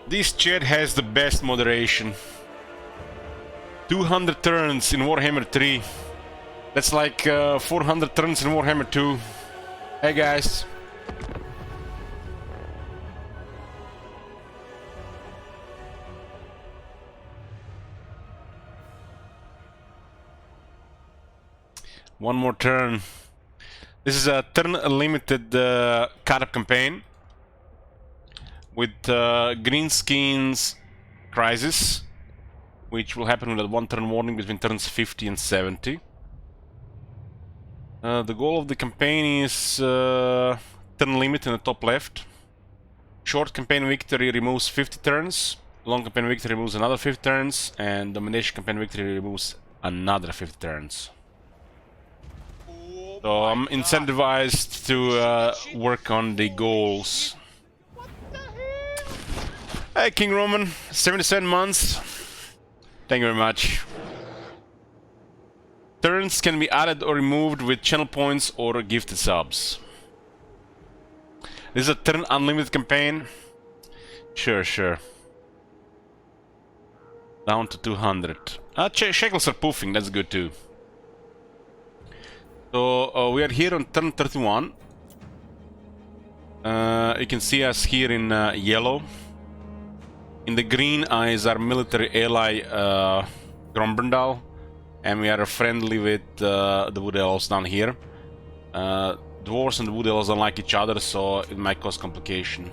This chat has the best moderation. 200 turns in Warhammer 3. That's like 400 turns in Warhammer 2. Hey guys. One more turn. This is a turn-limited card-up campaign with Greenskins Crisis, which will happen with a one-turn warning between turns 50 and 70. The goal of the campaign is turn limit in the top left. Short campaign victory removes 50 turns. Long campaign victory removes another 50 turns. And domination campaign victory removes another 50 turns. So I'm incentivized to work on the goals. Hey King Roman, 77 months. Thank you very much. Turns can be added or removed with channel points or gifted subs. This is a turn unlimited campaign. Sure. Down to 200. Shekels are poofing, that's good too. So we are here on turn 31. You can see us here in yellow. In the green is our military ally Grombrandal, and we are friendly with the Wood Elves down here. Dwarves and the Wood Elves don't like each other, so it might cause complication.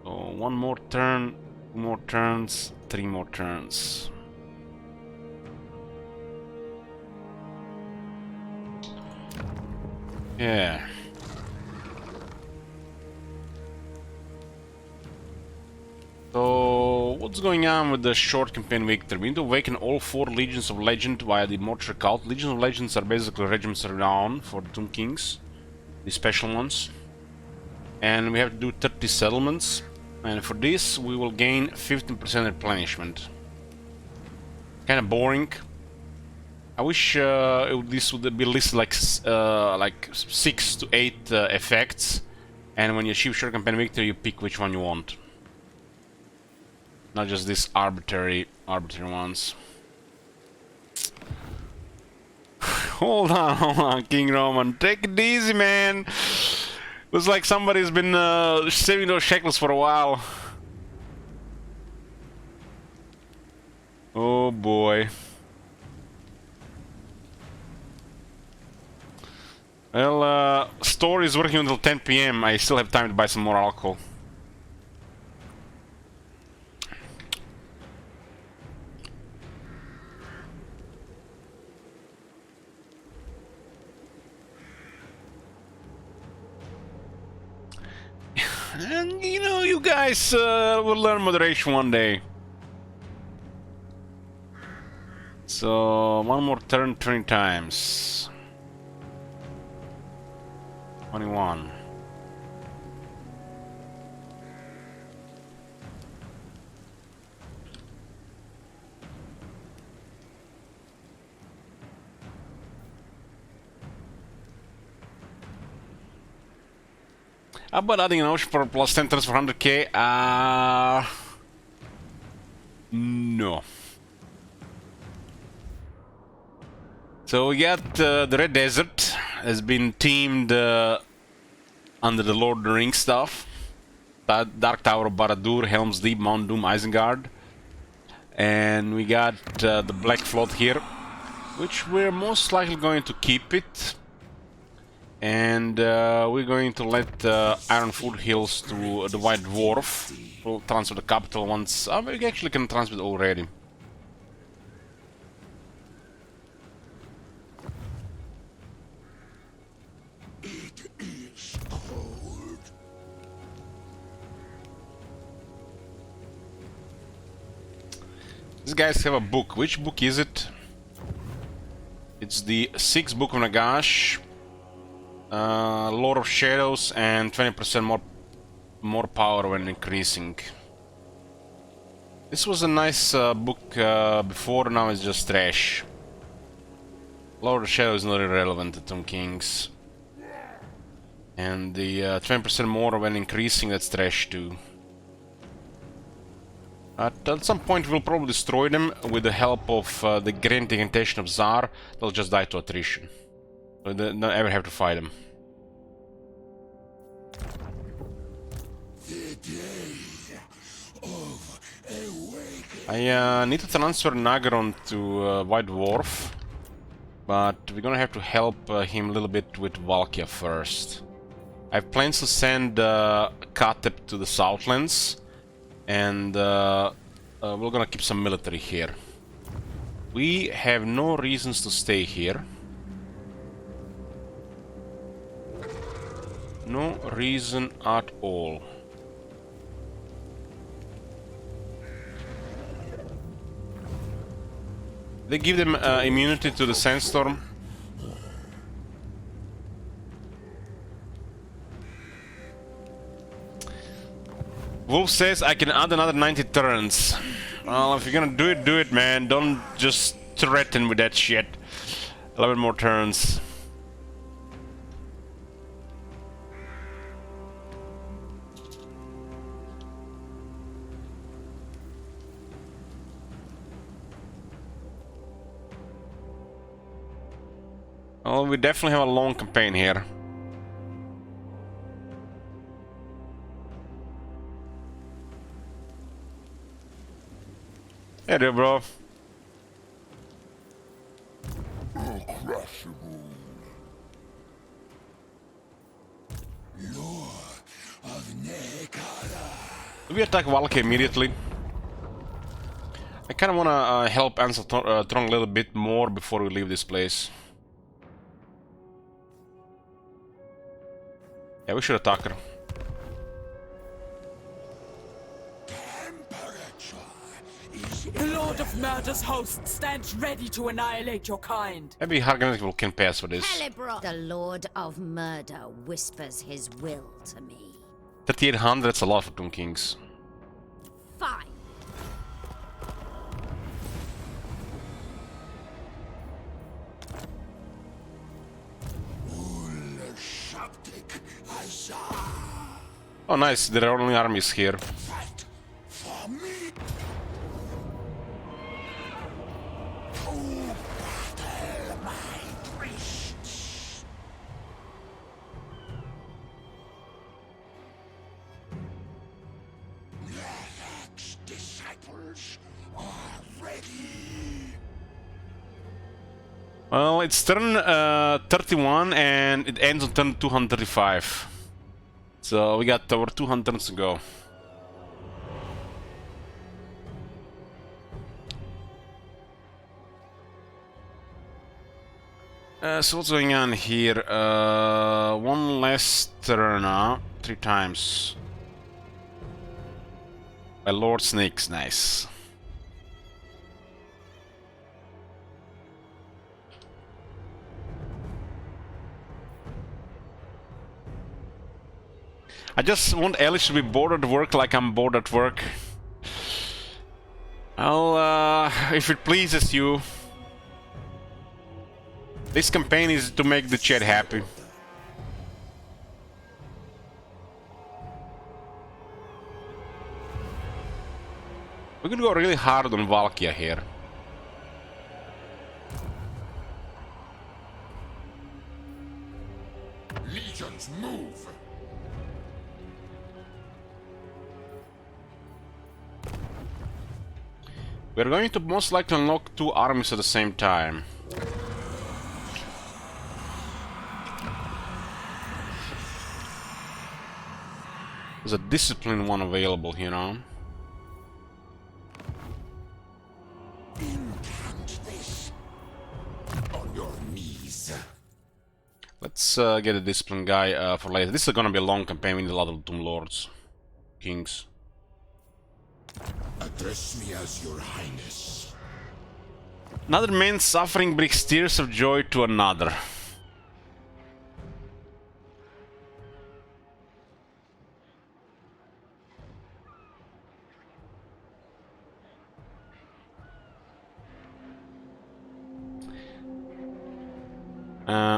So one more turn, 2 more turns, 3 more turns. Yeah. So, what's going on with the short campaign victory? We need to awaken all 4 Legions of Legend via the Mortuary Cult. Legions of Legends are basically regiments of renown for the Tomb Kings, the special ones. And we have to do 30 settlements. And for this, we will gain 15% replenishment. Kinda boring. I wish this would be listed like 6 to 8 effects, and when you achieve short campaign victory, you pick which one you want. Not just these arbitrary ones. Hold on, King Roman. Take it easy, man. Looks like somebody's been saving those shekels for a while. Oh boy. Well, store is working until 10 PM. I still have time to buy some more alcohol. And you know, you guys will learn moderation one day. So, one more turn 20 times. 21. How about adding an ocean for plus 10 turns for 100k? No. So we got the Red Desert has been teamed under the Lord of the Rings stuff. Dark Tower of Barad-dûr, Helm's Deep, Mount Doom, Isengard. And we got the Black Flood here, which we're most likely going to keep it. And we're going to let Iron Foothills to the White Dwarf. We'll transfer the capital once. We actually can transfer it already. These guys have a book. Which book is it? It's the 6th Book of Nagash. Lord of Shadows and 20% more power when increasing. This was a nice book before, now it's just trash. Lord of Shadows is not really relevant to Tomb Kings. And the 20% more when increasing, that's trash too. At some point we'll probably destroy them with the help of the Grand Decantation of Tsar. They'll just die to attrition. So they don't ever have to fight them. I need to transfer Nagaron to White Dwarf, but we're gonna have to help him a little bit with Valkia first. I have plans to send Katep to the Southlands, and we're gonna keep some military here. We have no reasons to stay here. No reason at all. They give them immunity to the sandstorm. Wolf says I can add another 90 turns. Well, if you're gonna do it, man. Don't just threaten with that shit. 11 more turns. Well, we definitely have a long campaign here. Hey there, bro. Do we attack Valky immediately? I kind of want to help Ansel Trong a little bit more before we leave this place. Yeah, we should attack her. The Lord of Murder's host stands ready to annihilate your kind. Maybe Harganet can pay us for this. The Lord of Murder whispers his will to me. 3800, that's a lot for Tomb Kings. Fine. Oh nice, there are only armies here. Nehek's disciples are ready. Well, it's turn 31 and it ends on turn 235. So we got over 200 turns to go. So what's going on here? One less turn now, 3 times. By Lord Snakes, nice. I just want Alice to be bored at work like I'm bored at work. Well, if it pleases you. This campaign is to make the chat happy. We're gonna go really hard on Valkia here. Legions move. We're going to most likely unlock 2 armies at the same time. There's a disciplined one available, you know. Incant this on your knees. Let's get a disciplined guy for later. This is gonna be a long campaign. We need a lot of Tomb Lords, Kings. Address me as your highness. Another man's suffering brings tears of joy to another.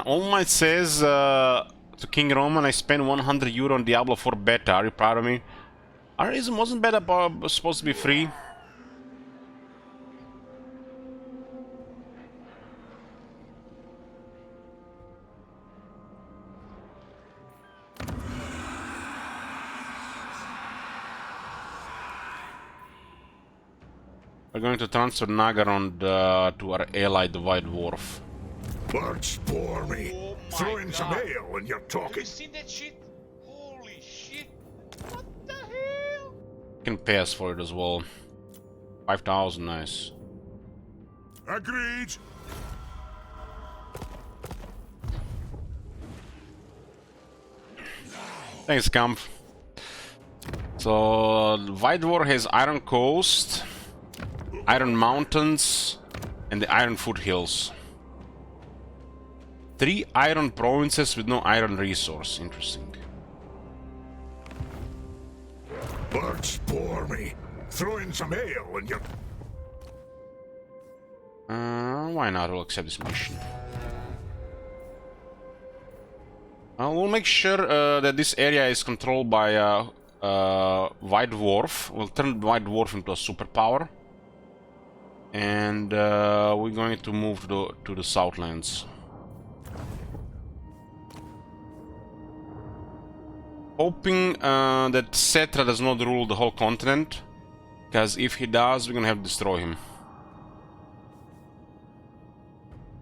All Might says to King Roman. I spent 100 euro on Diablo 4 beta. Are you proud of me? Arism wasn't beta supposed to be free? We're going to transfer Nagaron to our ally, the White Dwarf. Birds bore me. Oh my Throw in some God. ale when you're Have talking. you seen that shit? Holy shit! What the hell? You can pay us for it as well. 5,000, nice. Agreed. Thanks, Camp. So, White Dwarf has Iron Coast, Iron Mountains, and the Iron Foothills. 3 iron provinces with no iron resource. Interesting. Birds bore me. Throw in some ale when you're... Why not? We'll accept this mission. We'll make sure that this area is controlled by White Dwarf. We'll turn White Dwarf into a superpower. And we're going to move to the Southlands. Hoping that Cetra does not rule the whole continent. Because if he does, we're gonna have to destroy him.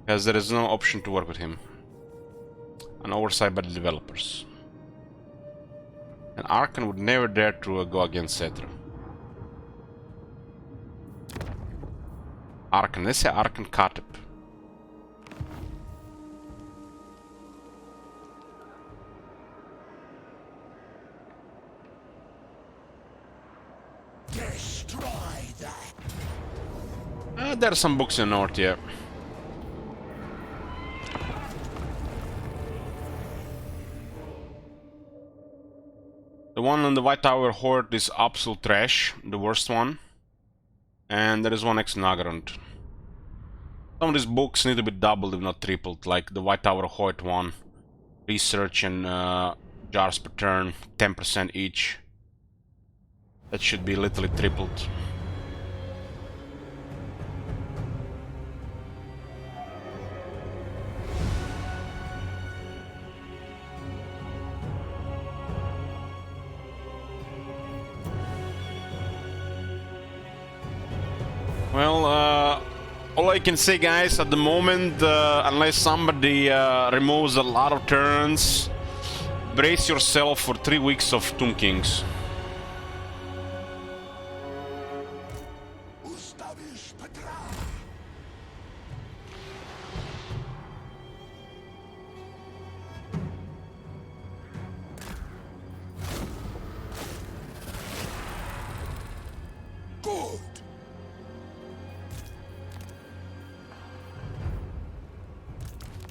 Because there is no option to work with him. An oversight by the developers. And Arkan would never dare to go against Cetra. Arkan, let's say Arkan Katep. Destroy that. There are some books in the north, yeah. The one on the White Tower Horde is absolute trash, the worst one. And there is one next to Nagarond. Some of these books need to be doubled if not tripled, like the White Tower Horde one. Research and jars per turn, 10% each. That should be literally tripled. Well, all I can say, guys, at the moment, unless somebody removes a lot of turns, brace yourself for 3 weeks of Tomb Kings. Ustavish Petra. Good.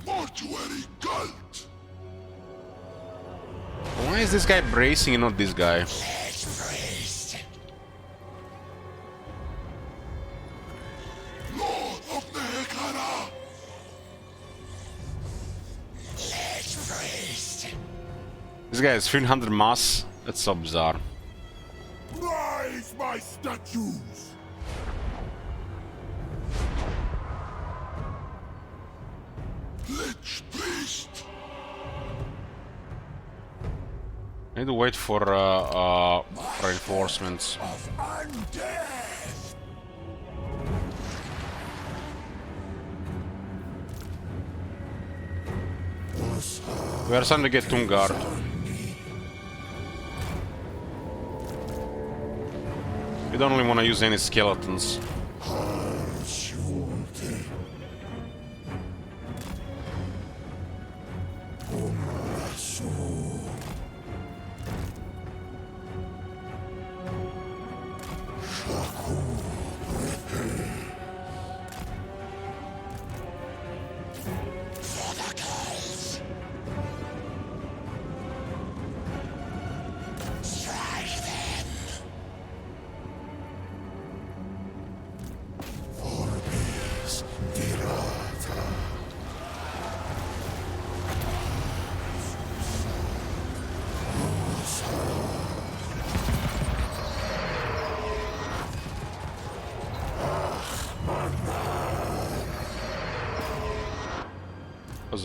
Mortuary cult. Why is this guy bracing and not this guy? Let's race. Lord of Nehek. Let's race. This guy has 300 mass. That's so bizarre. Rise, my statues. Lich priest. I need to wait for reinforcements. Of undeath. We are starting to get Tungard. We don't really want to use any skeletons.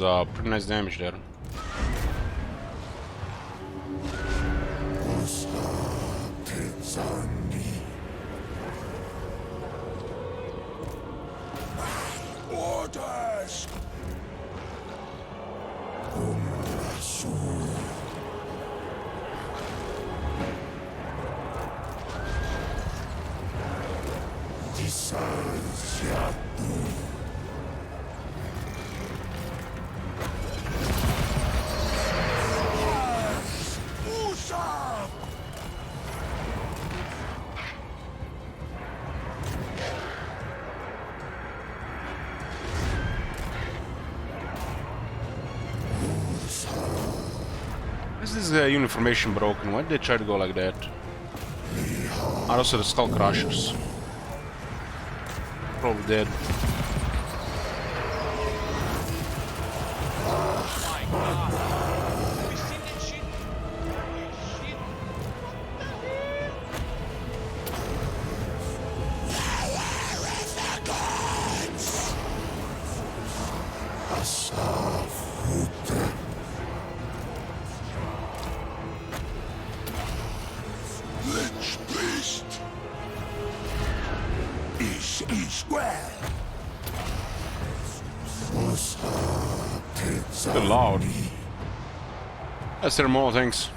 was pretty nice damage there. Orders! Is this uniformation broken? Why did they try to go like that? Also the skull crushers. Probably dead. Oh my god. Have you seen that shit? Holy shit. Lich beast! Is well! Good lord. That's their more things.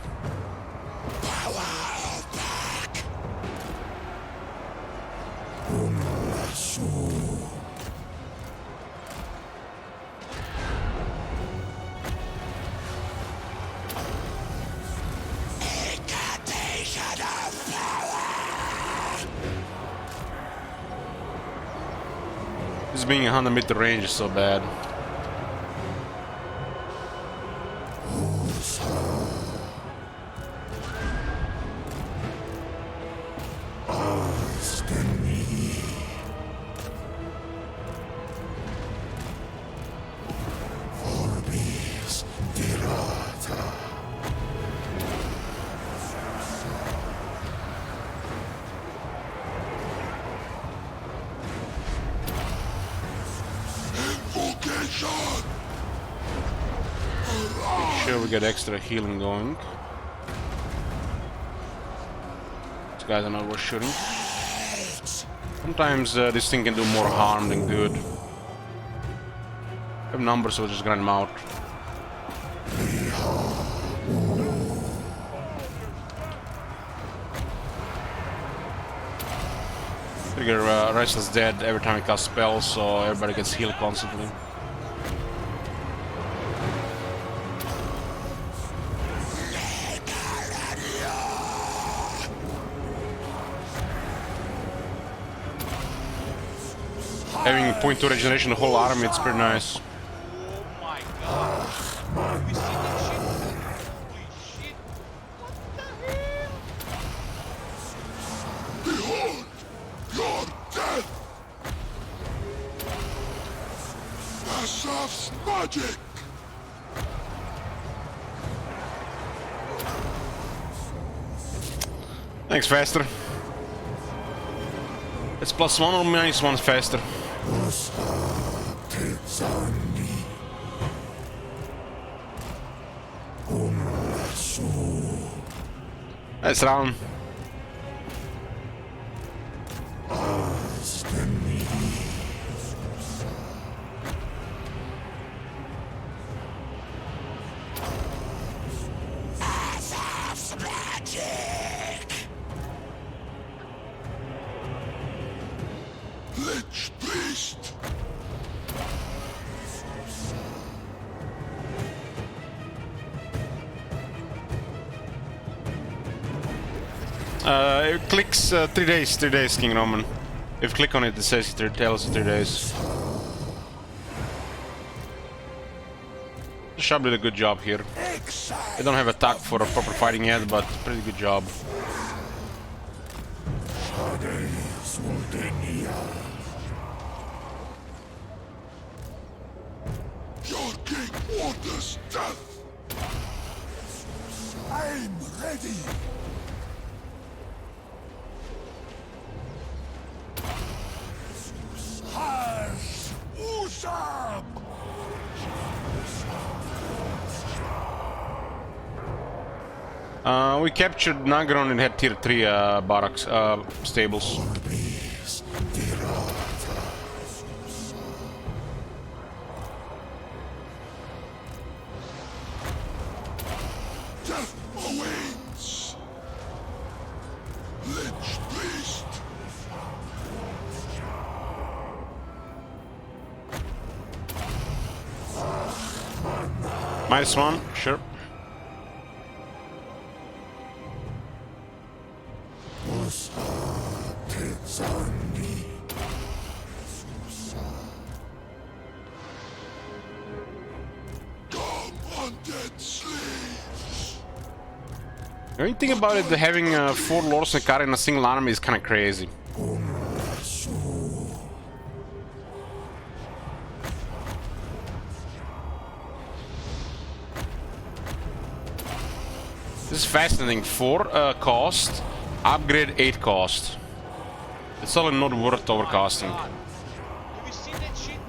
This being 100 meter range is so bad. Sure, we get extra healing going. These guys are not worth shooting. Sometimes this thing can do more harm than good. I have numbers, so we'll just grind them out. Figure Restless dead every time he casts spells, so everybody gets healed constantly. Having .2 regeneration the whole army, it's pretty nice. Oh my god. Have you seen that shit? Holy shit. What the hell? Behold! Your death! Asaf's magic! Thanks, faster. It's +1 or -1 faster. That's round. Lich beast! It clicks 3 days, 3 days, King Roman. If you click on it, it says it tells you 3 days. The shop did a good job here. They don't have attack for a proper fighting yet, but pretty good job. Your king orders death! I'm ready! Has Usab! We captured Nagron and had tier 3 barracks, stables. Death awaits. Lich beast. -1, sure. The only thing about it, having 4 lords and car in a single army is kind of crazy. This is fascinating. 4 cost, upgrade 8 cost. It's all not worth overcasting. God. Do we see that shit?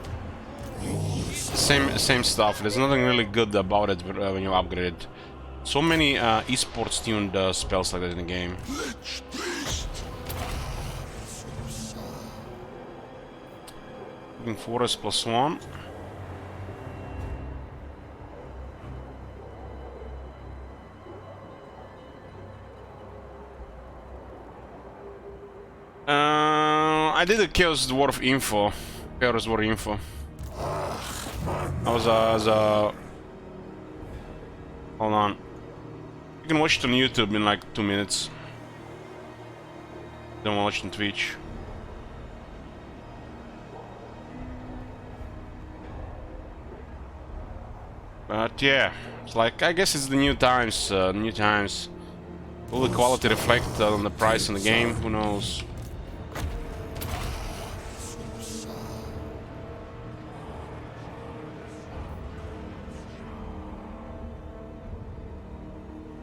Same stuff. There's nothing really good about it when you upgrade it. So many esports tuned spells like that in the game. Lich beast. Looking forest +1. I did a Chaos Dwarf info. Chaos Dwarf info. I was hold on. You can watch it on YouTube in like 2 minutes. Don't watch it on Twitch. But yeah, it's like, I guess it's the new times, new times. Will the quality reflect on the price in the game? Who knows?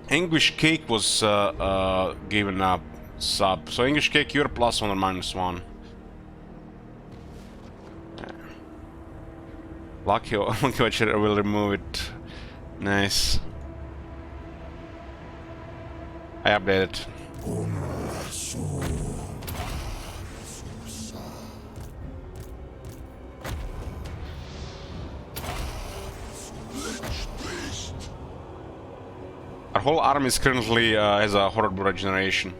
English Cake was given up sub. So English Cake, you're +1 or -1. Lucky Watcher will remove it. Nice. I updated. Our whole army is currently has a horrible regeneration.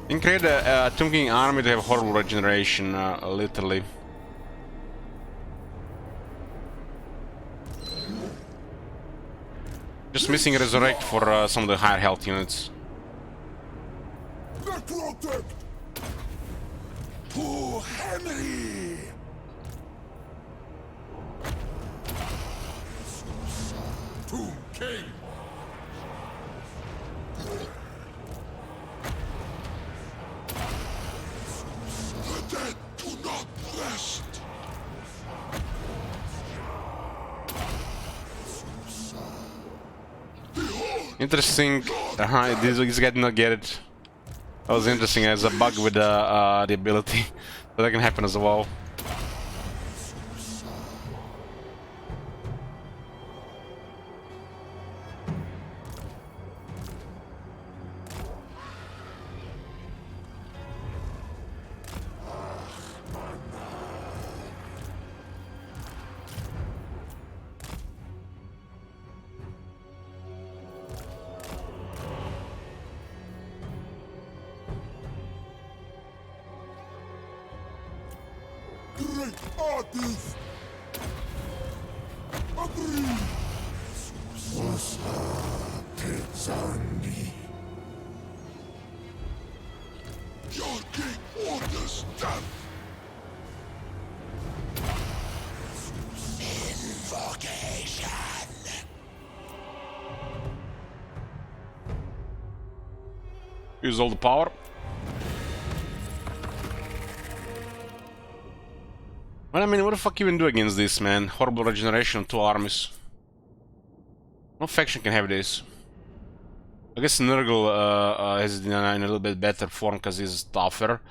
You can create a Tomb King army to have horrible regeneration, literally. Just missing Resurrect for some of the higher health units. Necrotic. To Henry. Tomb King. The dead do not rest. Interesting. This guy did not get it. That was interesting as a bug with the ability. But that can happen as well. Great artist. Agree. Your king orders death. Invocation. Use all the power. Well, I mean, what the fuck you even do against this, man? Horrible regeneration of 2 armies. No faction can have this. I guess Nurgle has it in a little bit better form because he's tougher.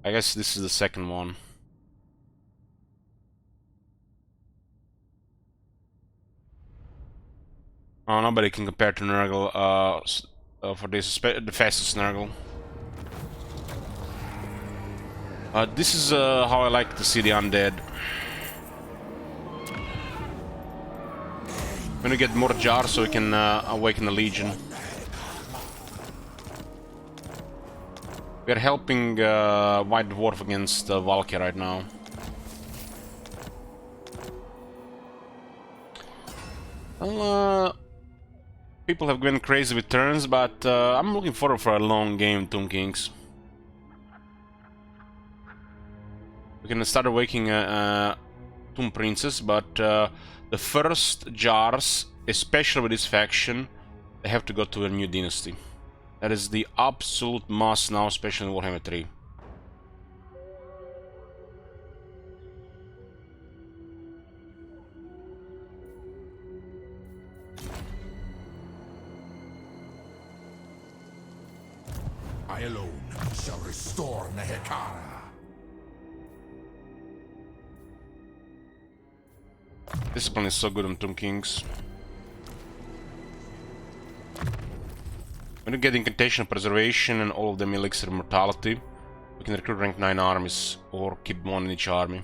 I guess this is the second one. Oh, nobody can compare to Nurgle for this, the fastest Nurgle. This is how I like to see the undead. When we get more jars, so we can awaken the Legion. We are helping White Dwarf against Valkyrie right now. Well, people have gone crazy with turns, but I'm looking forward for a long game, Tomb Kings. We can start awakening Tomb Princess, but the first jars, especially with this faction, they have to go to a new dynasty. That is the absolute must now, especially in Warhammer 3. I alone shall restore Nehek. Discipline is so good on Tomb Kings. When you get Incantation, Preservation, and all of them Elixir Immortality, we can recruit rank 9 armies, or keep one in each army.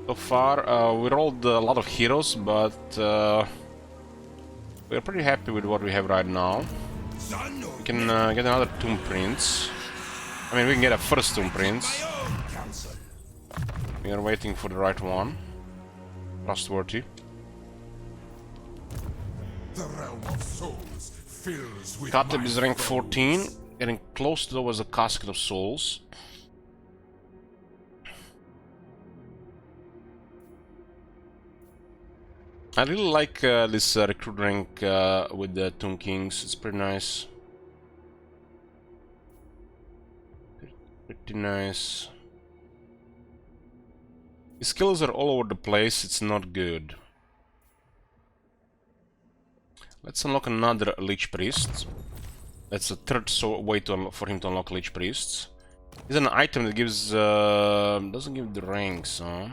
So far, we rolled a lot of heroes, but we're pretty happy with what we have right now. We can get another Tomb Prince. I mean, we can get a first Tomb Prince. We are waiting for the right one. Trustworthy. The realm of souls fills with Kateb my is rank foes. 14, getting close towards the Casket of Souls. I really like this recruit rank with the Tomb Kings. It's pretty nice. Pretty nice. The skills are all over the place. It's not good. Let's unlock another Lich Priest. That's the third way for him to unlock Lich Priests. It's an item that gives doesn't give the ranks, huh?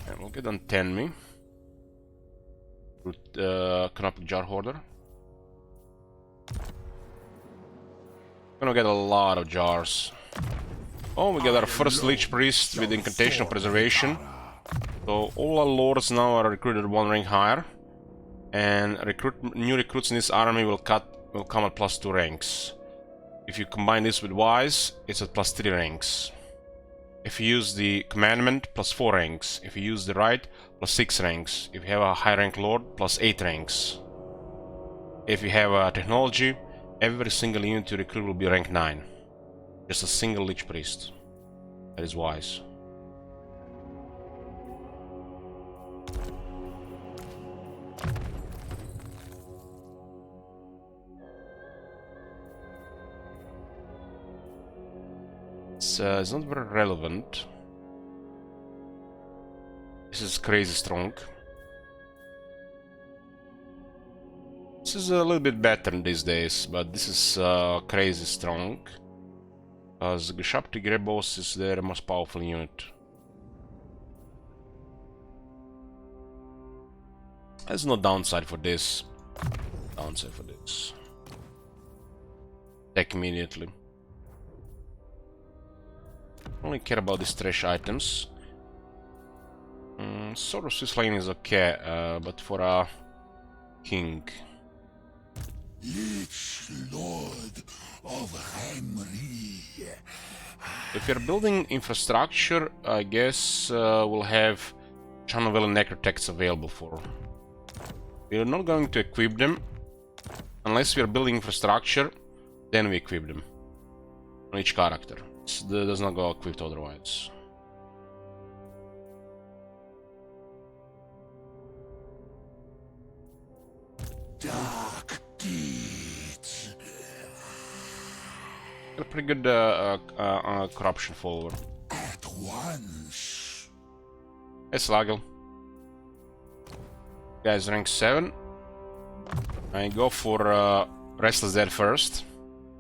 And we'll get on Tenmi. With Canopy Jar Hoarder. Gonna get a lot of jars. Oh, we get our first Lich Priest with Incantation Preservation. So all our lords now are recruited one rank higher. And new recruits in this army will come at +2 ranks. If you combine this with Wise, it's at +3 ranks. If you use the Commandment, +4 ranks. If you use the Right, +6 ranks. If you have a high rank lord, +8 ranks. If you have a Technology, every single unit you recruit will be rank 9. Just a single Lich Priest. That is Wise. It's not very relevant. This is crazy strong. This is a little bit better these days, but this is crazy strong. Because Geshapti Grebos is their most powerful unit. There's no downside for this. Downside for this. Attack immediately. Only care about these trash items. Sort of Swiss Lane is okay, but for a king. Lich Lord of Hemri. If you're building infrastructure, I guess we'll have Chanovel and Necrotex available for. We're not going to equip them unless we are building infrastructure, then we equip them on each character. It does not go equipped otherwise. dark deeds. Got a pretty good corruption follower. At once. Hey, Slaggle. Guys, rank 7. I go for Restless Dead first,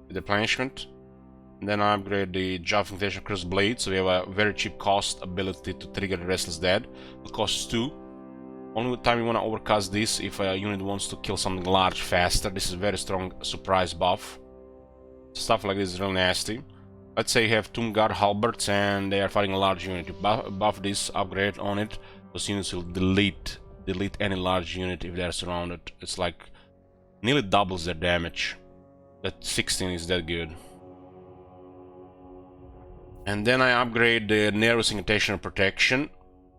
with replenishment. And then I upgrade the Jaw Invitation Curse Blade, so we have a very cheap cost ability to trigger the Restless Dead. It costs 2. Only time you want to overcast this if a unit wants to kill something large faster. This is a very strong surprise buff. Stuff like this is real nasty. Let's say you have Tomb Guard Halberds and they are fighting a large unit. You buff this, upgrade on it, those units will delete any large unit if they are surrounded. It's like nearly doubles their damage. That 16 is that good. And then I upgrade the Nervous Incantation of Protection,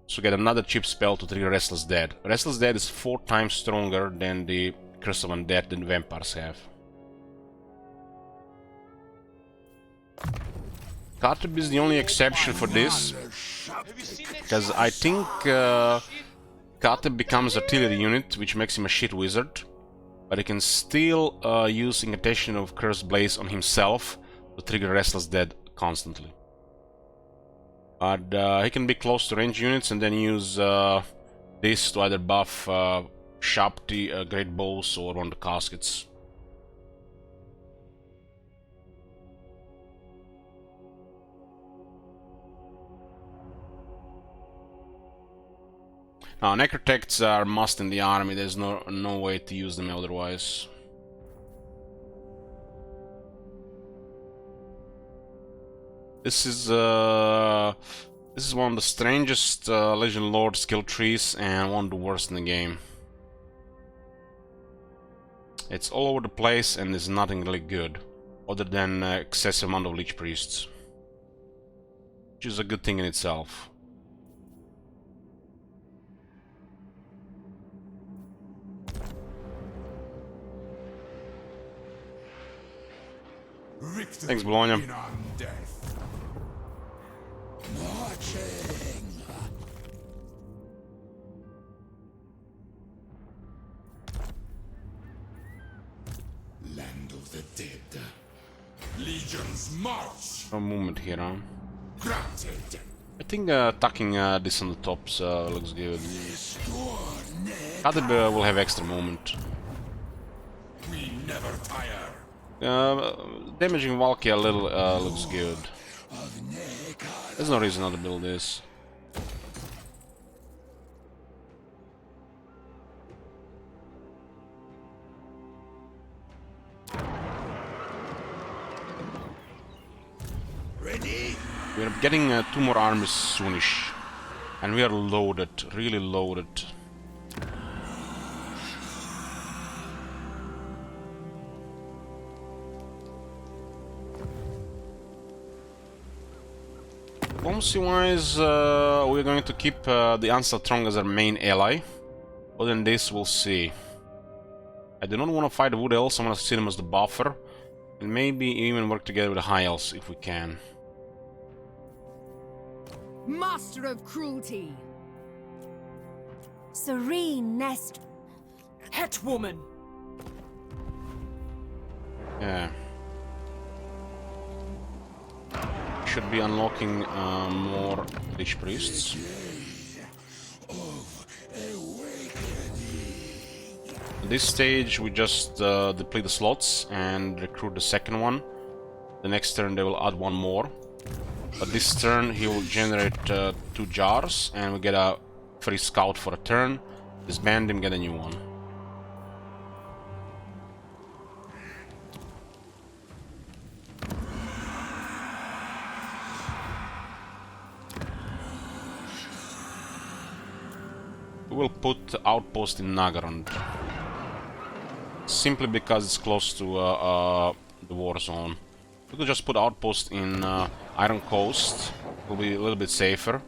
so get another cheap spell to trigger Restless Dead. Restless Dead is 4 times stronger than the Curse of Undead that vampires have. Khatib is the only exception for this, because I think Khatib becomes artillery unit, which makes him a shit wizard, but he can still use Incantation of Cursed Blaze on himself to trigger Restless Dead constantly. But he can be close to range units and then use this to either buff Shapti, Great Bows, or one of the caskets. Now, Necrotects are must in the army, there's no way to use them otherwise. This is one of the strangest Legion Lord skill trees and one of the worst in the game. It's all over the place and there's nothing really good, other than excessive amount of Lich Priests, which is a good thing in itself. Thanks, Bologna. Land of the dead. Legions march. No movement here, huh? Granted. I think tucking this on the tops looks good. Khatib will have extra movement. We never tire. Damaging Valky a little looks good. There's no reason not to build this. Ready? We're getting 2 more armies soonish. And we are loaded, really loaded. Diplomacy-wise, we're going to keep the Ansaltrong as our main ally. Other than this, we'll see. I do not want to fight the Wood Elves, I want to see them as the buffer. And maybe even work together with the High Elves if we can. Master of cruelty. Serene Nest. Het woman. Yeah. Should be unlocking more Lich Priests. At this stage we just deplete the slots and recruit the second one. The next turn they will add one more. But this turn he will generate 2 jars and we get a free scout for a turn. Disband him, get a new one. We will put outpost in Nagarond. Simply because it's close to the war zone. We could just put outpost in Iron Coast. It will be a little bit safer.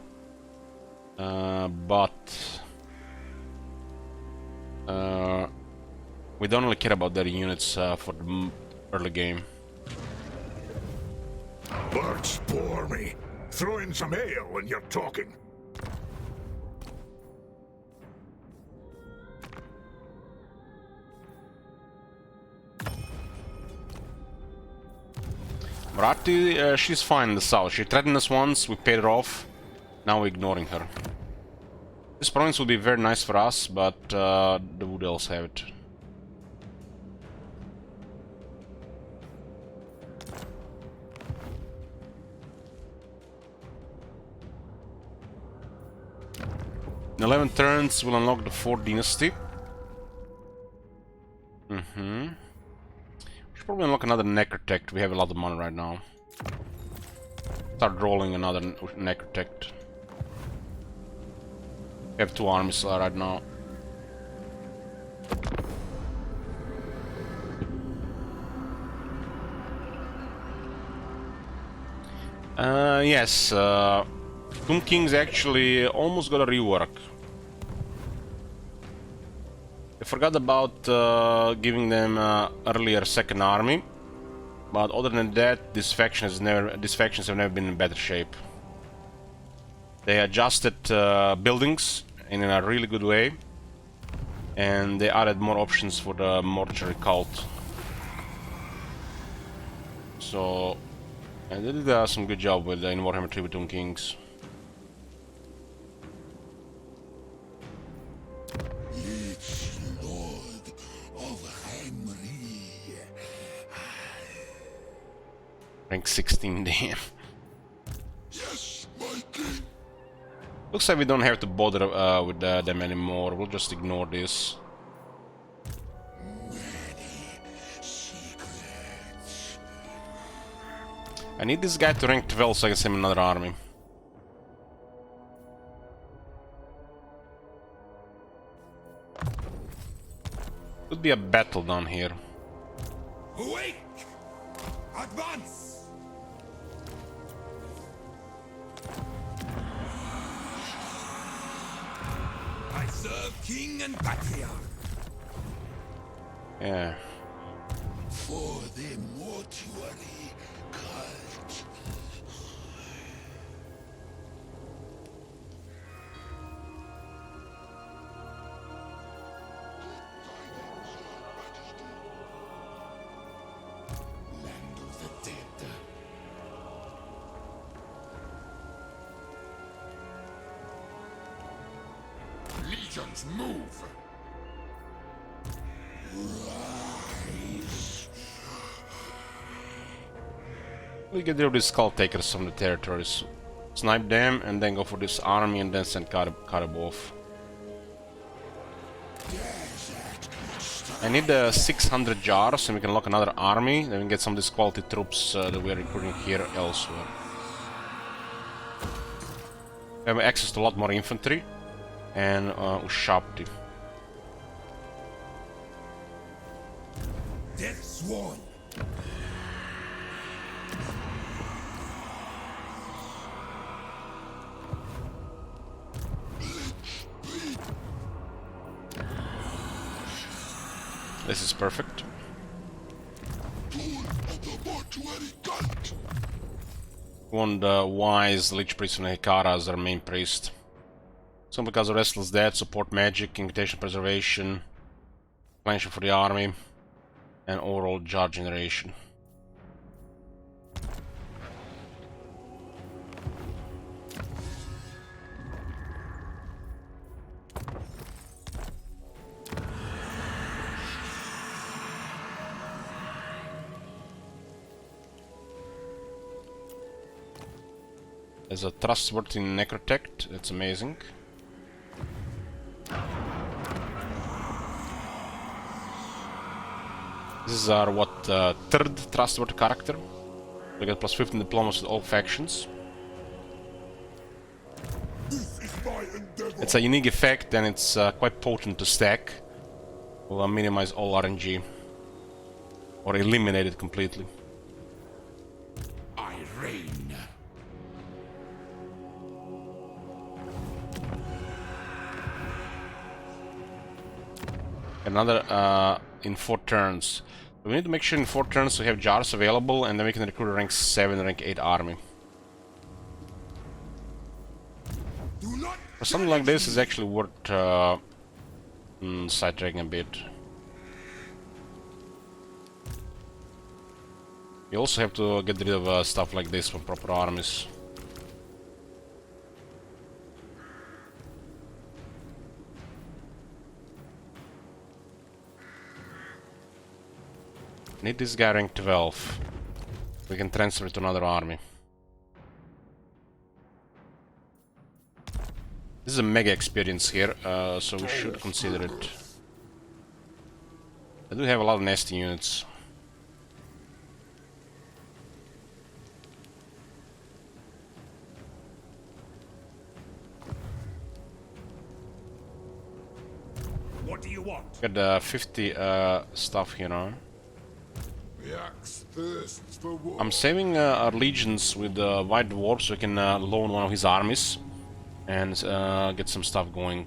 But we don't really care about their units for the early game. Birds bore me. Throw in some ale when you're talking. Rati, she's fine in the south. She threatened us once, we paid her off. Now we're ignoring her. This province would be very nice for us, but the Wood Elves have it. In 11 turns, we'll unlock the 4th dynasty. We should probably unlock another Necrotect. We have a lot of money right now. Start rolling another Necrotect. We have 2 armies right now. Yes, Tomb Kings actually almost got a rework. I forgot about giving them earlier 2nd army, but other than that, these factions have never been in better shape. They adjusted buildings in a really good way, and they added more options for the mortuary cult. So, and they did some good job with in Warhammer 3 with Tomb Kings. Rank 16, damn. Yes, my king. Looks like we don't have to bother with them anymore. We'll just ignore this. I need this guy to rank 12 so I can send him another army. Could be a battle down here. Awake! Advance! I serve king and patriarch. Yeah. For the mortuary cult. Land of the dead. Legions move! We'll get rid of these skull takers from the territories. Snipe them and then go for this army and then send Karab off. I need 600 jars and we can lock another army. Then we can get some of these quality troops that we are recruiting here elsewhere. We have access to a lot more infantry and Ushabti. Death sworn! This is perfect. We want the wise Lich Priest from Hekara as our main priest. So because the Restless Dead, support magic, invitation preservation, planning for the army, and overall jar generation. There's a trustworthy Necrotect, that's amazing. This is our, third trustworthy character. We get plus 15 diplomacy with all factions. It's a unique effect and it's quite potent to stack. We'll minimize all RNG. Or eliminate it completely. I reign. Another in 4 turns. We need to make sure in 4 turns we have jars available and then we can recruit a rank 7, rank 8 army. For something like this, it's actually worth sidetracking a bit. You also have to get rid of stuff like this from proper armies. Need this guy rank 12. We can transfer it to another army. This is a mega experience here, so we should consider it. I do have a lot of nasty units. What do you want? Got 50 stuff here now. The axe thirsts for war. I'm saving our legions with the White Dwarf so we can loan one of his armies and get some stuff going.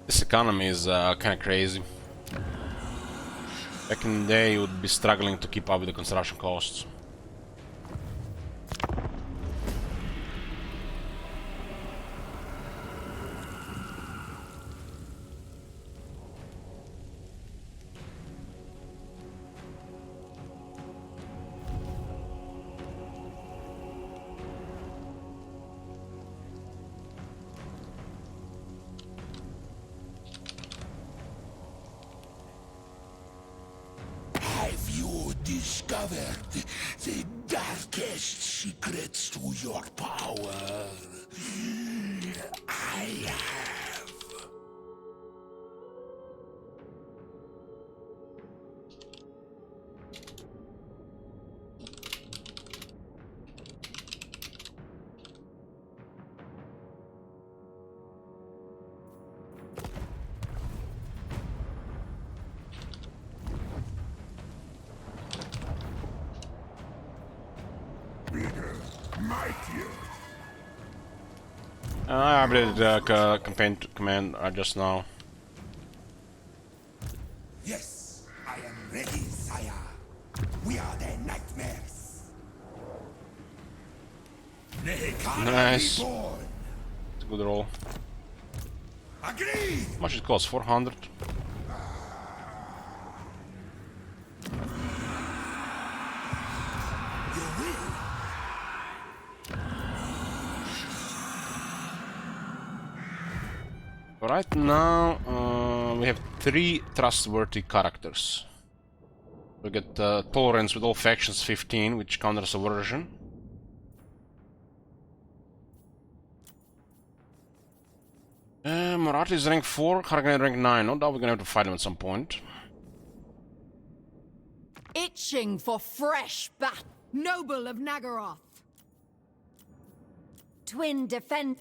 This economy is kind of crazy. Back in the day, you would be struggling to keep up with the construction costs. Have you discovered the darkest secrets to your power? I have. Bigger, mightier. I updated campaign command just now. Yes, I am ready, sire. We are the nightmares. Nehek, Nice. reborn. It's a good roll. Agreed. How much it costs? 400? You will. Right now, we have 3 trustworthy characters. We get tolerance with all factions 15, which counters aversion. Morati is rank 4, Hargan rank 9. No doubt we're gonna have to fight him at some point. Itching for fresh bat. Noble of Nagaroth. Twin defend.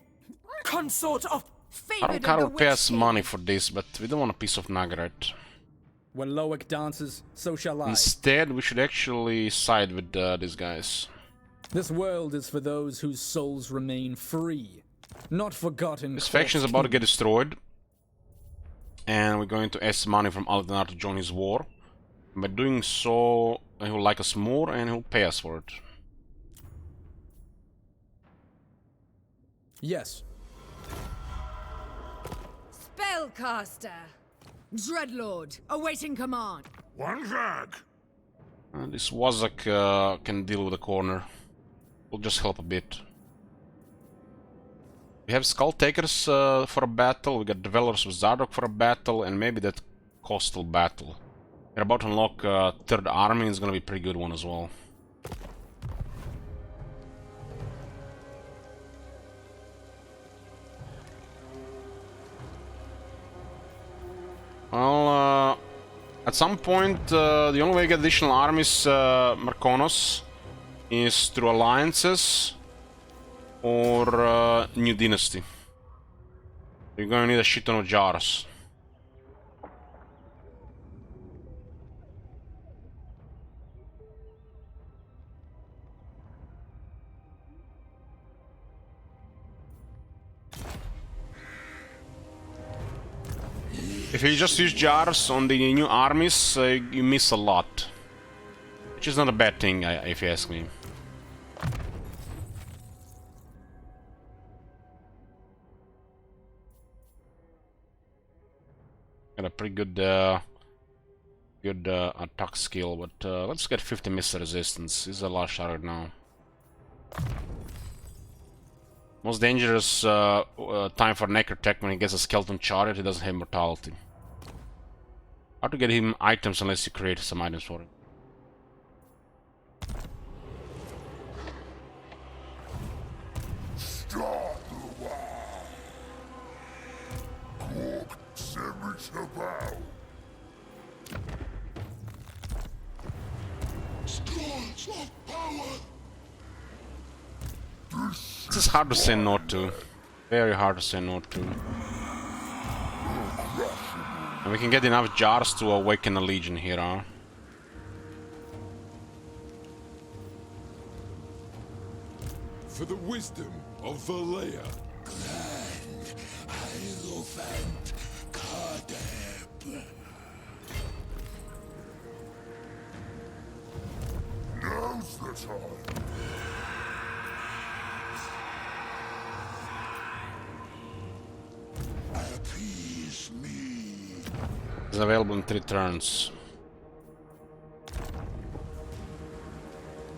Consort of Favored of Karol the pay Witch us King. money for this, but we don't want a piece of Nagaret. When Loic dances, so shall I. Instead, we should actually side with these guys. This world is for those whose souls remain free, not forgotten. This faction is about to get destroyed. And we're going to ask money from Aldenar to join his war. By doing so, he will like us more and he'll pay us for it. Yes. Spellcaster. Dreadlord, awaiting command. One flag. This Wazak can deal with the corner. Will just help a bit. We have Skull Takers for a battle, we got Dwellers with Zardok for a battle, and maybe that Coastal battle. We're about to unlock third army, it's gonna be a pretty good one as well. Well, at some point, the only way to get additional armies, Markonos, is through alliances or New Dynasty. You're gonna need a shit ton of jars. If you just use jars on the new armies, you miss a lot. Which is not a bad thing, if you ask me. Got a pretty good attack skill, but let's get 50 missile resistance. This is a lot shorter now. Most dangerous time for Necrotech when he gets a skeleton chariot, he doesn't have mortality. Hard to get him items unless you create some items for him. Start the war. Cook sandwich about. Storms of power. This is hard to say no to. Very hard to say no to. And we can get enough jars to awaken a legion here, huh? For the wisdom of Valea. Grand Hierophant Kadeb. Now's the time. Appease me. It's available in 3 turns.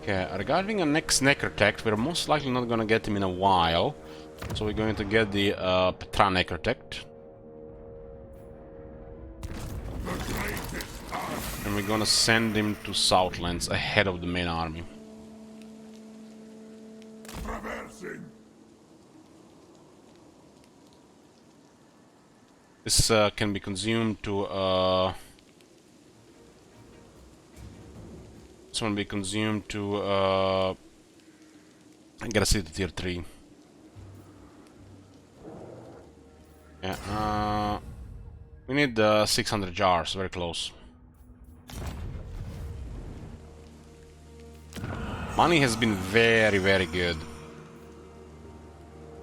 Okay, regarding a next Necrotect, we're most likely not gonna get him in a while. So we're going to get the Petra Necrotect. And we're gonna send him to Southlands ahead of the main army. Traversing. This can be consumed to this one be consumed to get a city to tier 3. Yeah, we need 600 jars, very close. Money has been very, very good.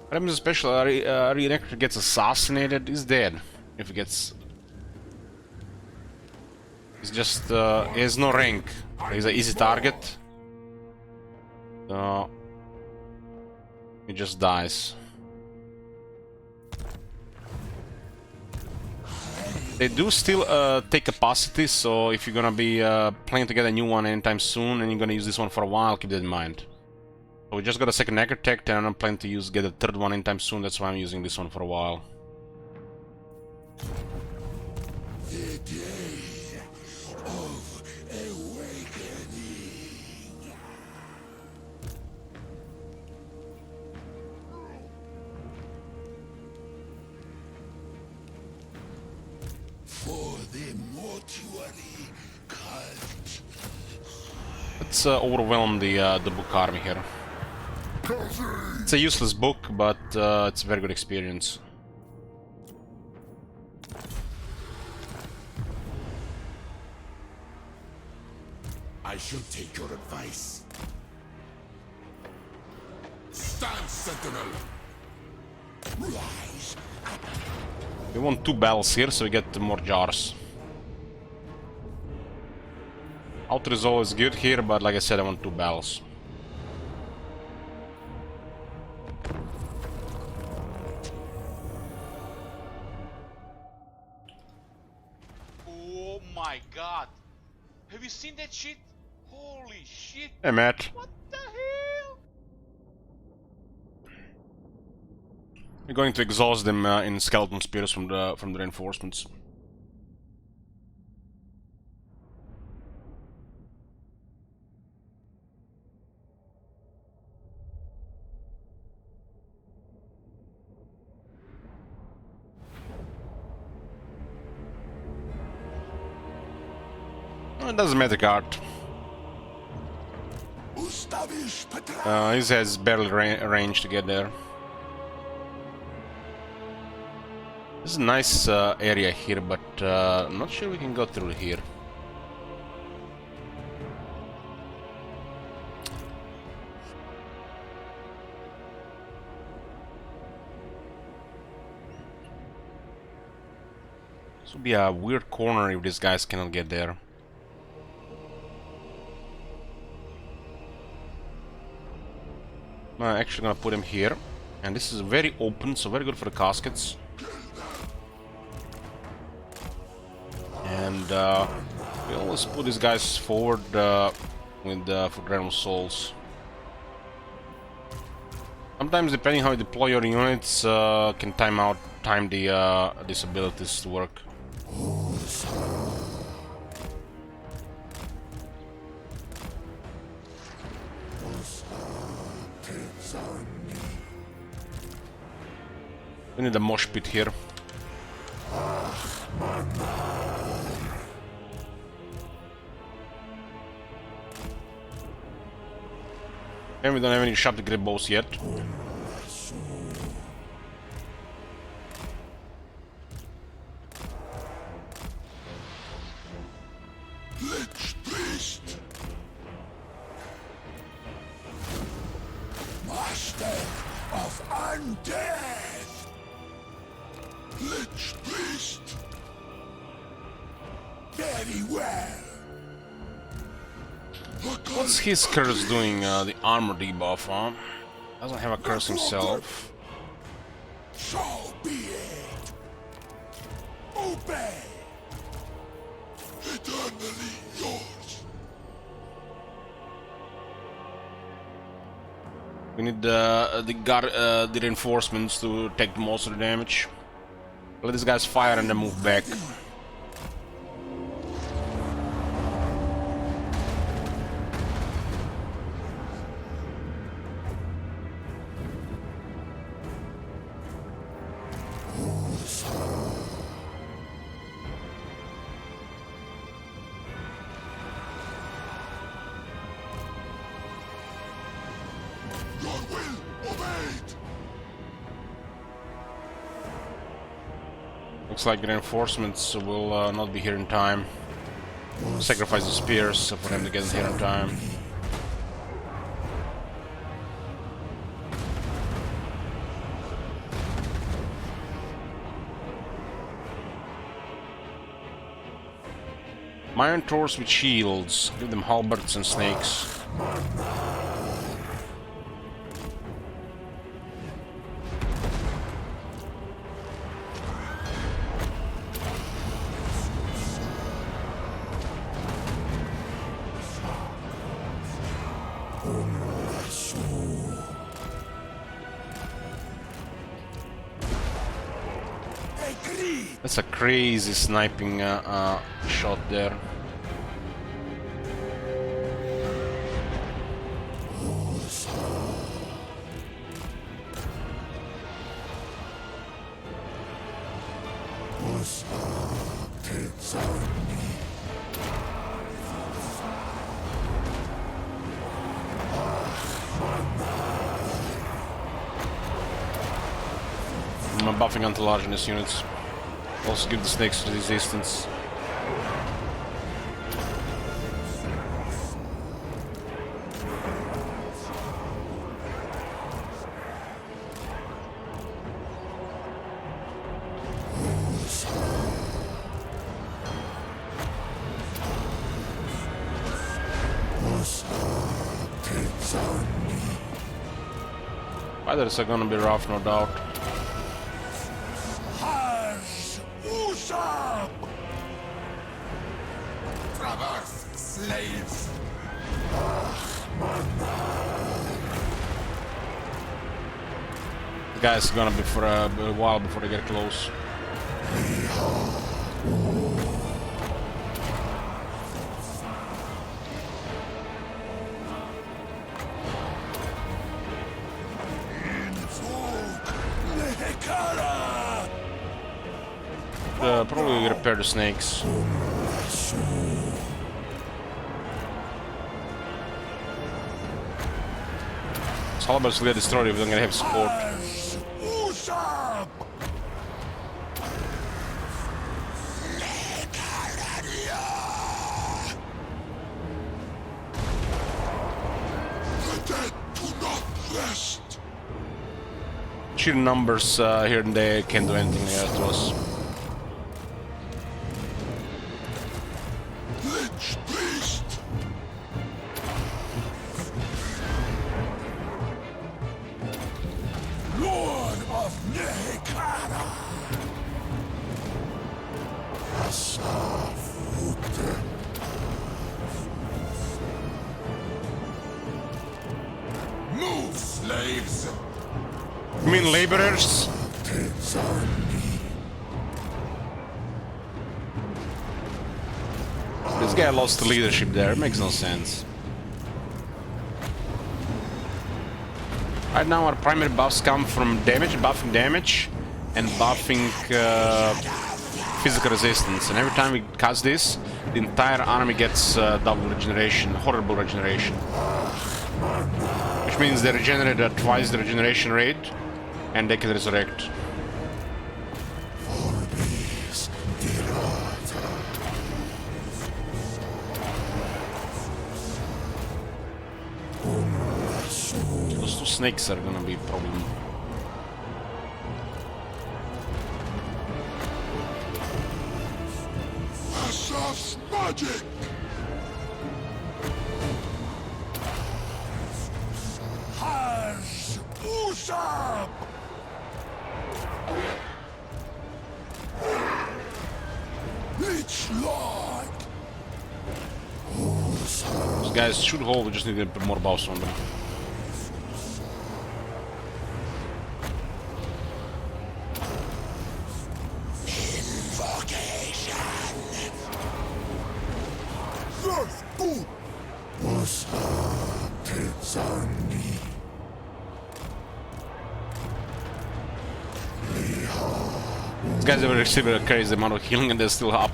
What happens especially Re-Rector gets assassinated, he's dead. If he gets... He's just... he has no rank. He's an easy target. So... He just dies. They do still take capacity, so if you're gonna be planning to get a new one anytime soon and you're gonna use this one for a while, keep that in mind. So we just got a second Necrotect and I'm planning to get a third one anytime soon, that's why I'm using this one for a while. The day of awakening. For the mortuary cult. Let's overwhelm the book army here. It's a useless book, but it's a very good experience. I shall take your advice. Stand, Sentinel! Rise! We want 2 battles here, so we get more jars. Outer is always good here, but like I said, I want 2 battles. Oh my god. Have you seen that shit? Holy shit. Hey, Matt. What the hell? We're going to exhaust them in skeleton spears from the reinforcements. It doesn't matter, guard. He has barely range to get there. This is a nice area here, but I'm not sure we can go through here. This would be a weird corner if these guys cannot get there. I'm actually gonna put him here. And this is very open, so very good for the caskets. And we always put these guys forward with for Realm of Souls. Sometimes, depending how you deploy your units, can time the these abilities to work. We need a mosh pit here. And we don't have any sharp grip bows yet. Lich Priest! Master of Undead! Lich Priest! Very well. What's his curse doing? The armor debuff, huh? Doesn't have a curse himself. So be it. Obey. Eternally yours. We need the reinforcements to take most of the damage. Let these guys fire and then move back. Your will obeyed. Looks like reinforcements will not be here in time. Sacrifice the spears for them to get here in time. Iron Tors with shields. Give them halberds and snakes. That's a crazy sniping shot there. I'm buffing onto largeness units. Also give the snakes resistance. Fighters are gonna be rough, no doubt. Traverse, slaves! The guys are gonna be for a while before they get close. Probably repair the snakes. Halberds will get destroyed if we don't have support. The dead do not rest. Sheer numbers here and there can't do anything to us. slaves. You mean laborers? This guy lost the leadership there, makes no sense. Right now our primary buffs come from damage, buffing damage, and buffing physical resistance. And every time we cast this, the entire army gets double regeneration, horrible regeneration. Which means they regenerate at twice the regeneration rate, and they can resurrect. Those two snakes are gonna be a problem. Asaf's magic! Has Usab! Lich Lord! Those guys should hold, we just need to put more buffs on them. Invocation! Yes, good! Usab Tetsani. These guys have received a crazy amount of healing and they're still up.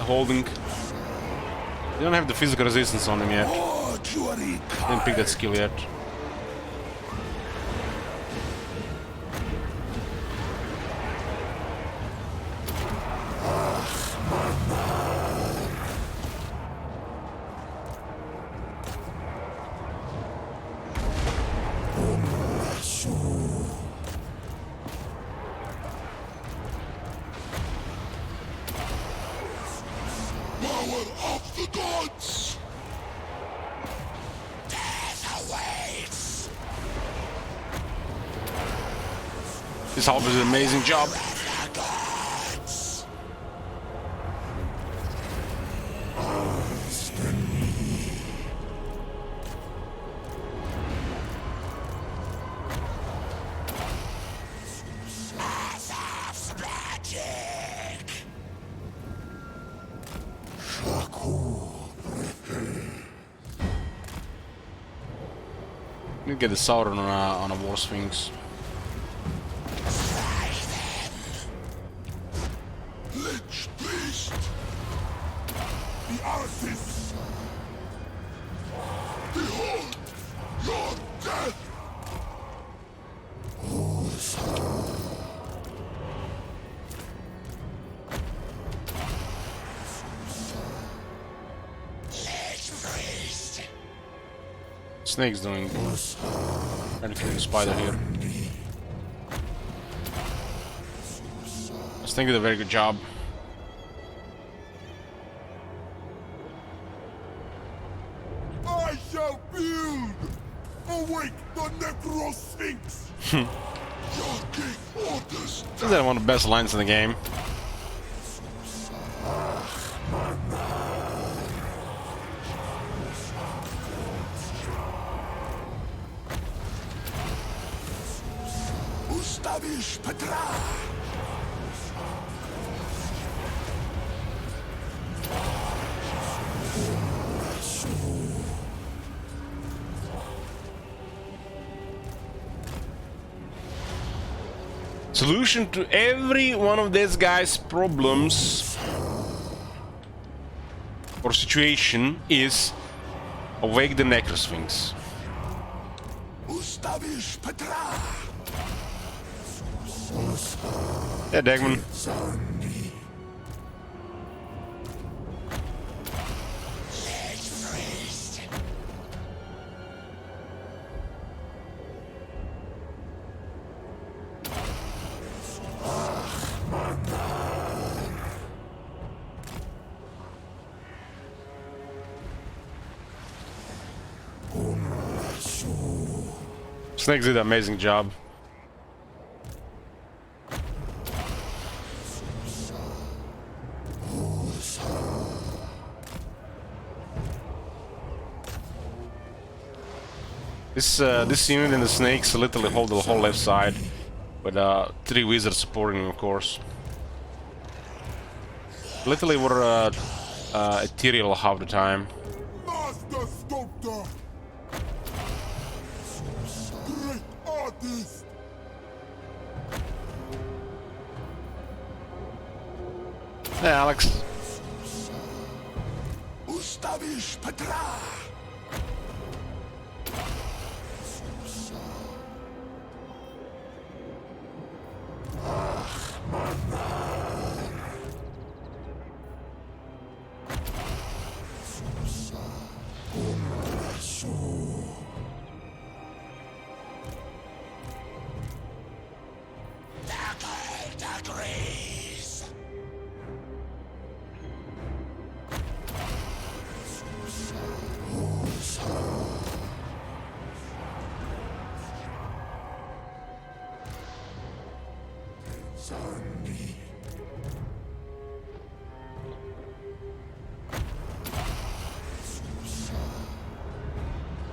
Holding. They don't have the physical resistance on them yet. Didn't pick that skill yet. Power of the gods! Death awaits! This Halberd did an amazing job. The gods! Asaf's magic! Need to get the Sauron on a War Sphinx. Lich Priest! The artist! Behold your death! Lich Priest! Snake's doing. Trying to kill the spider here. Snake did a very good job. I shall build! Awake the Necro Sphinx! Your king orders This is one of the best lines in the game. Ustawisz Petra! Solution to every one of these guys' problems or situation is awake the Necrosphinx. Ustawisz Petra! Yeah, Dagman. Snakes did an amazing job. This unit and the snakes literally hold the whole left side, with 3 wizards supporting, of course. Literally, we're ethereal half the time. Master Sculptor! Great artist! Hey, Alex. Ustawisz Petra!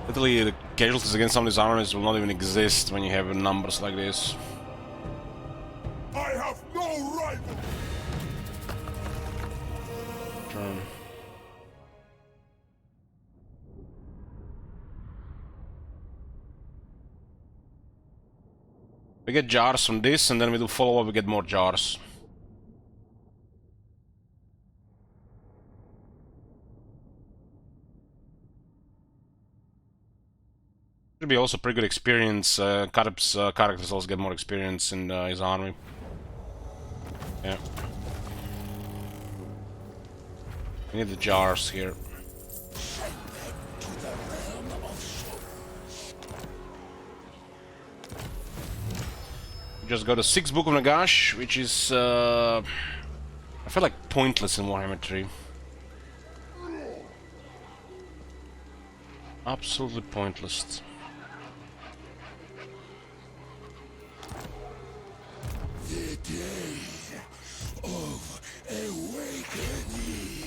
Literally, the casualties against some of these armies will not even exist when you have numbers like this. I have no rival! Turn. We get jars from this, and then we do follow-up, we get more jars. Should be also pretty good experience. Karp's characters also get more experience in his army. Yeah. We need the jars here. We just got a 6th Book of Nagash, which is I feel like pointless in Warhammer 3. Absolutely pointless. The day of awakening.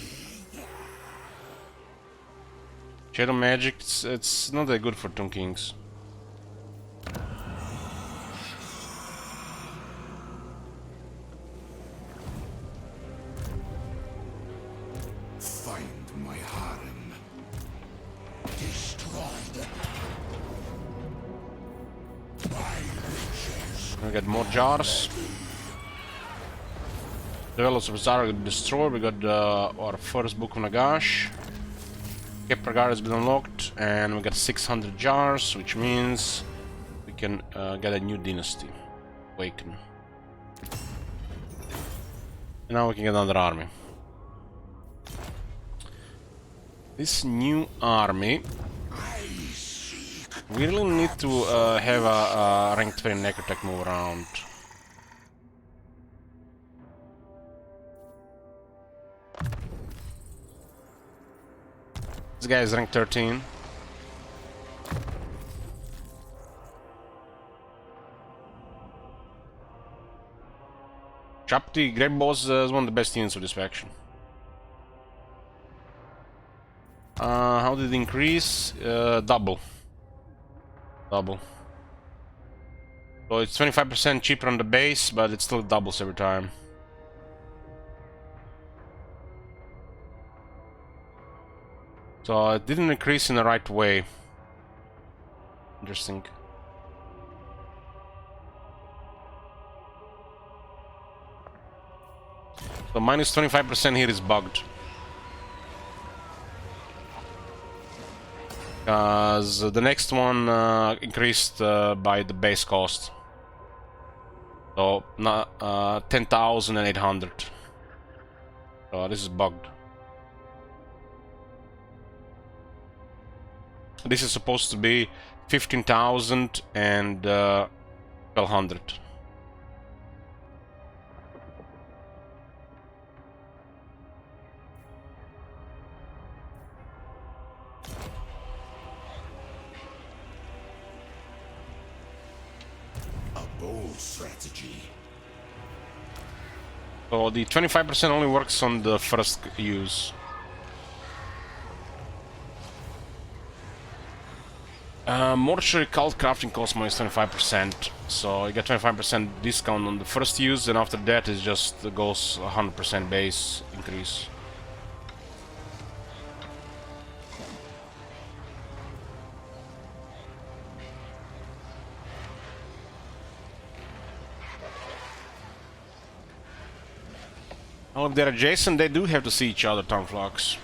Shadow magic, it's not that good for Tomb Kings. Find my harem. Destroyed. My riches. We got more jars. Developers of Zara got destroyed. We got our 1st Book of Nagash. Kepragar has been unlocked, and we got 600 jars, which means we can get a new dynasty. Awaken. And now we can get another army. This new army, we really need to have a rank 20 Necrotech move around. This guy is rank 13. Chapti Great Boss is one of the best units of this faction. How did it increase? Double. Double. So it's 25% cheaper on the base, but it still doubles every time. So it didn't increase in the right way. Interesting. So minus 25% here is bugged. Because the next one increased by the base cost. So 10,800. So this is bugged. This is supposed to be 15,000 and 1,200. A bold strategy. So the 25% only works on the first use. Mortuary cult crafting cost minus 25%, so you get 25% discount on the first use, and after that it just goes 100% base increase. Well, if they're adjacent, they do have to see each other, Town Flux.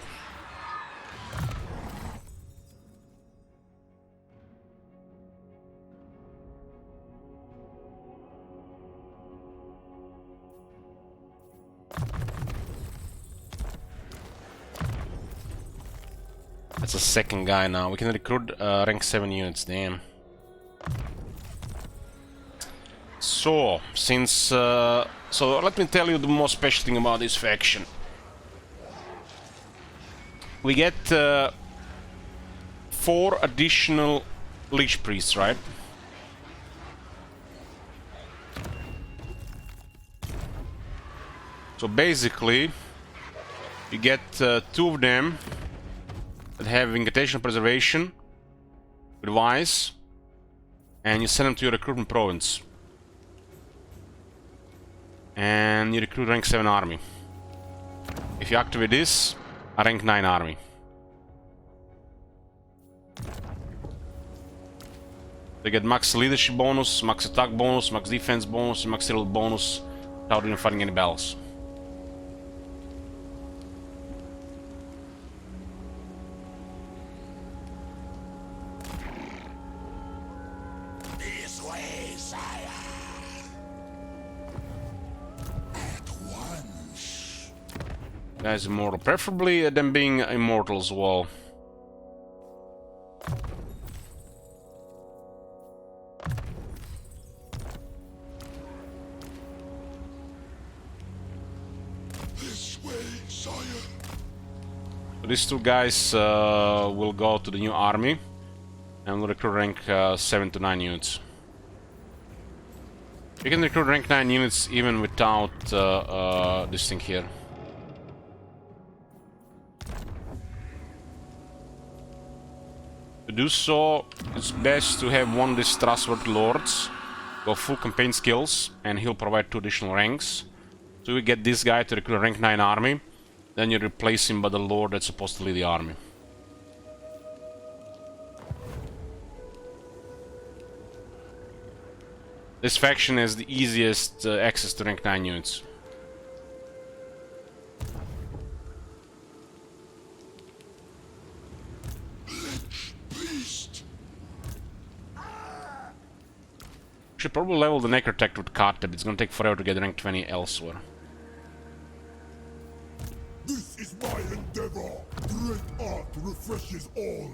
That's a second guy now. We can recruit rank 7 units, damn. So, since... so let me tell you the most special thing about this faction. We get 4 additional Lich Priests, right? So basically, you get 2 of them that have Incantation Preservation, Advice, and you send them to your recruitment province. And you recruit rank 7 army. If you activate this, a rank 9 army. You get max leadership bonus, max attack bonus, max defense bonus, and max hero bonus without even fighting any battles. This way, sire. At once. Guys, immortal. Preferably them being immortal as well. This way, sire. These 2 guys will go to the new army and will recruit rank 7 to 9 units. You can recruit rank 9 units even without this thing here. To do so, it's best to have one of these trustworthy lords go full campaign skills, and he'll provide 2 additional ranks. So you get this guy to recruit rank 9 army, then you replace him by the lord that's supposed to lead the army. This faction has the easiest access to rank 9 units. Should probably level the Necrotect with Kateb. It's gonna take forever to get rank 20 elsewhere. This is my endeavor. Great art refreshes all.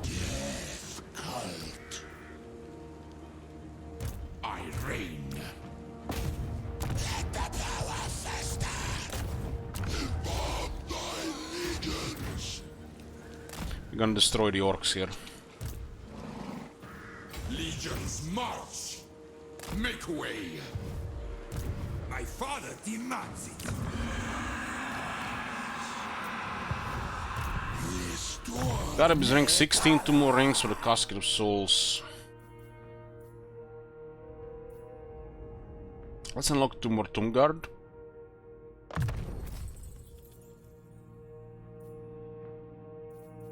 Death cult. I reign. Let the power fester. Involve thy legions. We're gonna destroy the orcs here. Legions march. Make way. My father demands it. Kateb is rank 16, 2 more ranks for the Casket of Souls. Let's unlock 2 more Tomb Guard.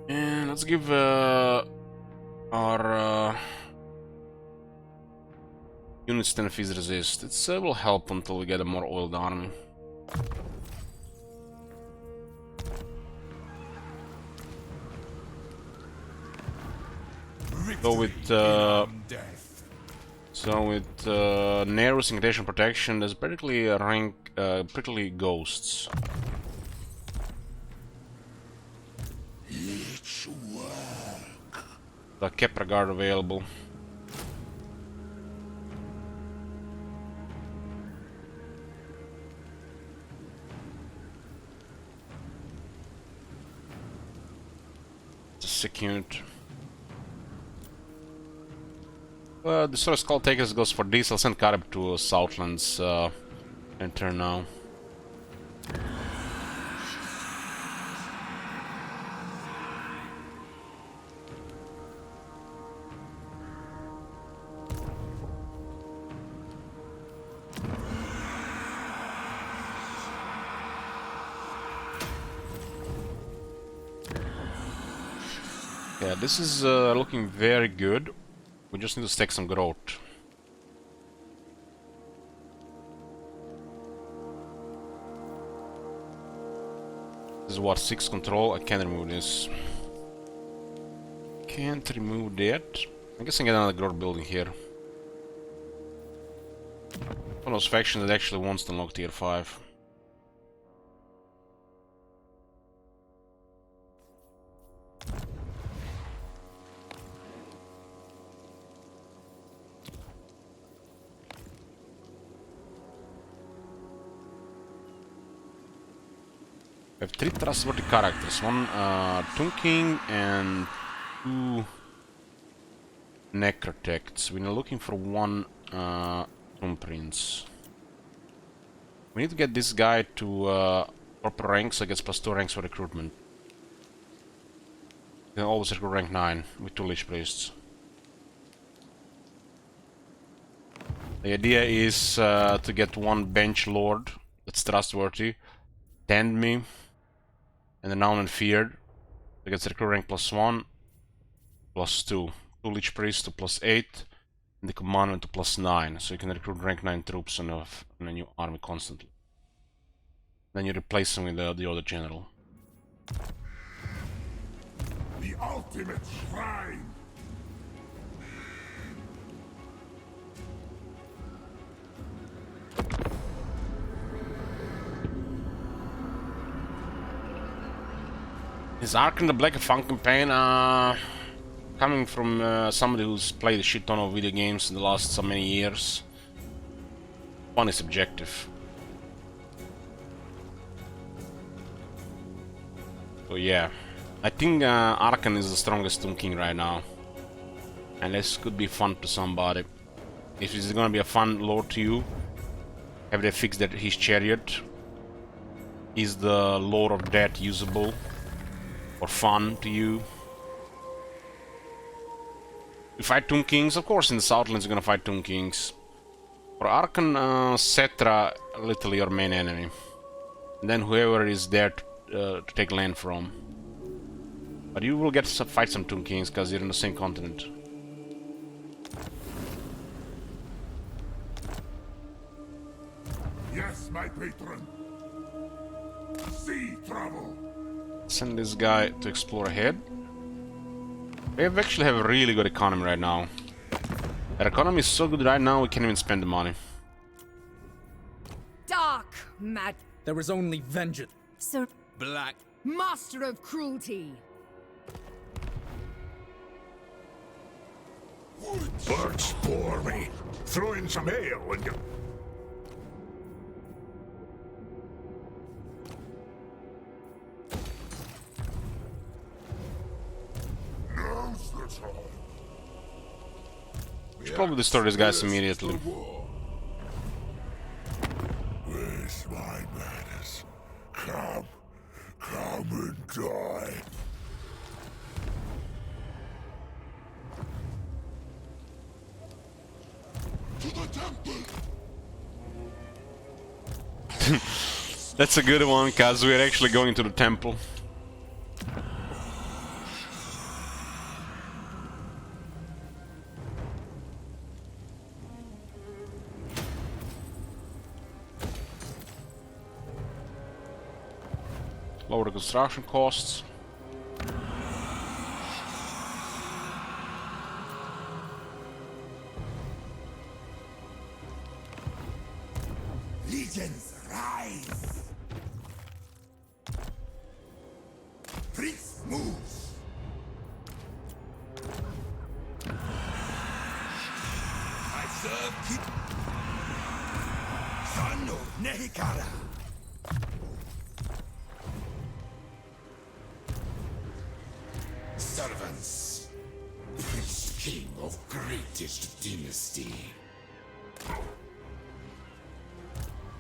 And let's give our units 10 phys resist. It will help until we get a more oiled army. So with Nero's Incantation Protection, there's practically a rank, practically ghosts. Let's work. The Kepra Guard available. It's a sick unit. The Solar Skull Takers goes for this. I'll send Kateb to Southlands enter now. Yeah, this is looking very good. We just need to stack some growth. This is what, 6 control? I can't remove this. Can't remove that. I guess I can get another growth building here. One of those factions that actually wants to unlock tier 5. We have 3 trustworthy characters, one Tomb King and 2 Necrotects. We're looking for one Tomb Prince. We need to get this guy to proper ranks, so he gets +2 ranks for recruitment. You can always recruit rank 9 with 2 Lich Priests. The idea is to get one Bench Lord that's trustworthy, Tend Me, and the Known and Feared. It gets recruit rank +1, +2. 2 Lich Priests to +8, and the Commander to +9. So you can recruit rank 9 troops on a new army constantly. Then you replace them with the other general. The ultimate shrine. Is Arkan the Black Funk campaign? Coming from somebody who's played a shit ton of video games in the last so many years, fun is subjective. So yeah, I think Arkan is the strongest Tomb King right now, and this could be fun to somebody. If it's gonna be a fun lord to you, have they fixed that his chariot is the Lord of Death usable or fun to you. You fight Tomb Kings, of course in the Southlands you're gonna fight Tomb Kings. For Arkan, Cetra, literally your main enemy. And then whoever is there to take land from. But you will get to fight some Tomb Kings because you're in the same continent. Yes, my patron. Sea travel. Send this guy to explore ahead. We actually have a really good economy right now. Our economy is so good right now we can't even spend the money. Dark mad. There is only vengeance. Sir. Black. Master of cruelty. Birds bore me. Throw in some ale and you... Now's the time. Should probably destroy these guys immediately. Where's my manners? Come and die. To the temple. That's a good one, cause we're actually going to the temple. Lower the construction costs. Legions rise. Prince moves. I serve King. Son of Nehek. Servants. Prince King of greatest dynasty.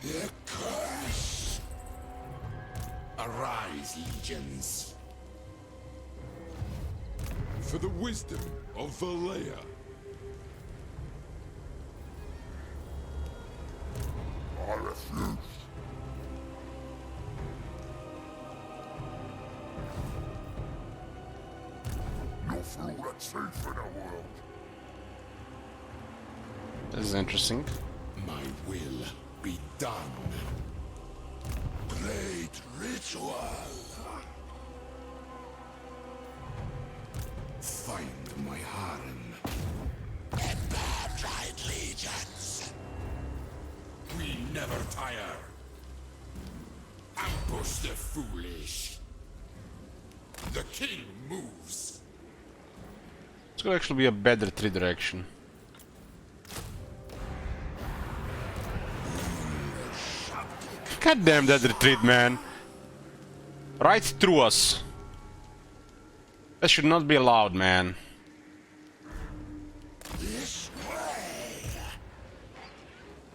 The curse. Arise, legions. For the wisdom of Valea. I refuse. Your through the truth in the world. This is interesting. My will be done. Great ritual. Find my harem. Empire tried legions. We never tire. Ambush the foolish. The king moves. This could actually be a better retreat direction. God damn that retreat, man. Right through us. That should not be allowed, man. This way.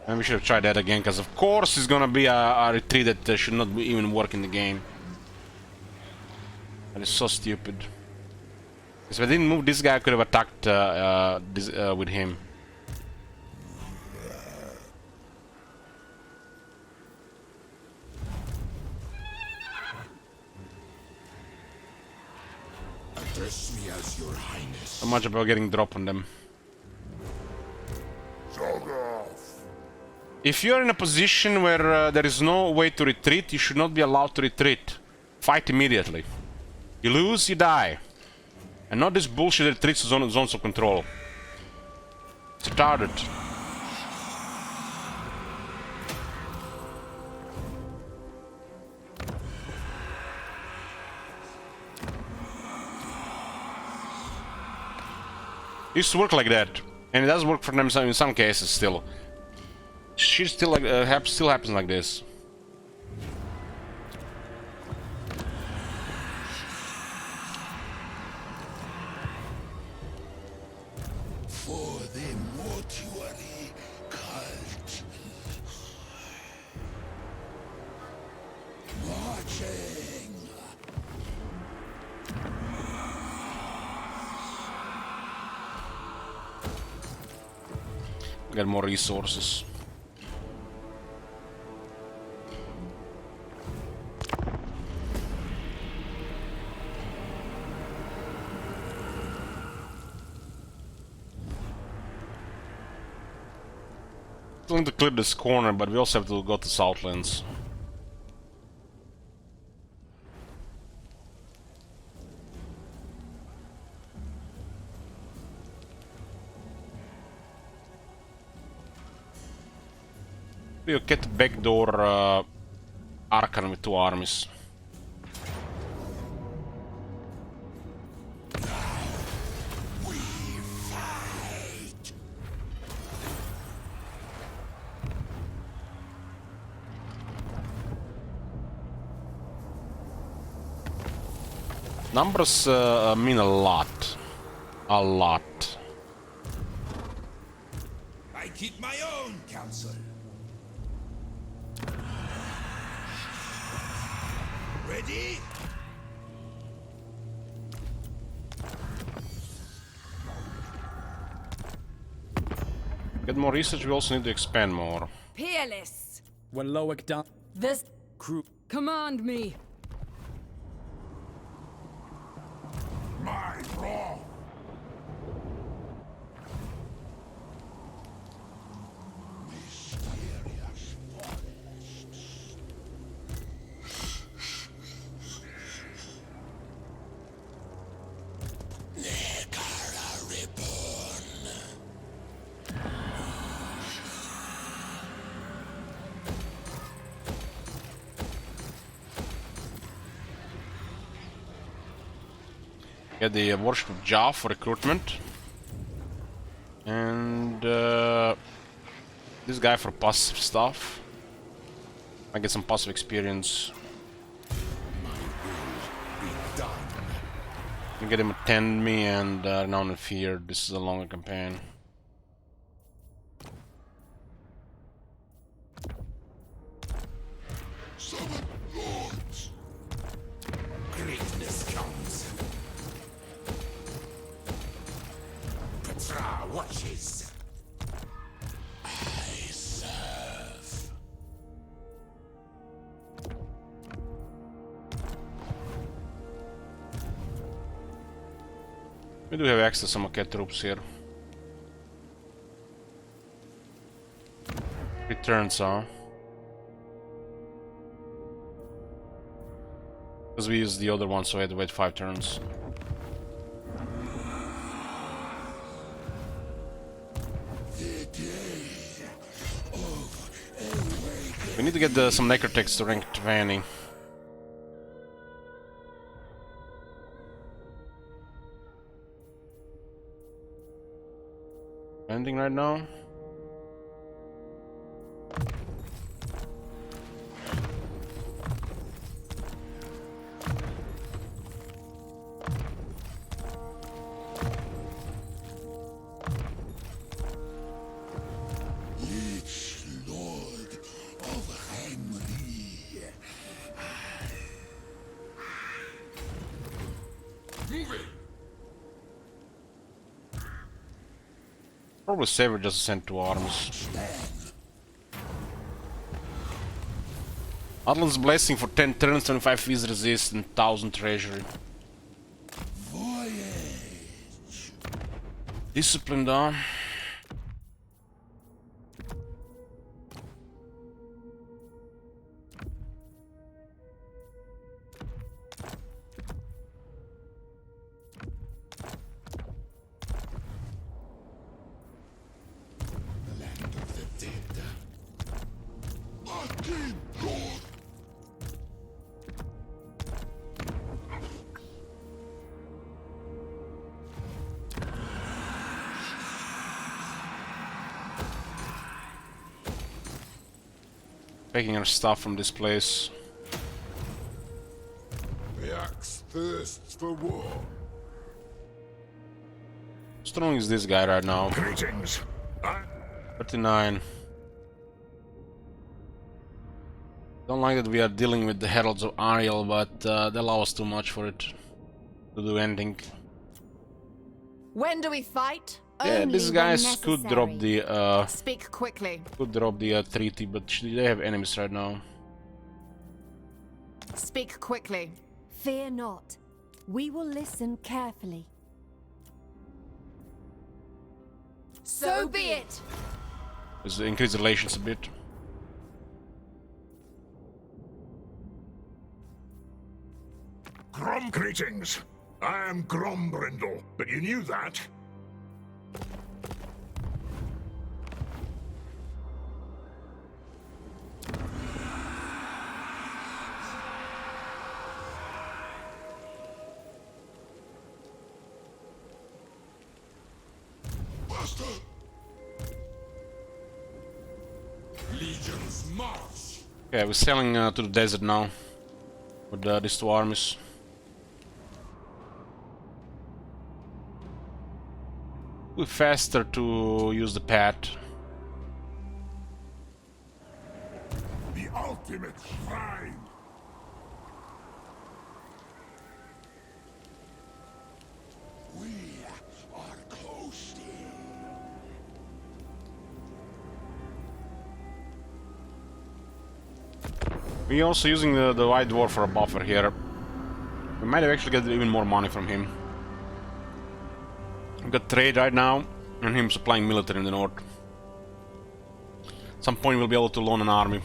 And we should have tried that again, because of course it's gonna be a retreat that should not even work in the game. That is so stupid. If I didn't move this guy, I could have attacked with him. Address me as your highness. So much about getting drop on them. Jog off. If you're in a position where there is no way to retreat, you should not be allowed to retreat. Fight immediately. You lose, you die. And not this bullshit retreats to zones of control. Started. It used to work like that, and it does work for them in some cases still. Shit still like still happens like this. For the mortuary cult. Marching. Get more resources. Still need to clear this corner, but we also have to go to Southlands. We'll get backdoor Arkan with 2 armies. We fight. Numbers mean a lot. A lot. I keep my own counsel. Ready? Get more research, we also need to expand more. Peerless. When Loic down. This Crew. command me. My wrong. Mysterious forests. Nekara reborn. Get the Worship of Jah for recruitment. And this guy for passive stuff. I get some passive experience. My will be done. And get him attend me and Renown and Fear. This is a longer campaign. Summon lords. Greatness comes. Petra watches. I serve. We do have access to some Maquette troops here. Returns, huh? Because we used the other one, so I had to wait 5 turns. We need to get some necrotics to rank 20. Ending right now. Probably safer just to send 2 armies. Atlan's Blessing for 10 turns, 25 fees resist, and 1000 treasury. Voyage. Discipline down. Taking our stuff from this place. The axe thirsts for war. How strong is this guy right now? Greetings. 39. Don't like that we are dealing with the Heralds of Ariel, but they allow us too much for it to do anything. When do we fight? Yeah, Only these when guys could drop necessary. the Speak quickly. treaty, but they have enemies right now. Speak quickly. Fear not. We will listen carefully. So be it. Let's increase relations a bit. Greetings. I am Grombrindle, but you knew that. Master. Legions march. Yeah, we're sailing to the desert now with these 2 armies. We're faster to use the pad. The ultimate shrine. We are coasting. We're also using the White Dwarf for a buffer here. We might have actually get even more money from him. We've got trade right now, and him supplying military in the north. At some point we'll be able to loan an army.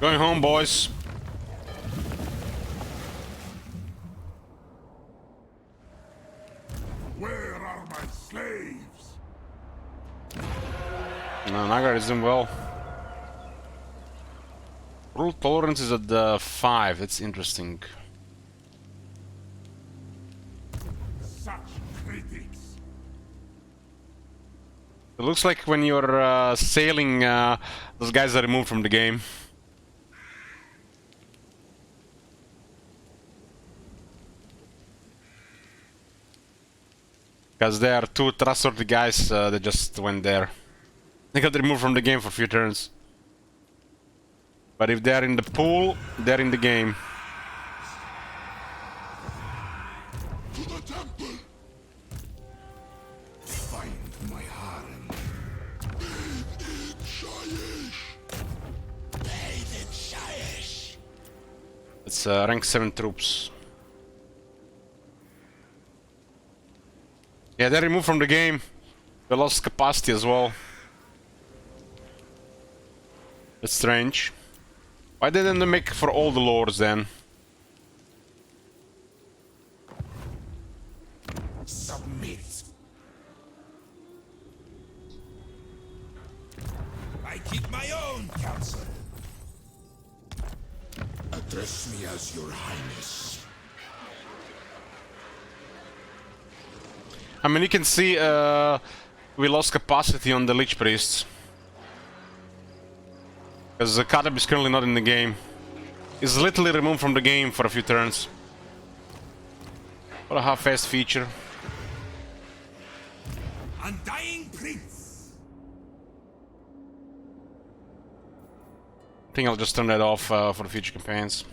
Going home, boys. Where are my slaves? No, Nagar is doing well. Rule tolerance is at 5. It's interesting. Such critics. It looks like when you're sailing, those guys are removed from the game. Because they are two trustworthy guys that just went there. They got removed from the game for a few turns. But if they're in the pool, they're in the game. To the temple! Find my harem. Bathe in Shayesh! It's rank 7 troops. Yeah, they're removed from the game. They lost capacity as well. That's strange. Why didn't they make for all the lords then? Submit. I keep my own counsel. Address me as your highness. I mean, you can see we lost capacity on the Lich Priests. Because Kadab is currently not in the game. He's literally removed from the game for a few turns. What a half-assed feature. Undying Prince. I think I'll just turn that off for the future campaigns.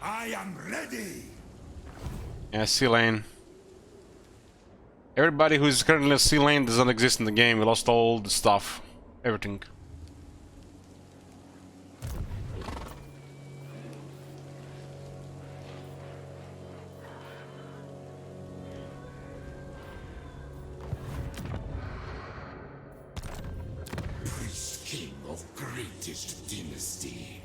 I am ready. Yeah, C lane. Everybody who is currently a C lane does not exist in the game. We lost all the stuff. Everything. Priest king of greatest dynasty.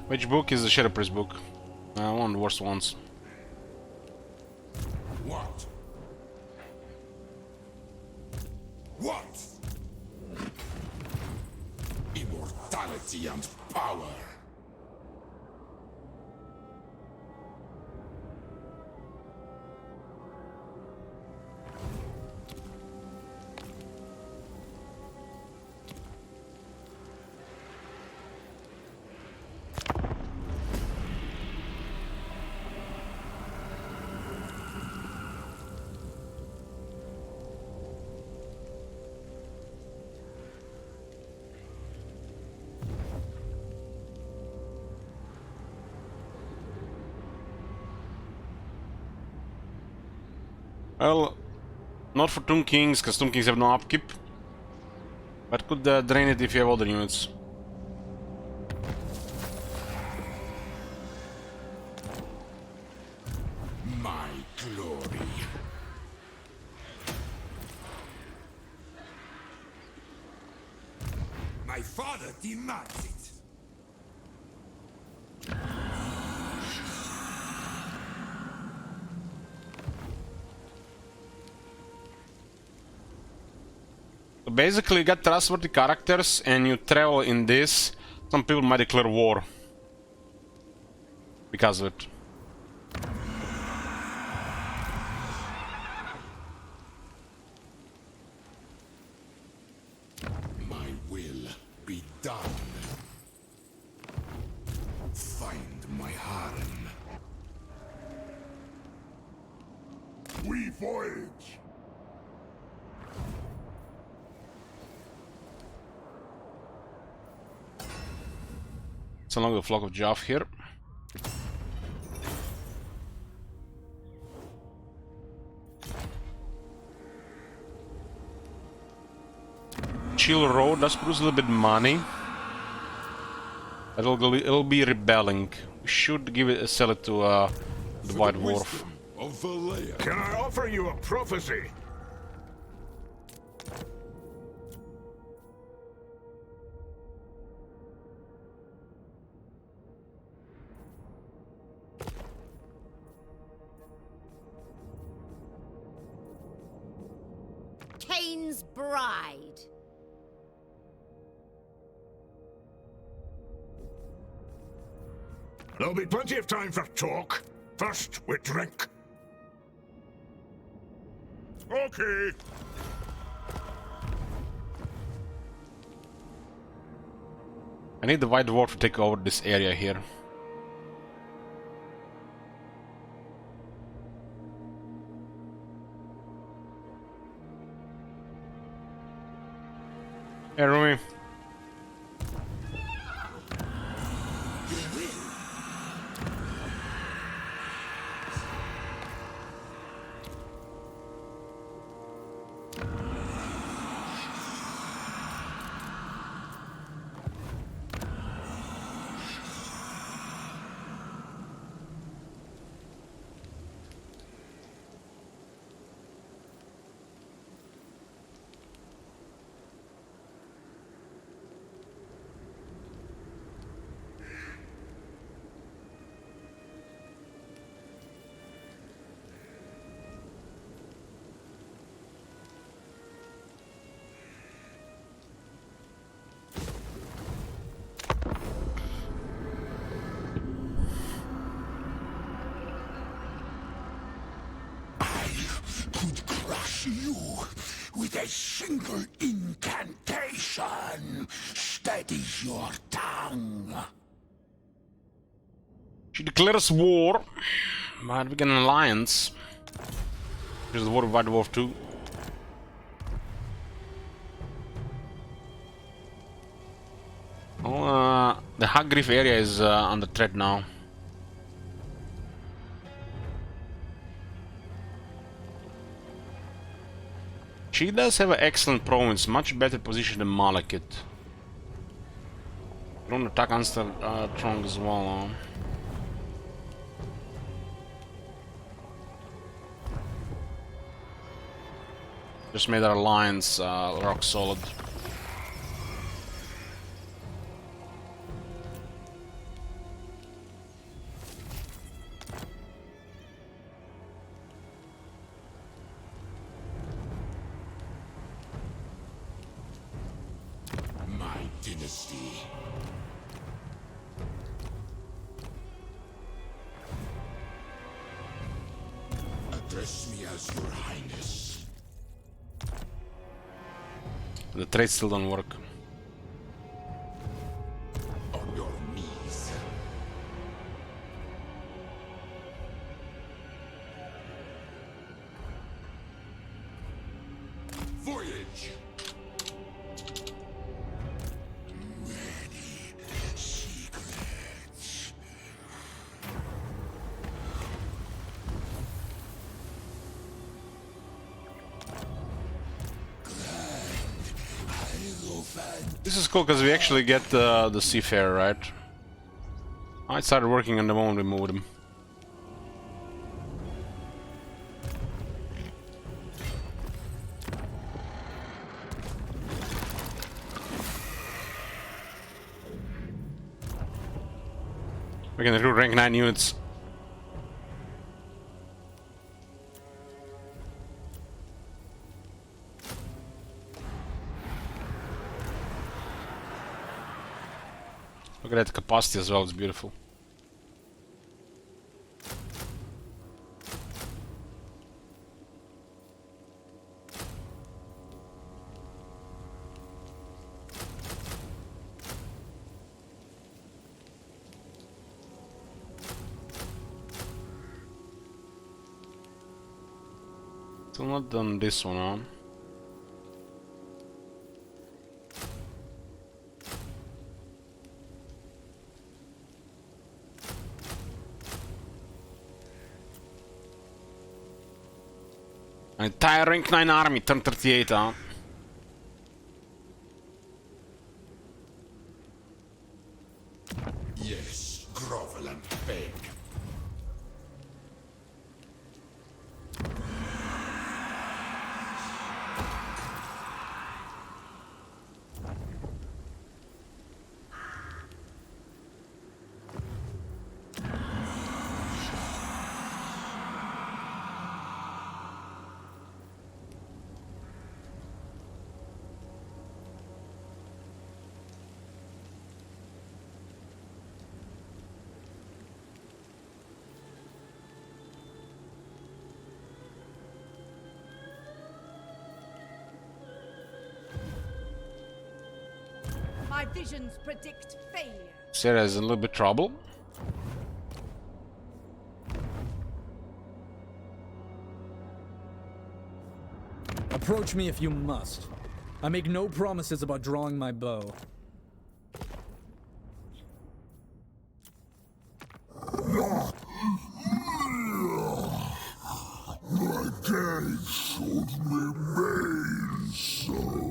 Which book is the Shadow Priest book? One of the worst ones. What? What? Immortality and power. Well, not for Tomb Kings, because Tomb Kings have no upkeep. But could drain it if you have other units. My glory. My father demands it. So basically, you got trustworthy characters, and you travel in this. Some people might declare war because of it. My will be done. Find my harem. We voyage. It's along the flock of Jaff here. Chill Road does produce a little bit of money. But it'll be rebelling. We should give it sell it to the White Dwarf. Of Valleja. Can I offer you a prophecy? Cain's bride. There'll be plenty of time for talk. First, we drink. Okay. I need the White Dwarf to take over this area here. Hey, Rumi. Could crush you with a single incantation. Steady your tongue. She declares war, but we get an alliance. Here's the war of White Dwarf 2. Oh, the Hagriff area is under threat now. She does have an excellent province, much better position than Malekith. Drone attack Strong as well. Just made our alliance rock solid. My dynasty. Address me as your highness. The trade still don't work. On your knees. Voyage. Many secrets. This is cool because we actually get the Seafarer, right? I started working on the moment we moved him. We can recruit rank 9 units. Look at that capacity as well, it's beautiful. Still not done this one, huh? An entire rank 9 army, turn 38, huh? Yes, grovel and beg. My visions predict failure. Sarah's in a little bit trouble. Approach me if you must. I make no promises about drawing my bow. My day should remain so.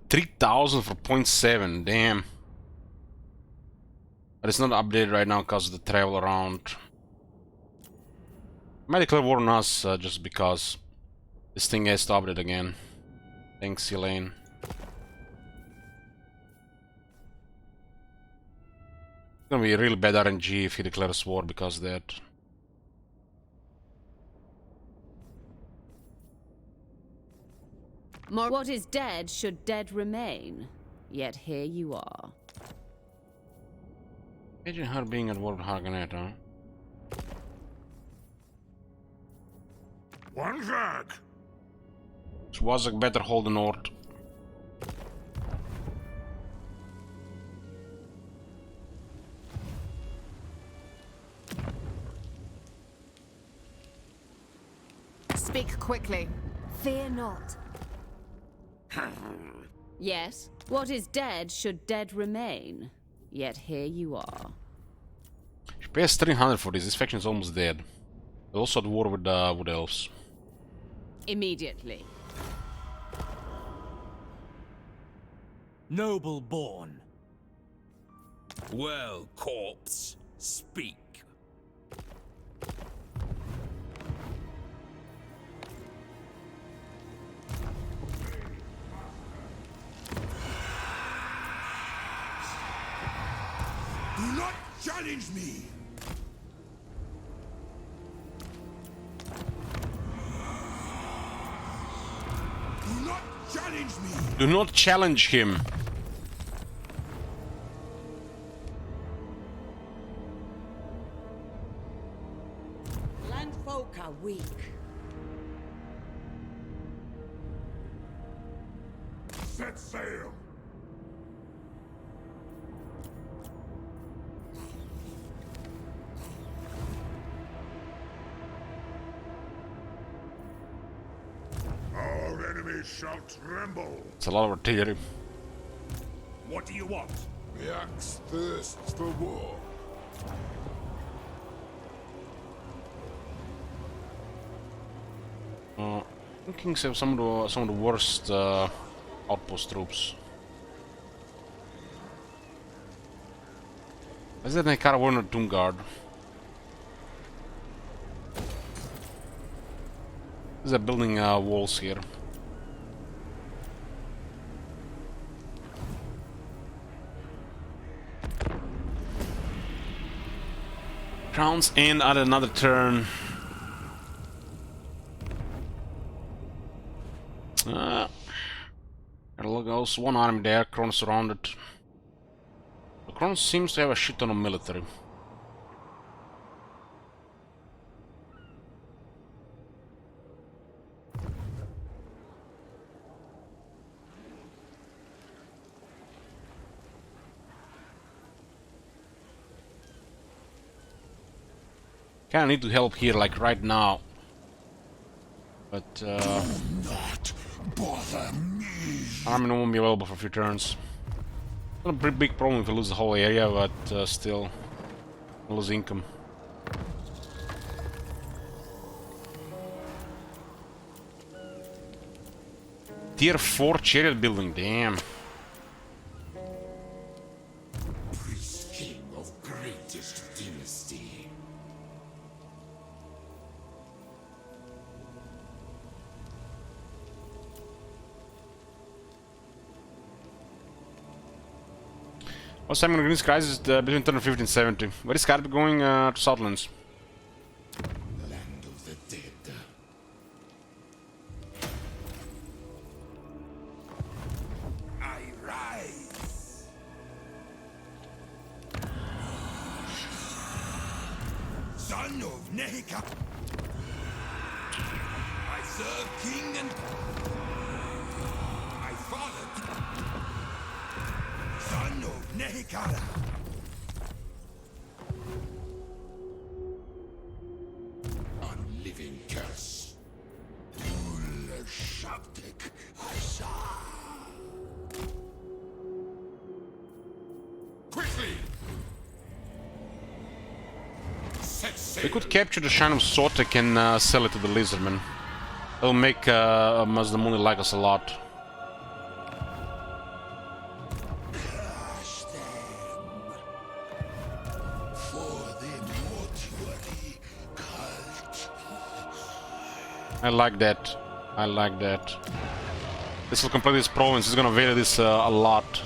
3,000 for 0.7, damn. But it's not updated right now because of the travel around. Might declare war on us just because this thing has to update again. Thanks, Elaine. It's gonna be a really bad RNG if he declares war because of that. What is dead should dead remain. Yet here you are. Imagine her being at war with Hagenet, huh? One Zag. Swazak better hold the north. Speak quickly. Fear not. Yes, what is dead should dead remain. Yet here you are. She pays 300 for this. This faction is almost dead. They're also at war with elves. Immediately. Noble born. Well, corpse, speak. Do not challenge me! Do not challenge me! Do not challenge him. Landfolk are weak. Set sail! Our enemies shall tremble! It's a lot of artillery. What do you want? The axe thirsts for war. Kings have some of the worst outpost troops. Is that Nekara Warner Tomb Guard? They're building walls here. Crowns in at another turn. There's one army there, Kron surrounded. The Kron seems to have a shit ton of military. Kinda need to help here, like right now. But, Not bother me! army won't be available for a few turns. Not a pretty big problem if we lose the whole area, but still, we'll lose income. Tier 4 chariot building, damn. Priest king of greatest dynasty. What's time on Green's crisis between 10 and 70? Where is Scarp going to Southlands? Land of the dead. I rise. Son of Nehek. I serve king and my father. Son of Nehekara. Unliving curse. Ul Shabtik Asa. Quickly! We could capture the Shine of Sotek and sell it to the Lizardman. That'll make Mazdamuni like us a lot. Crush them for the mortuary cult. I like that. I like that. This will complete this province. It's gonna vary this a lot.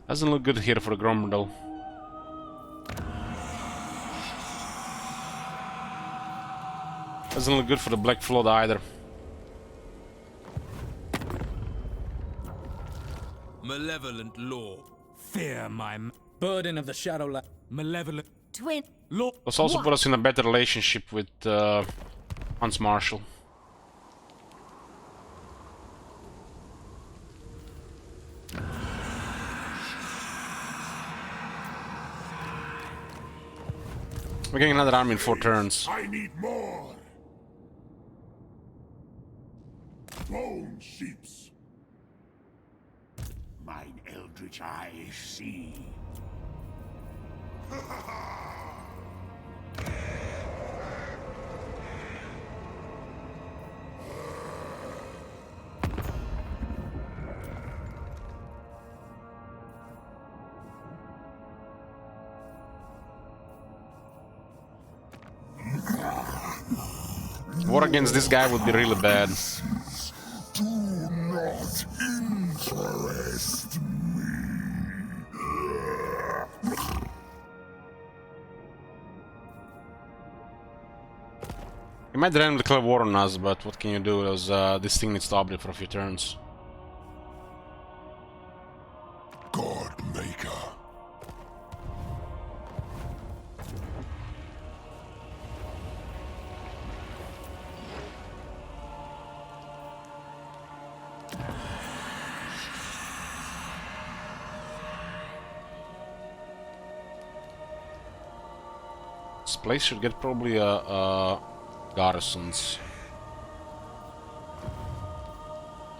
Doesn't look good here for the Gromdal. Doesn't look good for the Black Flood either. Malevolent law. Fear my Burden of the Shadowland. malevolent Twin. law. Let's also put us in a better relationship with Hans Marshall. We're getting another army in 4 turns. I need more. Bone sheeps. Mine eldritch eyes see. War against this guy would be really bad. Do not interest me. He might randomly declare war on us, but what can you do? This thing needs to update for a few turns. God Maker. This place should get probably garrisons.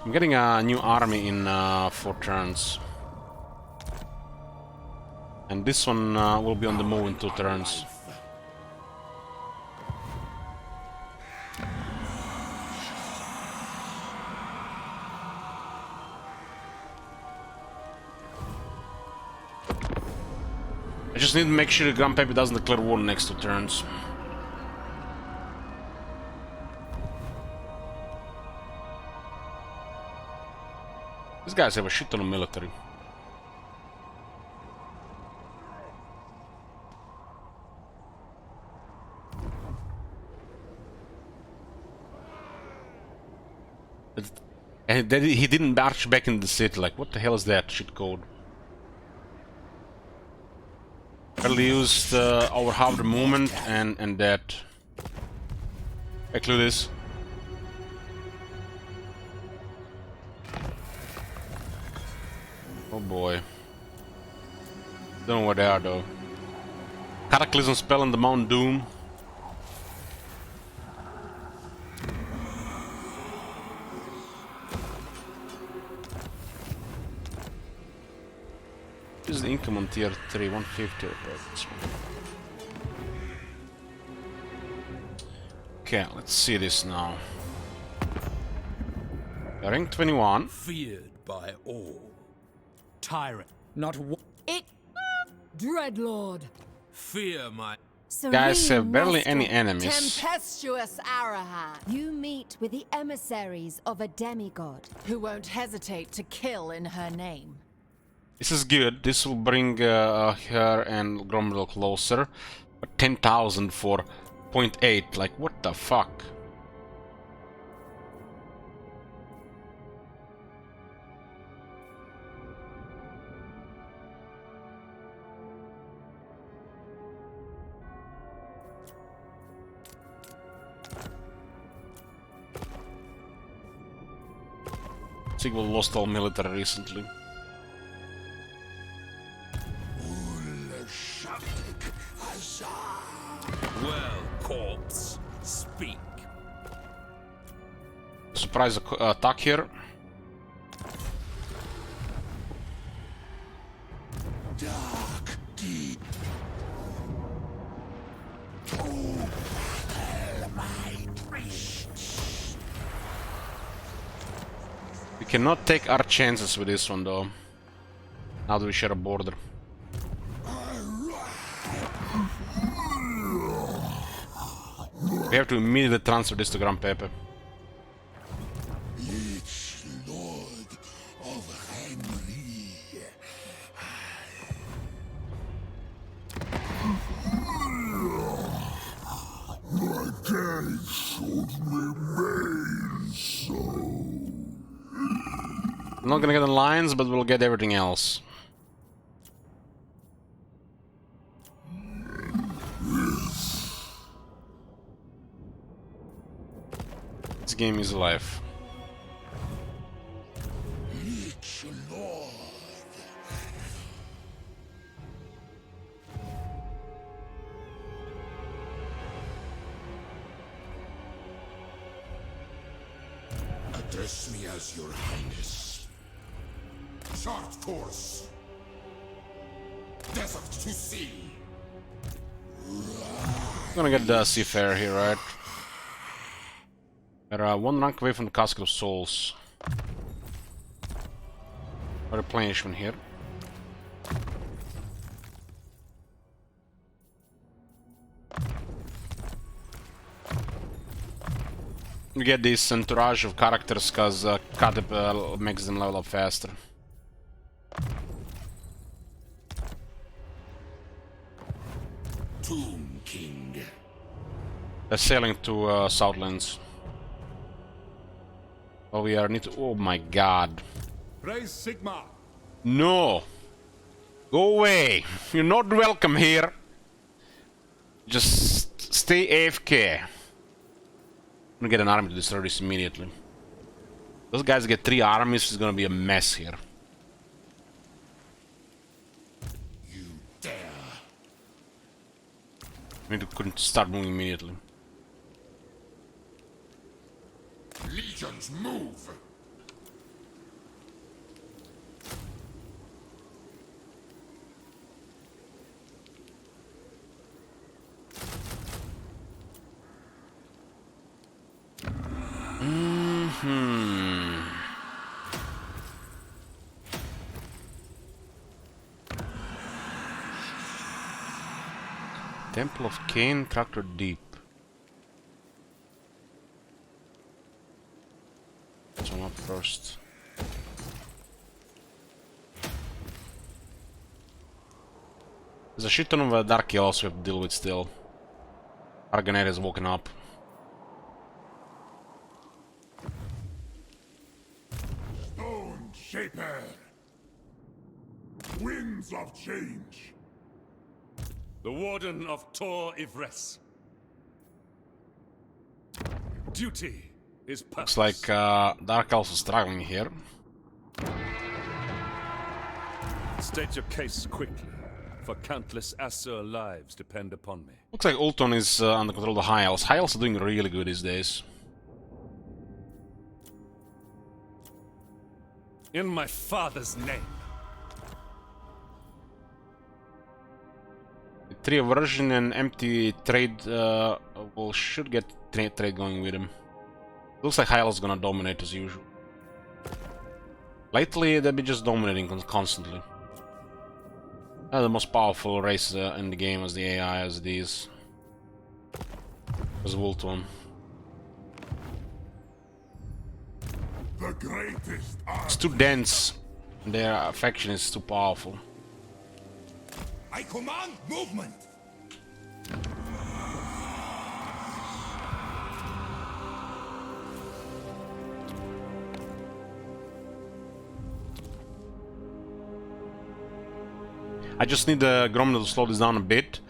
I'm getting a new army in 4 turns. And this one will be on the move in 2 turns. I just need to make sure the Grandpappy doesn't declare war next 2 turns. These guys have a shit ton of military. And then he didn't march back in the city. Like, what the hell is that shit code? Barely used over half the movement and that. Actually, this. Oh boy. Don't know where they are though. Cataclysm spell in the Mount Doom. This is the income on tier 3, 150. Okay, let's see this now. Rank 21. Feared by all. Tyrant. Not one. It. Dreadlord. Fear my Guys have barely any enemies. Tempestuous Arahan. You meet with the emissaries of a demigod. Who won't hesitate to kill in her name. This is good. This will bring her and Gromdal closer. But 10,000 for 0.8. Like, what the fuck? think we lost all military recently. Well, corpse, speak. Surprise attack here. Dark deep. We cannot take our chances with this one though. Now that we share a border. We have to immediately transfer this to Grand Pepe. Lich Lord of Henry. My day should remain so. I'm not gonna get the lines, but we'll get everything else. This game is alive. Lich Lord. Address me as your highness. Chart course. Desert to sea. Gonna get the seafarer here, right? We're one rank away from the Casket of Souls. A replenishment here. We get this entourage of characters because Katep makes them level up faster. Tomb King. They're sailing to Southlands. Oh, we are need to. Oh my god. Praise Sigma. No! Go away! You're not welcome here! Just stay AFK. I'm gonna get an army to destroy this immediately. Those guys get 3 armies, it's gonna be a mess here. You dare. We need to start moving immediately. Legions move. Temple of Cain, Tractor Deep. Let's one up first. There's a shit ton of Dark Elves we have to deal with still. Argonaut is woken up. Stone Shaper. Winds of change. The Warden of Tor Ivres. Duty is purpose. Looks like Dark Elves are struggling here. State your case quickly, for countless Asur lives depend upon me. Looks like Ulton is under control of the High Elves. High Elves are doing really good these days. In my father's name. 3 aversion and empty trade should get trade going with him. Looks like High Elves gonna dominate as usual. Lately they've been just dominating constantly. They're the most powerful race in the game as the AI as it is. As Wulton. The greatest It's too dense. Their faction is too powerful. I command movement. I just need the Gromner to slow this down a bit.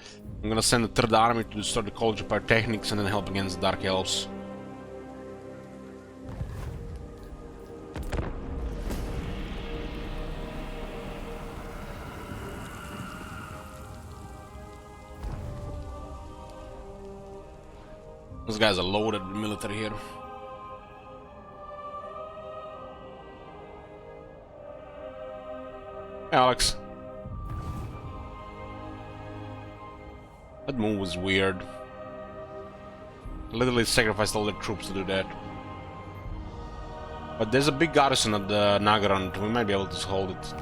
I'm gonna send the 3rd army to destroy the College of Pyrotechnics and then help against the Dark Elves. Those guys are loaded military here. Hey, Alex. That move was weird. Literally sacrificed all their troops to do that. But there's a big garrison at the Nagaran. We might be able to hold it.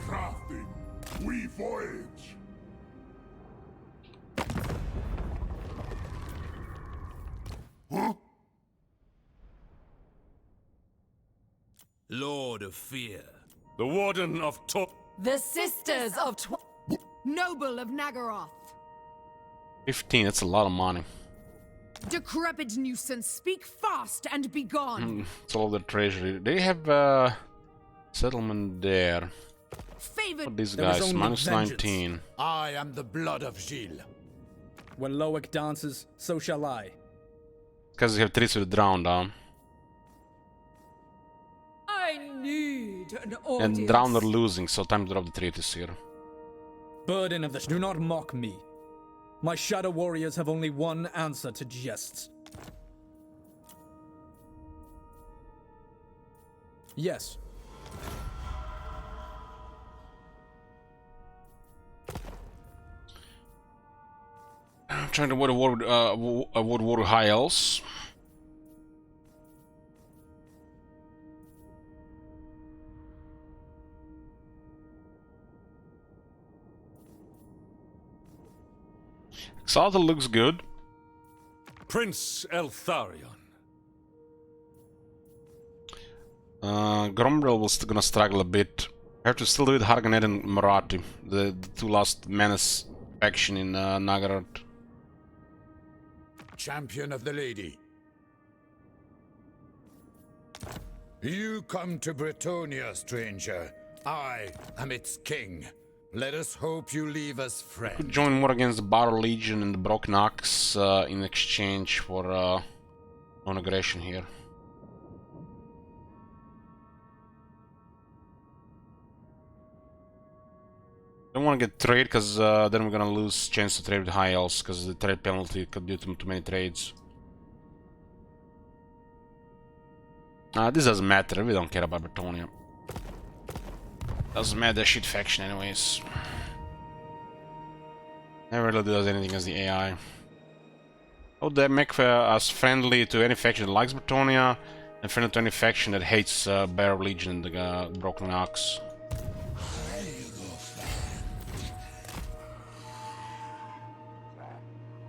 Crafting, we voyage. Huh? Lord of Fear. The Warden of The Sisters of Noble of Nagaroth. 15, that's a lot of money. Decrepit nuisance, speak fast and be gone. It's all the treasury. They have settlement there. Favored. What these There was guys? only Minus vengeance. 19. I am the blood of Gilles. When Loic dances, so shall I. Because they have treaties with Drowned, huh? I need an And audience. Drowned are losing, so time to drop the treaties here. Burden of the... Do not mock me. My shadow warriors have only one answer to jests. Yes. I'm trying to avoid a war with high elves. Exalted looks good. Prince Eltharion. Grombrel was gonna struggle a bit. I have to still do it Harganet and Marathi, the two last menace faction in Nagarad. Champion of the Lady. You come to Bretonia, stranger. I am its king. Let us hope you leave us friends. Join war against the Battle Legion and the Broken Axe in exchange for non-aggression here. Don't want to get trade because then we're gonna lose chance to trade with high elves because the trade penalty could do too many trades. This doesn't matter. We don't care about Bretonia. Doesn't matter. Shit faction anyways. Never really does anything as the AI. Oh, they make us friendly to any faction that likes Bretonia and friendly to any faction that hates Bear Legion and the Broken Axe.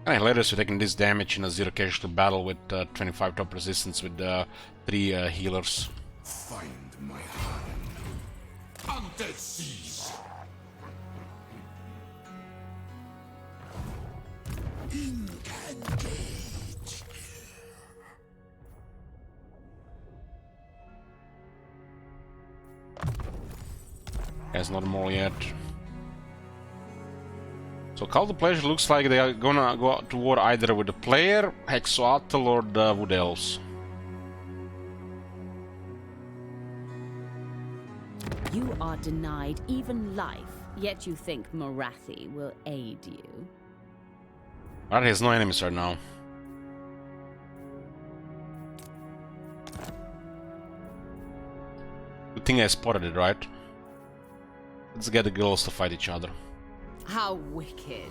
And hilarious for taking this damage in a zero casualty battle with 25 top resistance with 3 healers. Find my harem. Undead seas. Incandate. Has not more yet. So Call to Pleasure looks like they are gonna go out to war either with the player, Hexoatl, or the Wood Elves. You are denied even life, yet you think Morathi will aid you. Alright, has no enemies right now. Good thing I spotted it, right? Let's get the girls to fight each other. How wicked.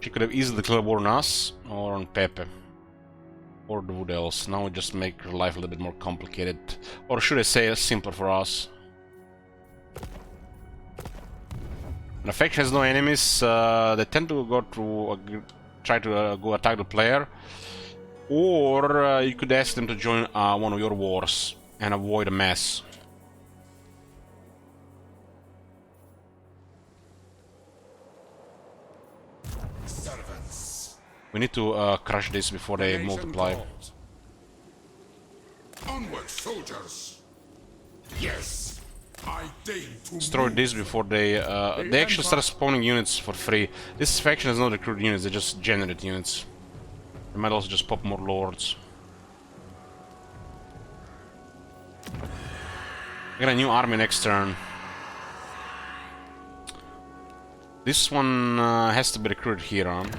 She could have easily declared war on us, or on Pepe. Or the Wood Elves. Now we just make her life a little bit more complicated. Or should I say, simpler for us. When a faction has no enemies, they tend to go to try to go attack the player. Or you could ask them to join one of your wars and avoid a mess. Servants. We need to crush this before they multiply. Onward, soldiers! Yes, I destroy this before they actually start spawning units for free. This faction does not recruit units; they just generate units. They might also just pop more lords. We got a new army next turn. This one has to be recruited here on.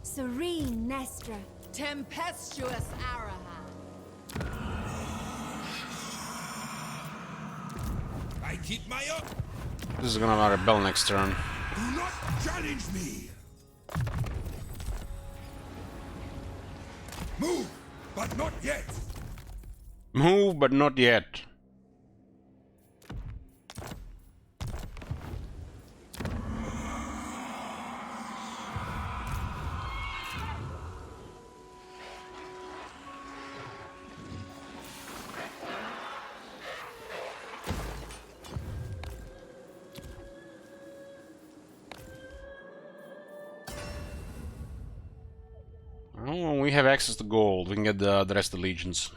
Serene Nestra. Tempestuous Arahan. I keep my up. This is gonna rebel next turn. Do not challenge me. Move, but not yet. Move, but not yet. Oh, we have access to gold. We can get the rest of the legions.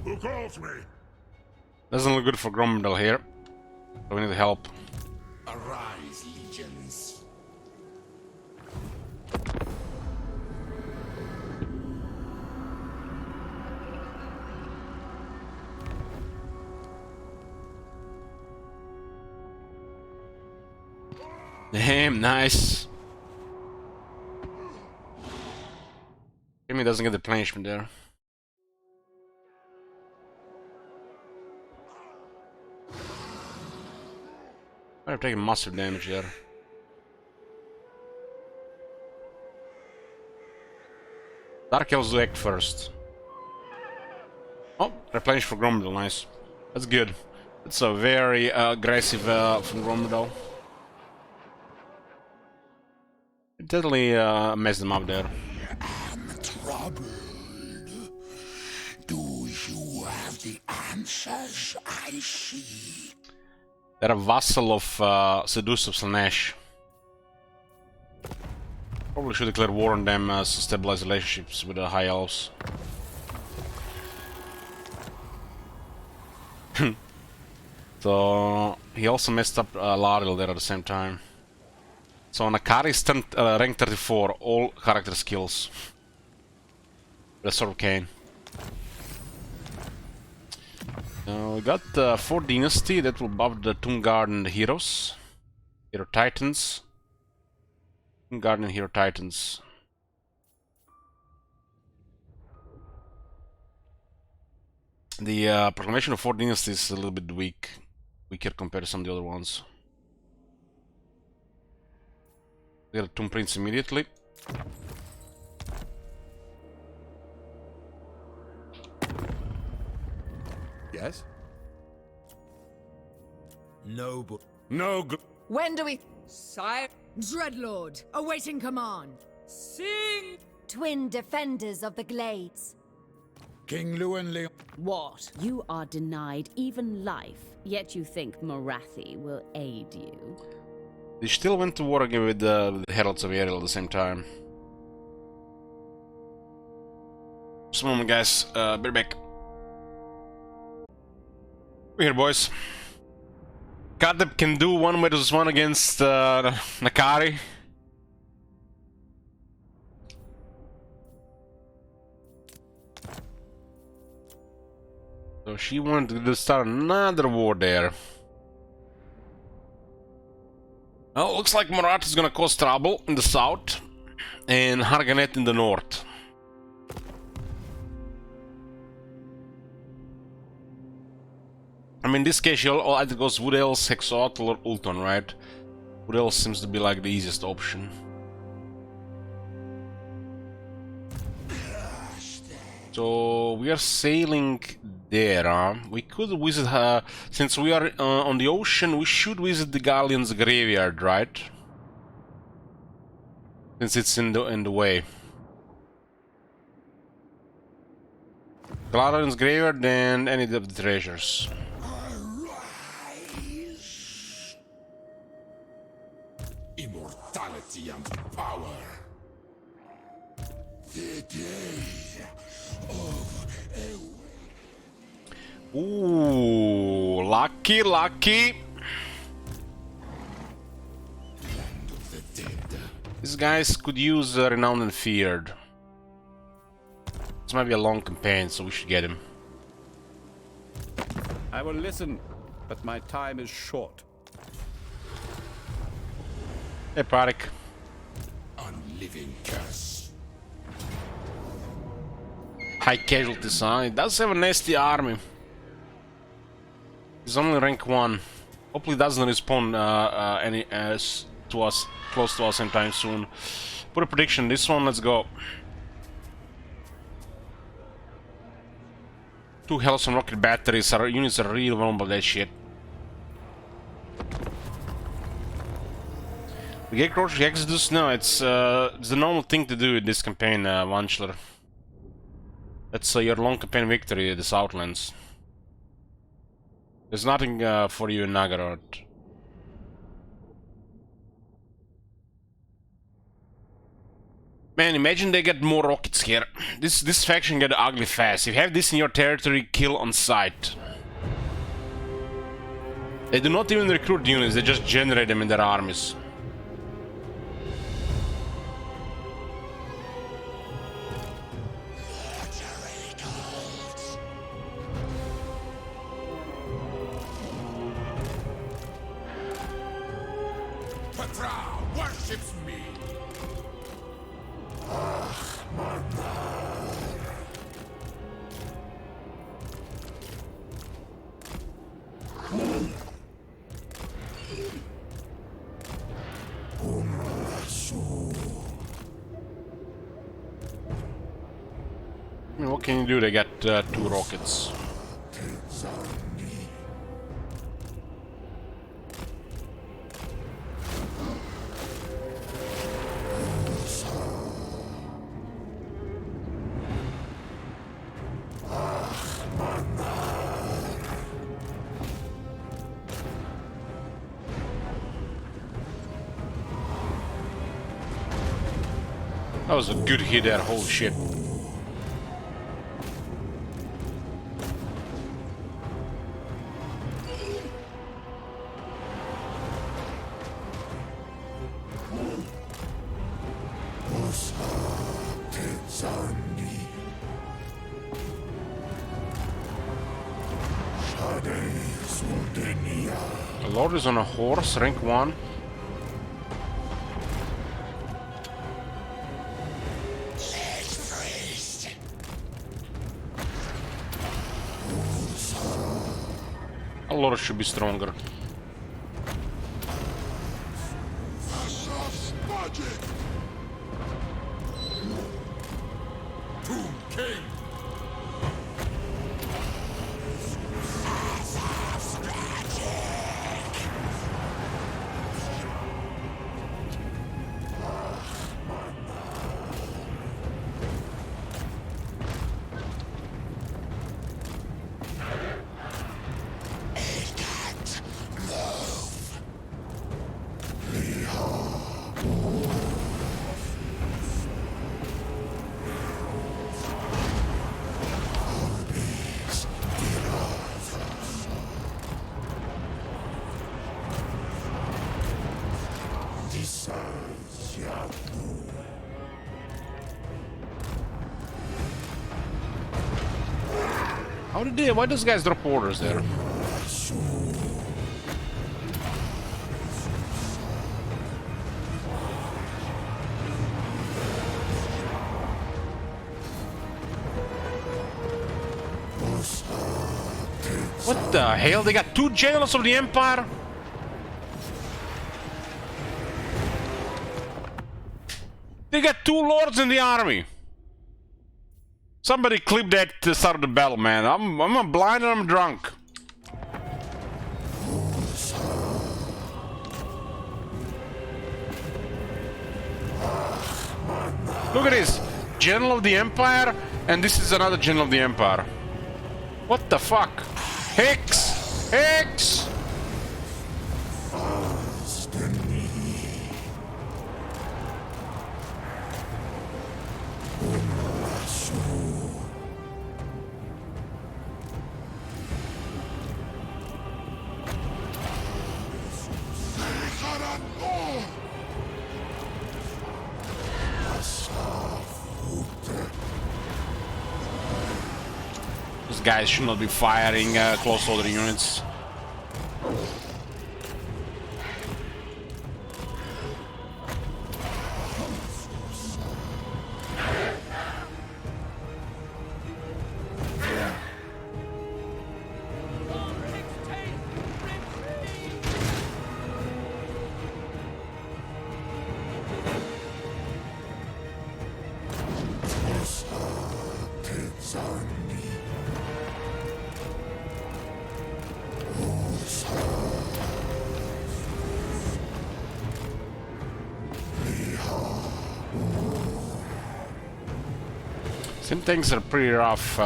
Who calls me? Doesn't look good for Gromdal here. So we need help. Arise, legions. Damn, nice. Jimmy doesn't get the punishment there. I've taken massive damage there. Dark Elves do act first. Oh, replenish for Gromdal, nice. That's good. That's a very aggressive from Gromdal. It totally messed them up there. I'm troubled. Do you have the answers I seek? They're a vassal of Seductive Slanesh. Probably should declare war on them to stabilize relationships with the High Elves. So he also messed up Laril there at the same time. So Nakari is rank 34, all character skills. That's sort of Kane. We got 4 Dynasty that will buff the Tomb Garden heroes. Hero Titans. Tomb Garden Hero Titans. The Proclamation of 4 Dynasty is a little bit weaker compared to some of the other ones. We got a Tomb Prince immediately. Yes? Noble. No. When do we... Sire... Dreadlord, awaiting command. Sing! Twin defenders of the Glades. King Luan Leon. What? You are denied even life, yet you think Morathi will aid you. They still went to war again with the Heralds of Ariel at the same time. Just a moment, guys. Be back. We're here, boys. Kadeb can do 1 vs 1 against Nakari. So she wanted to start another war there. Well, looks like Morat is gonna cause trouble in the south and Harganet in the north. I mean, in this case, you'll either goes Wood Elves, Hexotl, or Ulton, right? Wood Elves seems to be like the easiest option. So we are sailing there, huh? We could visit her, since we are on the ocean, we should visit the Galleon's graveyard, right? since it's in the way. Glaren's graveyard and any of the treasures. Arise. Immortality and power. The day of Ooh, lucky, lucky. land of the dead. These guys could use Renowned and Feared. This might be a long campaign, so we should get him. I will listen, but my time is short. Hey, Parik. Unliving curse. High casualties, huh? It does have a nasty army. He's only rank 1. Hopefully it doesn't respawn any to us, close to us anytime soon. Put a prediction, this one, let's go. 2 Hells and rocket batteries, our units are really vulnerable to that shit. The Gate Crouch Exodus? No, it's the normal thing to do in this campaign, Vanchler. That's your long campaign victory, the Southlands. There's nothing for you in Nagarot. Man, imagine they get more rockets here. This faction get ugly fast. If you have this in your territory, kill on sight. They do not even recruit units, they just generate them in their armies. Petra worships me. I mean, what can you do? They got 2 rockets. That was a good hit there, holy shit. The Lord is on a horse, rank 1. A Lord should be stronger. Tomb King. How did they? Why those guys drop orders there? What the hell? They got 2 generals of the Empire? They got 2 lords in the army. Somebody clip that to the start of the battle, man. I'm blind and I'm drunk. Look at this! General of the Empire, and this is another General of the Empire. What the fuck? Hex! Hex! These guys should not be firing close order units. Some things are pretty rough,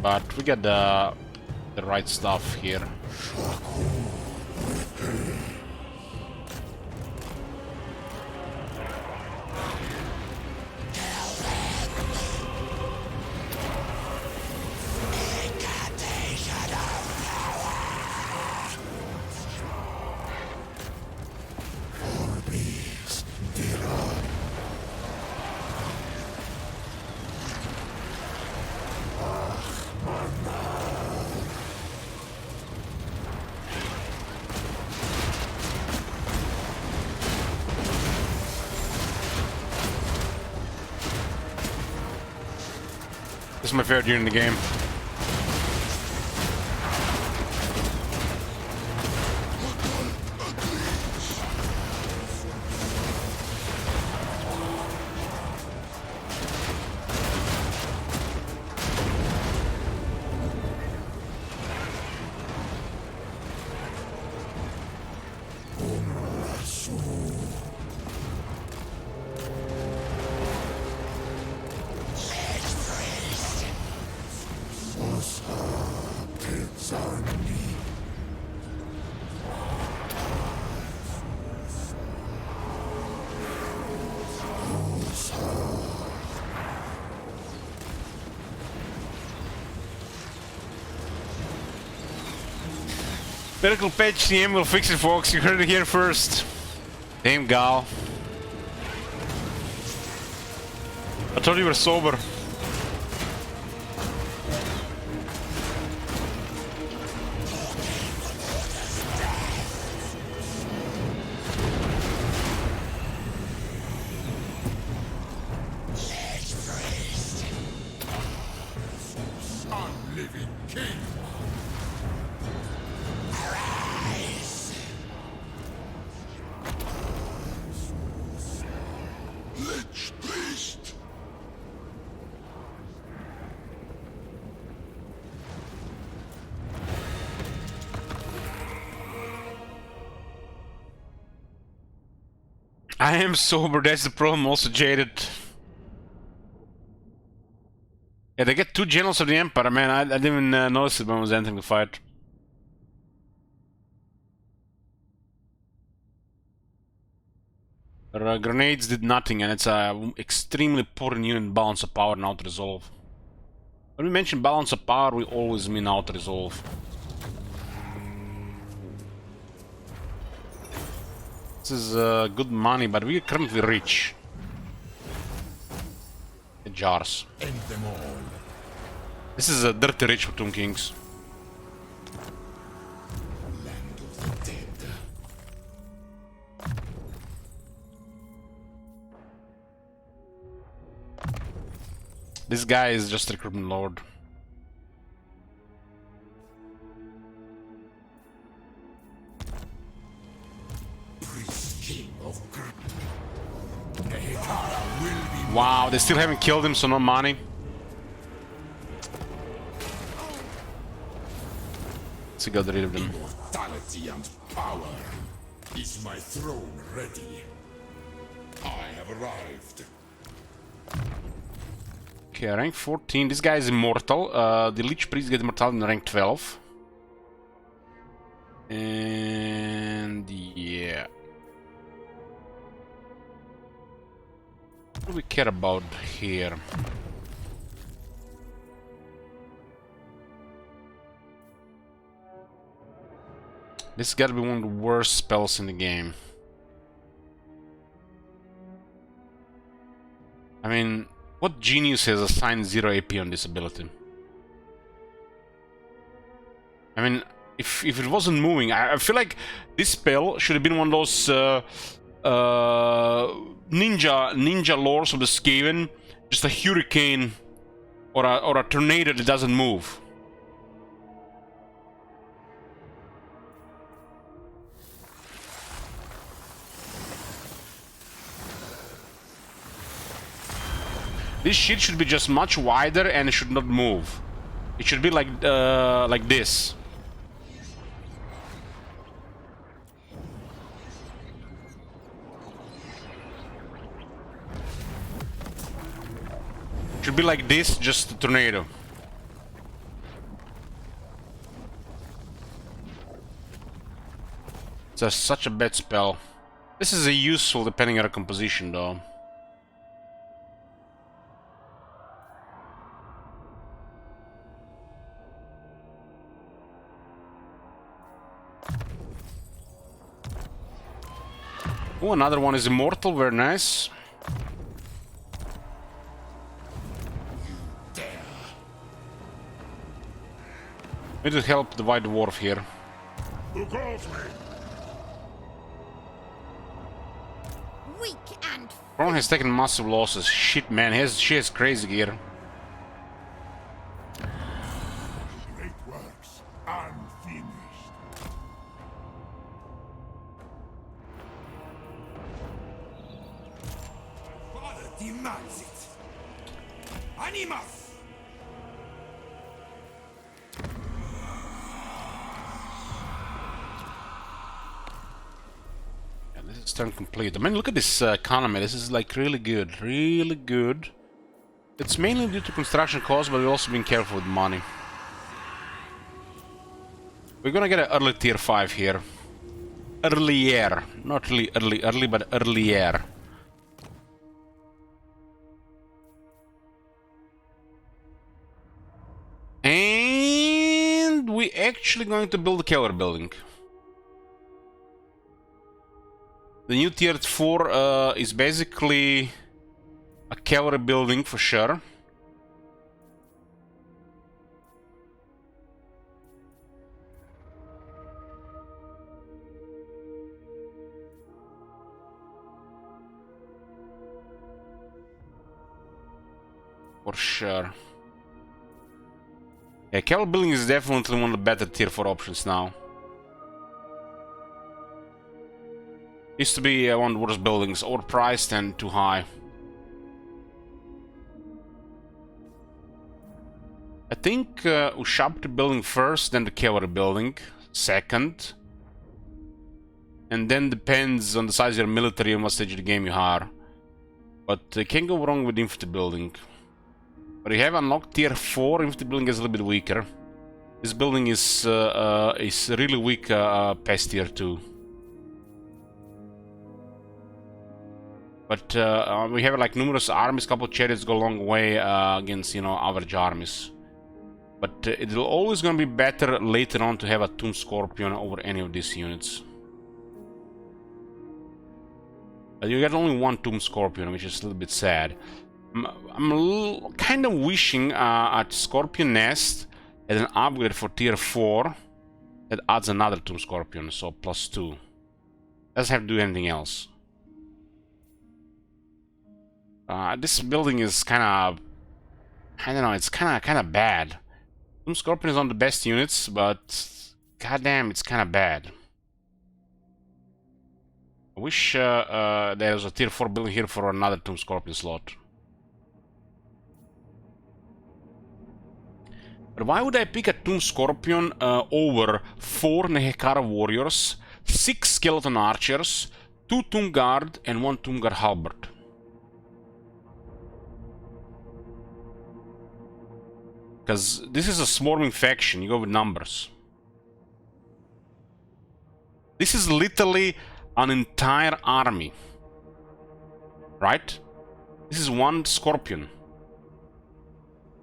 but we got the right stuff here. This is my favorite unit in the game. Miracle Page CM will fix it, folks. You heard it here first. Damn, Gal. I thought you were sober. Living king. Lich priest. I am sober, that's the problem, also jaded. Yeah, they get two generals of the Empire, man. I didn't even notice it when I was entering the fight. Their grenades did nothing, and it's a extremely poor unit balance of power and out-resolve. When we mention balance of power, we always mean out-resolve. This is good money, but we are currently rich. The jars. End them all. This is a dirty rich for Tomb Kings. Land of the dead. This guy is just a recruitment lord. Priest king of Nehek will be. Wow, they still haven't killed him, so no money. Let's get rid of them. Immortality and power. Is my throne ready? I have arrived. Okay, rank 14. This guy is immortal. The Lich Priest gets immortality in rank 12. And yeah. What do we care about here? This has got to be one of the worst spells in the game. I mean, what genius has assigned 0 AP on this ability? I mean, if it wasn't moving, I feel like this spell should have been one of those ninja lords of the Skaven, just a hurricane or a tornado that doesn't move. This shit should be just much wider and it should not move. It should be like this. It should be like this, just a tornado. It's such a bad spell. This is a useful depending on the composition though. Oh, another one is immortal, very nice. Need to help the White Dwarf here. Who calls me? Weak and Ron has taken massive losses. Shit, man, she has crazy gear. Great works unfinished. Father demands it. Animus! This is turn complete. I mean, look at this economy. This is like really good. Really good. It's mainly due to construction costs, but we've also been careful with money. We're gonna get an early tier 5 here. Earlier. Not really early, but earlier. And we're actually going to build a Keller building. The new tier 4 is basically a cavalry building for sure. For sure. Yeah, cavalry building is definitely one of the better tier 4 options now. Used to be one of the worst buildings, overpriced and too high. I think we shop the building first, then the cavalry building second. And then depends on the size of your military and what stage of the game you are. But you can't go wrong with infantry building. But you have unlocked tier 4, infantry building is a little bit weaker. This building is really weak past tier 2. But we have like numerous armies, couple of chariots go a long way against, you know, average armies. But it will always gonna be better later on to have a Tomb Scorpion over any of these units. But you get only one Tomb Scorpion, which is a little bit sad. I'm kind of wishing a Scorpion Nest as an upgrade for tier 4 that adds another Tomb Scorpion, so +2. Doesn't have to do anything else. This building is kind of, I don't know, it's kind of bad. Tomb Scorpion is one of the best units, but goddamn, it's kind of bad. I wish there was a tier 4 building here for another Tomb Scorpion slot. But why would I pick a Tomb Scorpion over 4 Nehek warriors, 6 skeleton archers, 2 Tomb Guard, and 1 Tomb Guard halberd? Because this is a swarming faction, you go with numbers. This is literally an entire army. Right? This is one Scorpion.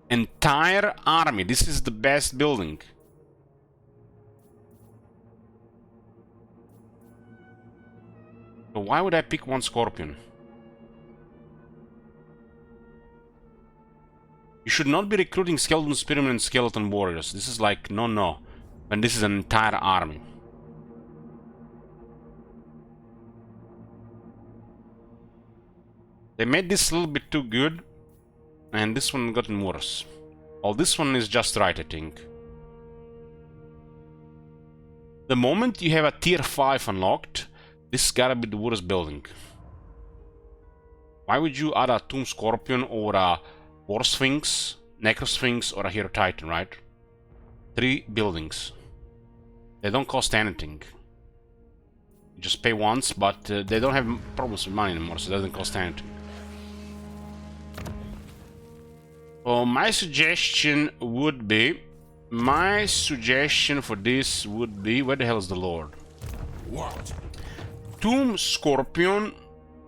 Entire army. This is the best building. So why would I pick one Scorpion? You should not be recruiting Skeleton Spearmen and Skeleton Warriors. This is like, no. And this is an entire army. They made this a little bit too good. And this one gotten worse. Well, this one is just right, I think. The moment you have a tier 5 unlocked, this gotta be the worst building. Why would you add a Tomb Scorpion or a War Sphinx, Necro Sphinx, or a Hero Titan, right? 3 buildings. They don't cost anything. You just pay once, but they don't have problems with money anymore, so it doesn't cost anything. So my suggestion for this would be, where the hell is the Lord? What? Tomb Scorpion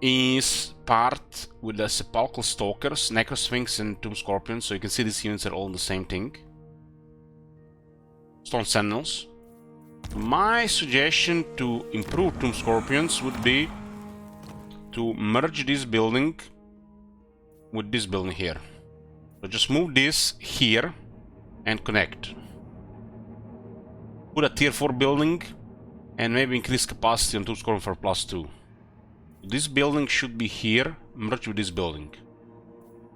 is part with the Sepulchral Stalkers, Necro Sphinx and Tomb Scorpion, so you can see these units are all the same thing. Stone Sentinels. My suggestion to improve Tomb Scorpions would be to merge this building with this building here. So just move this here and connect. Put a tier 4 building and maybe increase capacity on Tomb Scorpion for +2. This building should be here, merged with this building.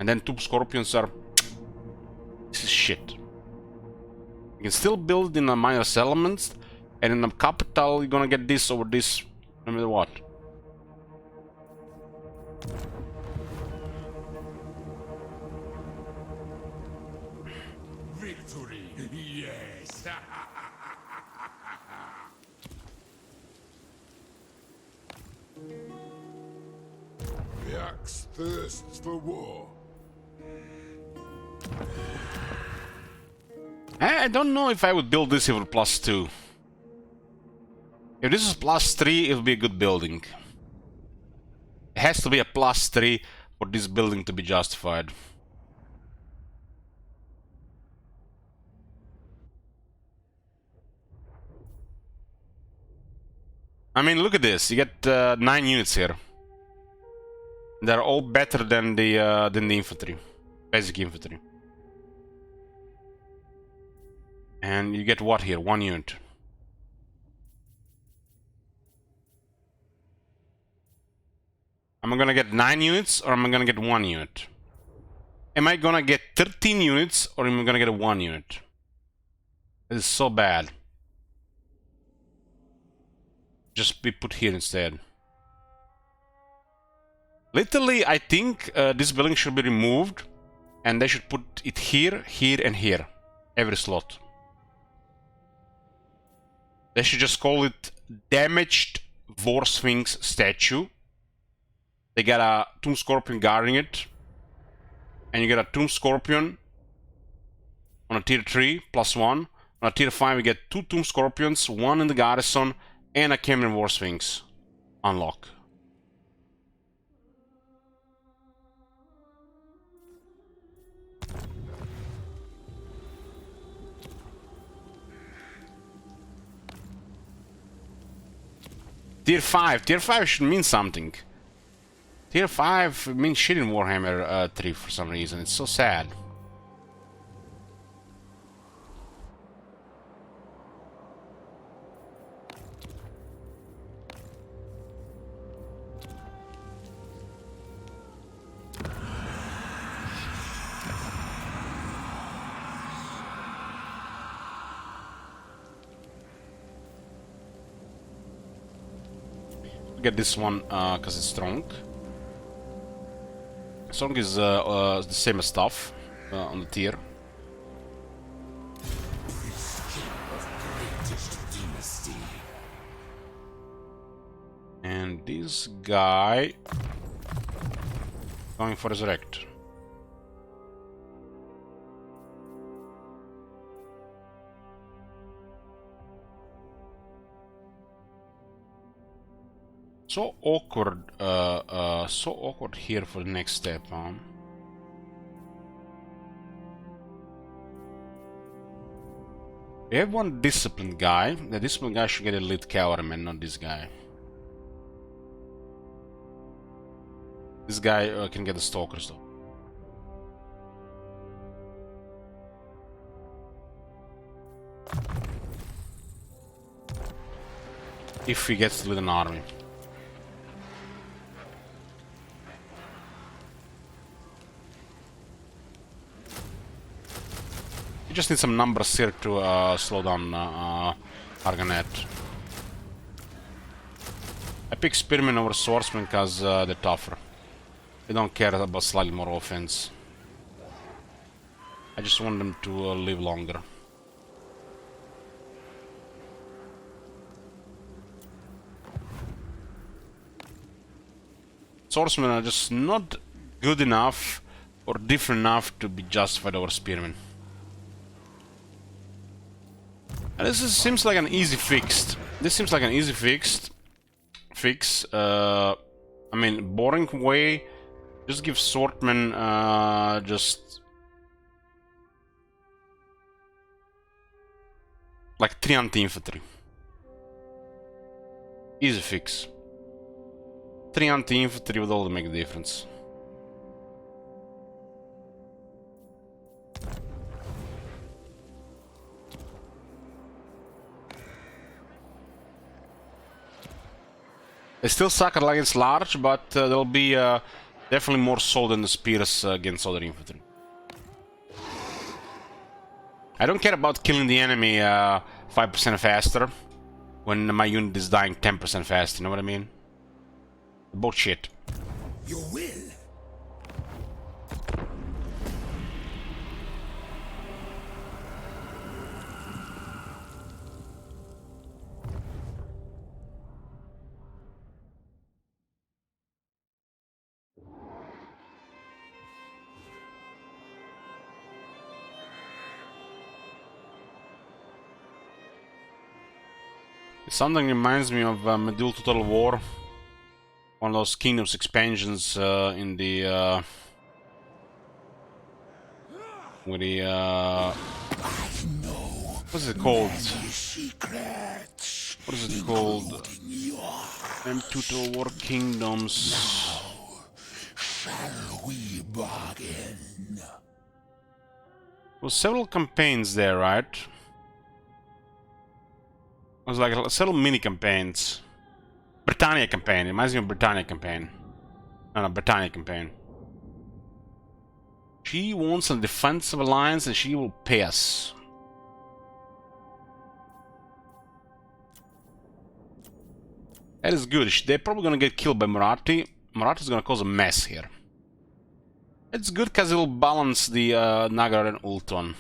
And then Tomb Scorpions are... This is shit. You can still build in a minor settlements, and in the capital you're gonna get this over this, no matter what. Victory, yes. The axe thirsts for war. I don't know if I would build this for +2. If this is +3, it would be a good building. It has to be a +3 for this building to be justified. I mean, look at this. You get 9 units here. They're all better than the infantry, basic infantry. And you get what here? 1 unit. Am I gonna get 9 units or am I gonna get 1 unit? Am I gonna get 13 units or am I gonna get 1 unit? This is so bad. Just be put here instead. Literally, I think this building should be removed and they should put it here, here, and here. Every slot. They should just call it Damaged War Sphinx Statue. They got a Tomb Scorpion guarding it. And you get a Tomb Scorpion on a tier 3, +1. On a tier 5, you get 2 Tomb Scorpions, 1 in the garrison, and a Cameron War Sphinx. Unlock. Tier 5. Tier 5 should mean something. Tier 5 means shit in Warhammer 3 for some reason. It's so sad. Get this one because it's strong. Strong is the same as stuff on the tier. And this guy going for resurrect. So awkward here for the next step, huh? We have one disciplined guy. The disciplined guy should get elite cavalryman, not this guy. This guy can get the stalkers though. If he gets to lead an army. You just need some numbers here to slow down Argonet. I pick Spearmen over Swordsmen because they're tougher. They don't care about slightly more offense. I just want them to live longer. Swordsmen are just not good enough or different enough to be justified over Spearmen. And seems like an easy fix. This seems like an easy fix. I mean, boring way. Just give Swordmen just like 3 anti-infantry. Easy fix. 3 anti-infantry would all make a difference. They still suck against large, but they'll be definitely more solid than the spears against other infantry. I don't care about killing the enemy 5% faster when my unit is dying 10% faster, you know what I mean? Bullshit. You will. Something reminds me of Medieval Total War. One of those Kingdoms expansions in the with the what's it called? What is it called? Total War Kingdoms. Shall we bargain? Well, several campaigns there, right? It was like several mini campaigns. Britannia campaign. It reminds me of Britannia campaign. No, Britannia campaign. She wants a defensive alliance and she will pay us. That is good. They're probably gonna get killed by Marathi. Marathi's gonna cause a mess here. It's good because it will balance the Nagar and Ulton.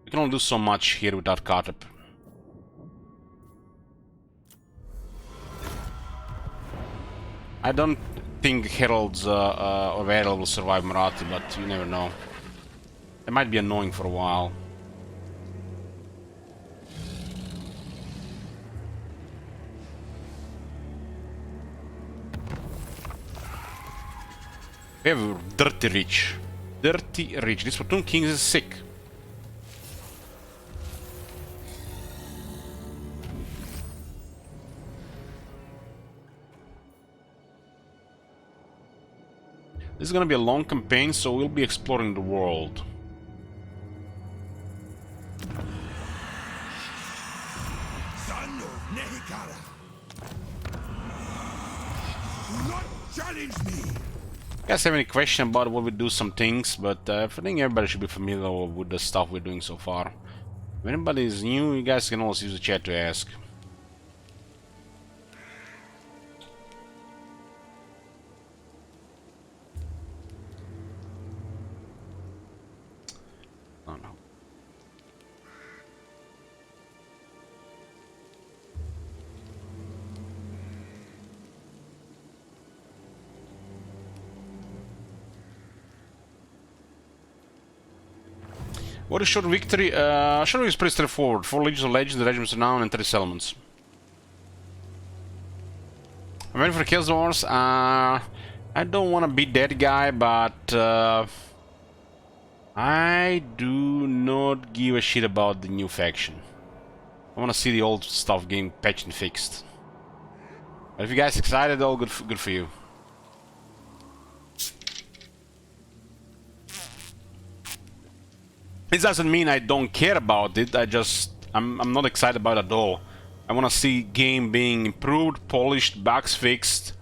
We can only do so much here without Khatep. I don't think Heralds or Herald will survive Marathi, but you never know. They might be annoying for a while. We have Dirty Rich. Dirty Rich. This Platoon Kings is sick. This is gonna be a long campaign, so we'll be exploring the world. Son of Nehek, do not challenge me. You guys have any question about what we do some things, but I think everybody should be familiar with the stuff we're doing so far. If anybody is new, you guys can always use the chat to ask. Oh no. What is short victory? Short victory is pretty straightforward. 4 Legions of Legends, the Regiments of Renown, and 3 settlements. I I went for Chaos Wars. I don't want to be that guy, but I do not give a shit about the new faction. I want to see the old stuff getting patched and fixed. But if you guys excited, all good for you. This doesn't mean I don't care about it. I'm not excited about it at all. I want to see game being improved, polished, bugs fixed,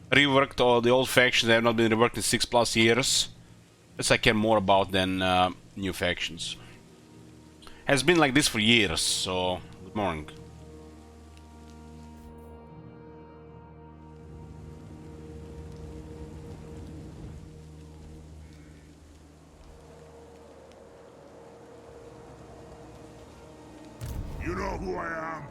reworked. All the old factions that have not been reworked in 6+ years. This I care more about than new factions. Has been like this for years, so good morning. You know who I am?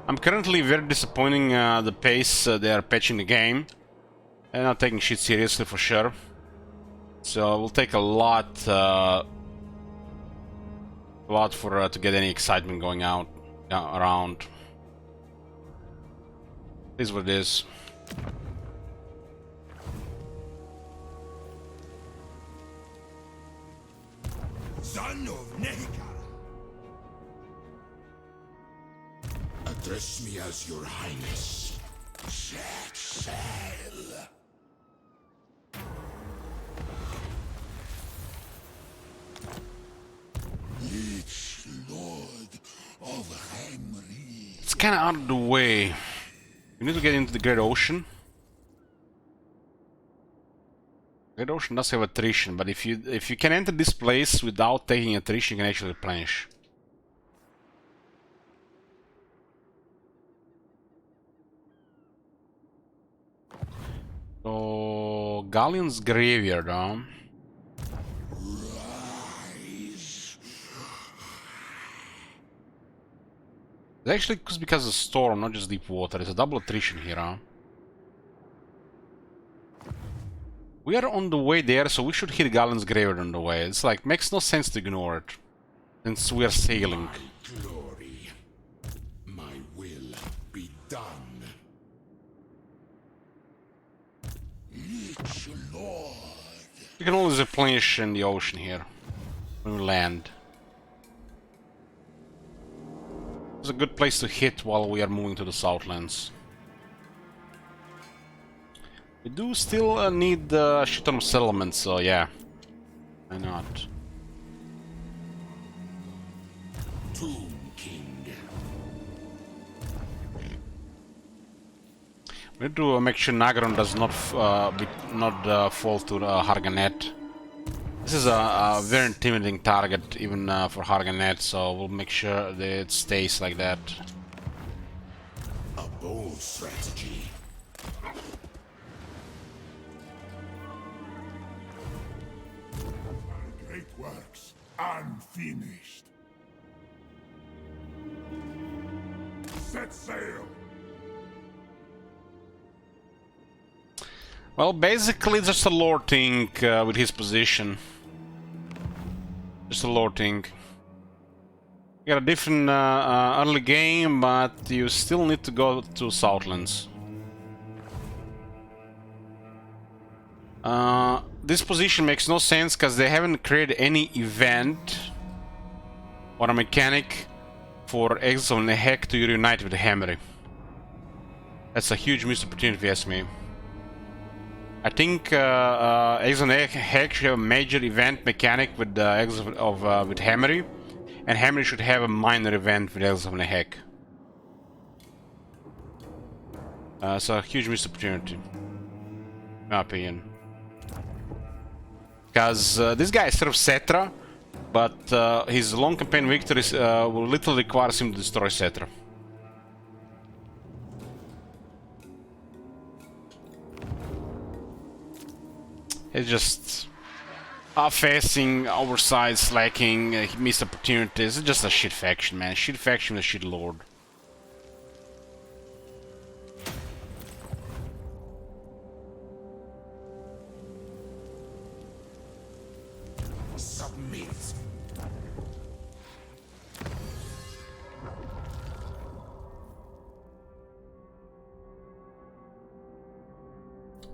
I'm currently very disappointing the pace they are patching the game. They're not taking shit seriously for sure. So it will take a lot for to get any excitement going out around. It is what it is. Son of Nehek. Address me as your highness. Set sail. Each lord of Henry. It's kind of out of the way. We need to get into the Great Ocean. Great Ocean does have attrition, but if you can enter this place without taking attrition, you can actually replenish. So Galleon's Graveyard, huh? It's actually because of storm, not just deep water. It's a double attrition here, huh? We are on the way there, so we should hit Galleon's Graveyard on the way. It's like, makes no sense to ignore it, since we are sailing. My glory, my will be done. Each lord. You can always replenish in the ocean here, when we land. It's a good place to hit while we are moving to the Southlands. We do still need a shit ton of settlements, so yeah. Why not? Tomb King. We need to make sure Nagaron does not fall to Harganet. This is a very intimidating target, even for Harganet, so we'll make sure that it stays like that. A bold strategy. Great works unfinished. Set sail. Well, basically it's just a lore thing with his position. Just a lore thing. You got a different early game, but you still need to go to Southlands. This position makes no sense because they haven't created any event or a mechanic for Exiles of Nehek to reunite with Hammery. That's a huge missed opportunity if you ask me. I think Exiles of Nehek should have a major event mechanic with Exiles with Hammery, and Hammery should have a minor event with Exiles of Nehek. It's a huge missed opportunity, in my opinion. Because this guy is sort of Cetra, but his long campaign victories will literally require him to destroy Cetra. It's just half-facing, oversized, slacking, missed opportunities. It's just a shit faction, man. Shit faction with a shit lord. Submit.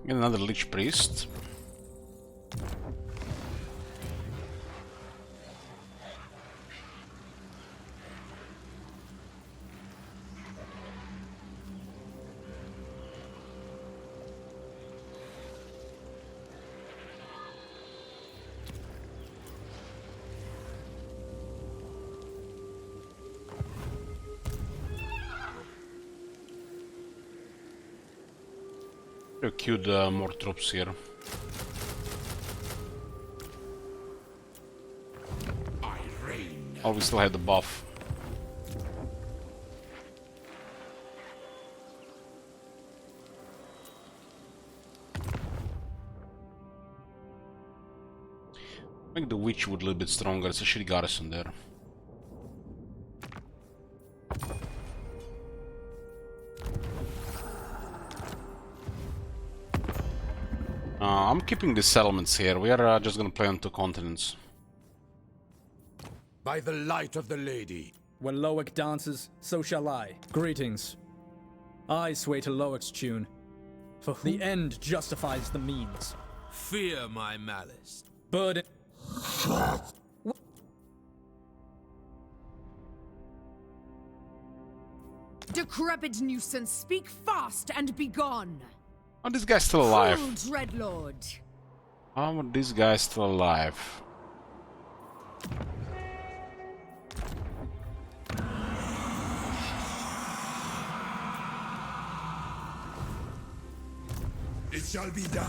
Get another Lich Priest. Queued more troops here. Oh, we still have the buff. Make the Witchwood a little bit stronger. It's a shitty garrison there. I'm keeping the settlements here. We are just gonna play on 2 continents. By the light of the lady. When Loic dances, so shall I. Greetings. I sway to Loic's tune. For the end justifies the means. Fear my malice. Burden. Decrepit nuisance, speak fast and be gone. Oh, this guy's still alive. Cruel Dreadlord. How are these guys still alive? It shall be done.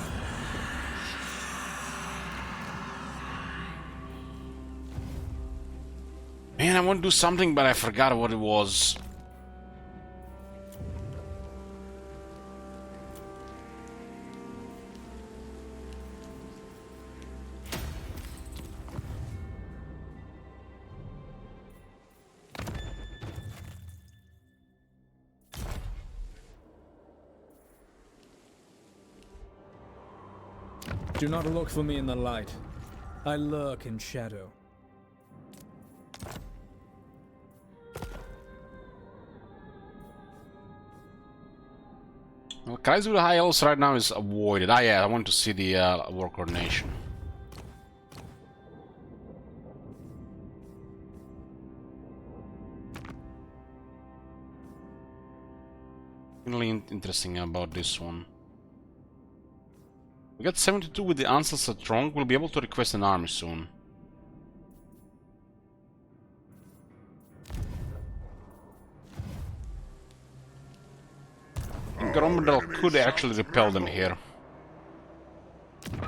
Man, I want to do something, but I forgot what it was. Do not look for me in the light. I lurk in shadow. Well, Kai's with the High Elves right now is avoided. Ah, yeah, I want to see the war coordination. Really interesting about this one. We got 72 with the Ancestor Strong. We'll be able to request an army soon. I think Gromdal could actually repel them here.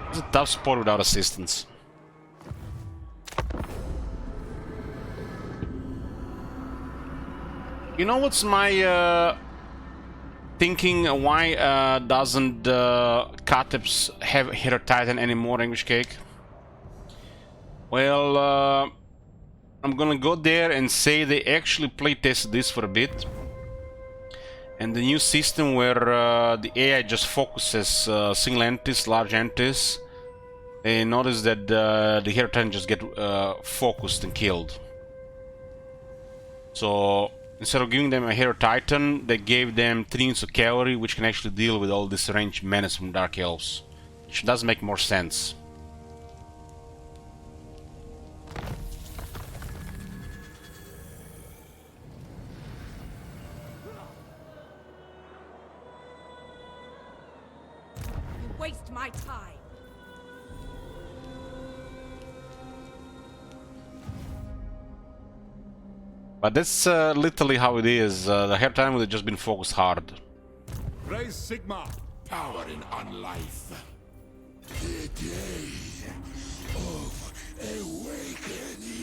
It's a tough spot without assistance. You know what's my thinking? Why doesn't Kateps have Hero Titan anymore, English Cake? Well, I'm gonna go there and say they actually playtested this for a bit. And the new system where the AI just focuses single entities, large entities, they notice that the Hero Titan just get focused and killed. So instead of giving them a Hero Titan, they gave them 3 units of cavalry, which can actually deal with all this ranged menace from Dark Elves, which does make more sense. Waste my time. But that's literally how it is. The Hero Titan would have just been focused hard. Raise Sigma. Power in unlife. The day of awakening.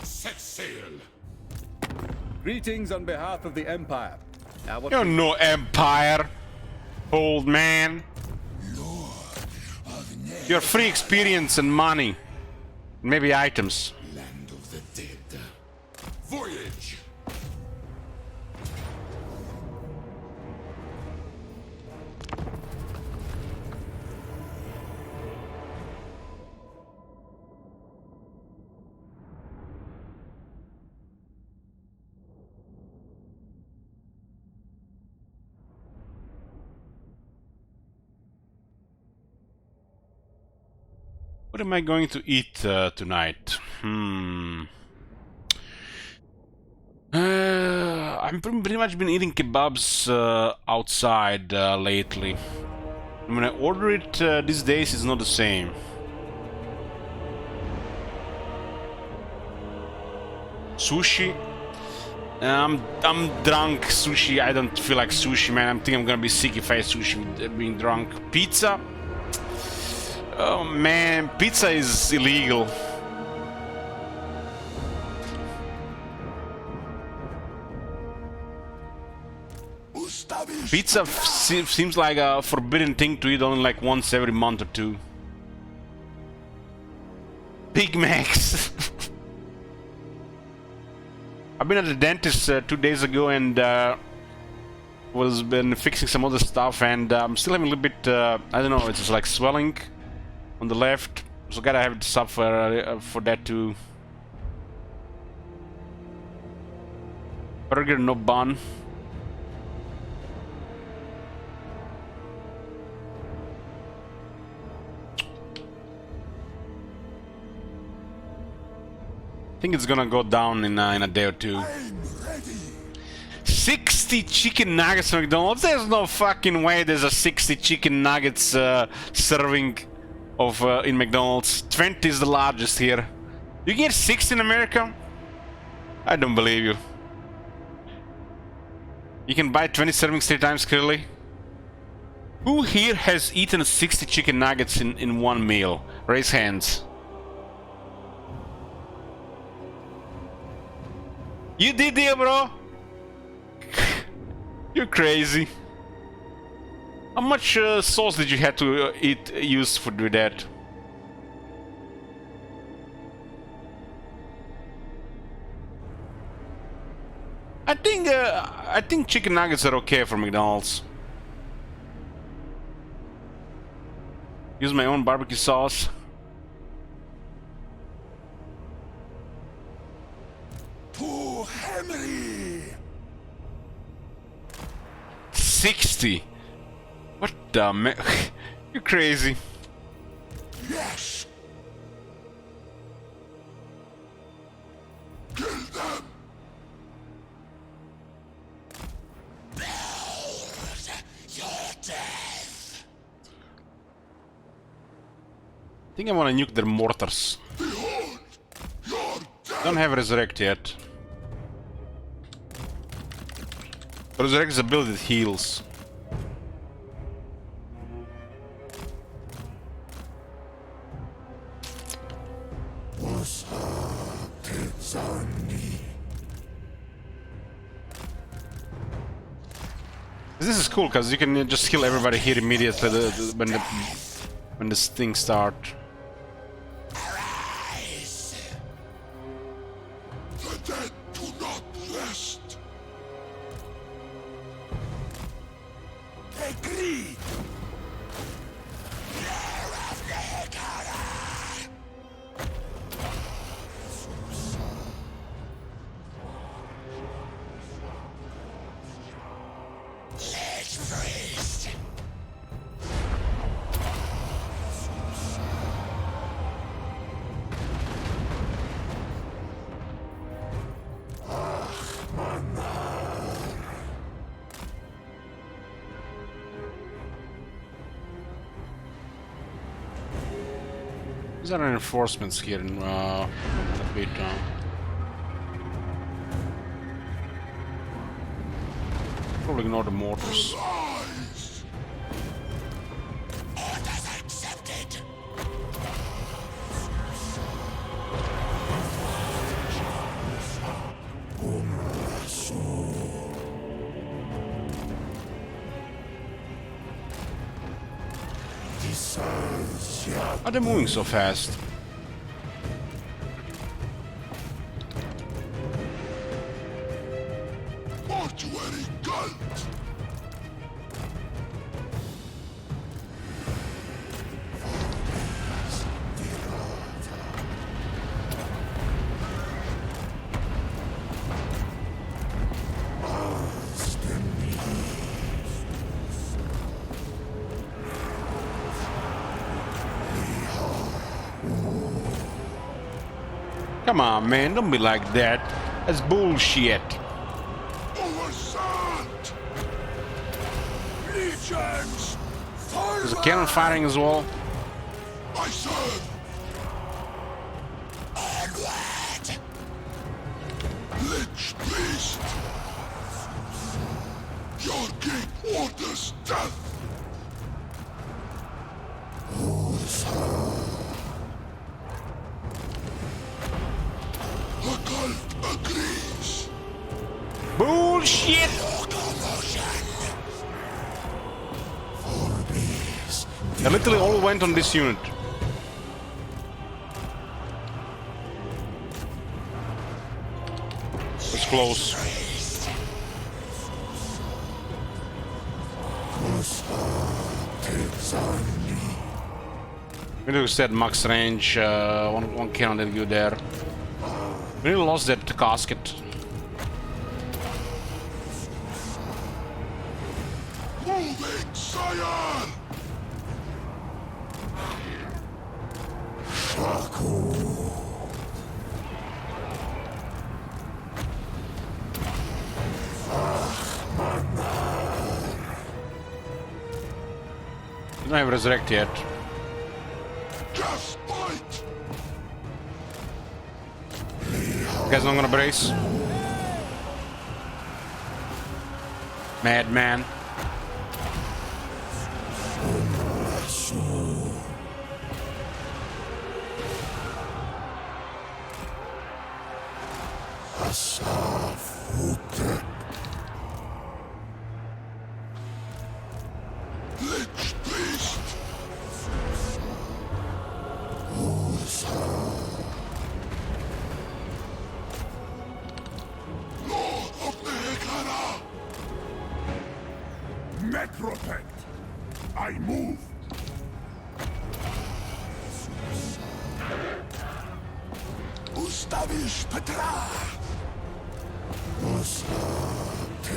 Set sail. Greetings on behalf of the Empire. You're no empire, old man. You're free experience and money. Maybe items. Land of the dead. Voyage. What am I going to eat tonight? I've pretty much been eating kebabs outside lately. And when I order it these days, it's not the same. Sushi. I'm drunk. Sushi. I don't feel like sushi, man. I think I'm gonna be sick if I eat sushi with being drunk. Pizza. Oh man, pizza is illegal. Pizza seems like a forbidden thing to eat only like once every month or two. Big Macs. I've been at the dentist 2 days ago and was been fixing some other stuff, and I'm still having a little bit. I don't know. It's just like swelling on the left, so gotta have stuff for that too. Burger, no bun. I think it's gonna go down in a day or two. 60 chicken nuggets from McDonald's? There's no fucking way there's a 60 chicken nuggets serving of in McDonald's. 20 is the largest here. You get 60 in America? I don't believe you. You can buy 20 servings 3 times, clearly. Who here has eaten 60 chicken nuggets in one meal? Raise hands. You did it, bro. You're crazy. How much sauce did you have to use for do that? I think chicken nuggets are okay for McDonald's. Use my own barbecue sauce. To Henry. 60. What the man? You're crazy. Yes. Kill them. Behold your death. I think I want to nuke their mortars. Behold your death. Don't have resurrect yet. Resurrect is a ability that heals. This is cool because you can just kill everybody here immediately when this thing starts. Arise. The dead do not rest. Agreed. Year of Nehek. Lich priest. These are reinforcements here in the bit. Probably ignore the mortars. Rise. Orders accepted. Why are they moving so fast? Mortuary cult. Come on, man, don't be like that. That's bullshit. Oversand! Legions! There's a cannon firing as well. I serve! Onward! Lich priest! Your king orders death! The cult agrees! Bullshit! They literally all went on this unit. It's close. We need to set max range. One cannon that go there. We really lost that casket. Moving, sire! You don't have resurrect yet. Gas bite! You guys not gonna brace? Madman. Lich priest! Law of Nehek! Metropect! I move! Ustawisz Petra! Ostateczani!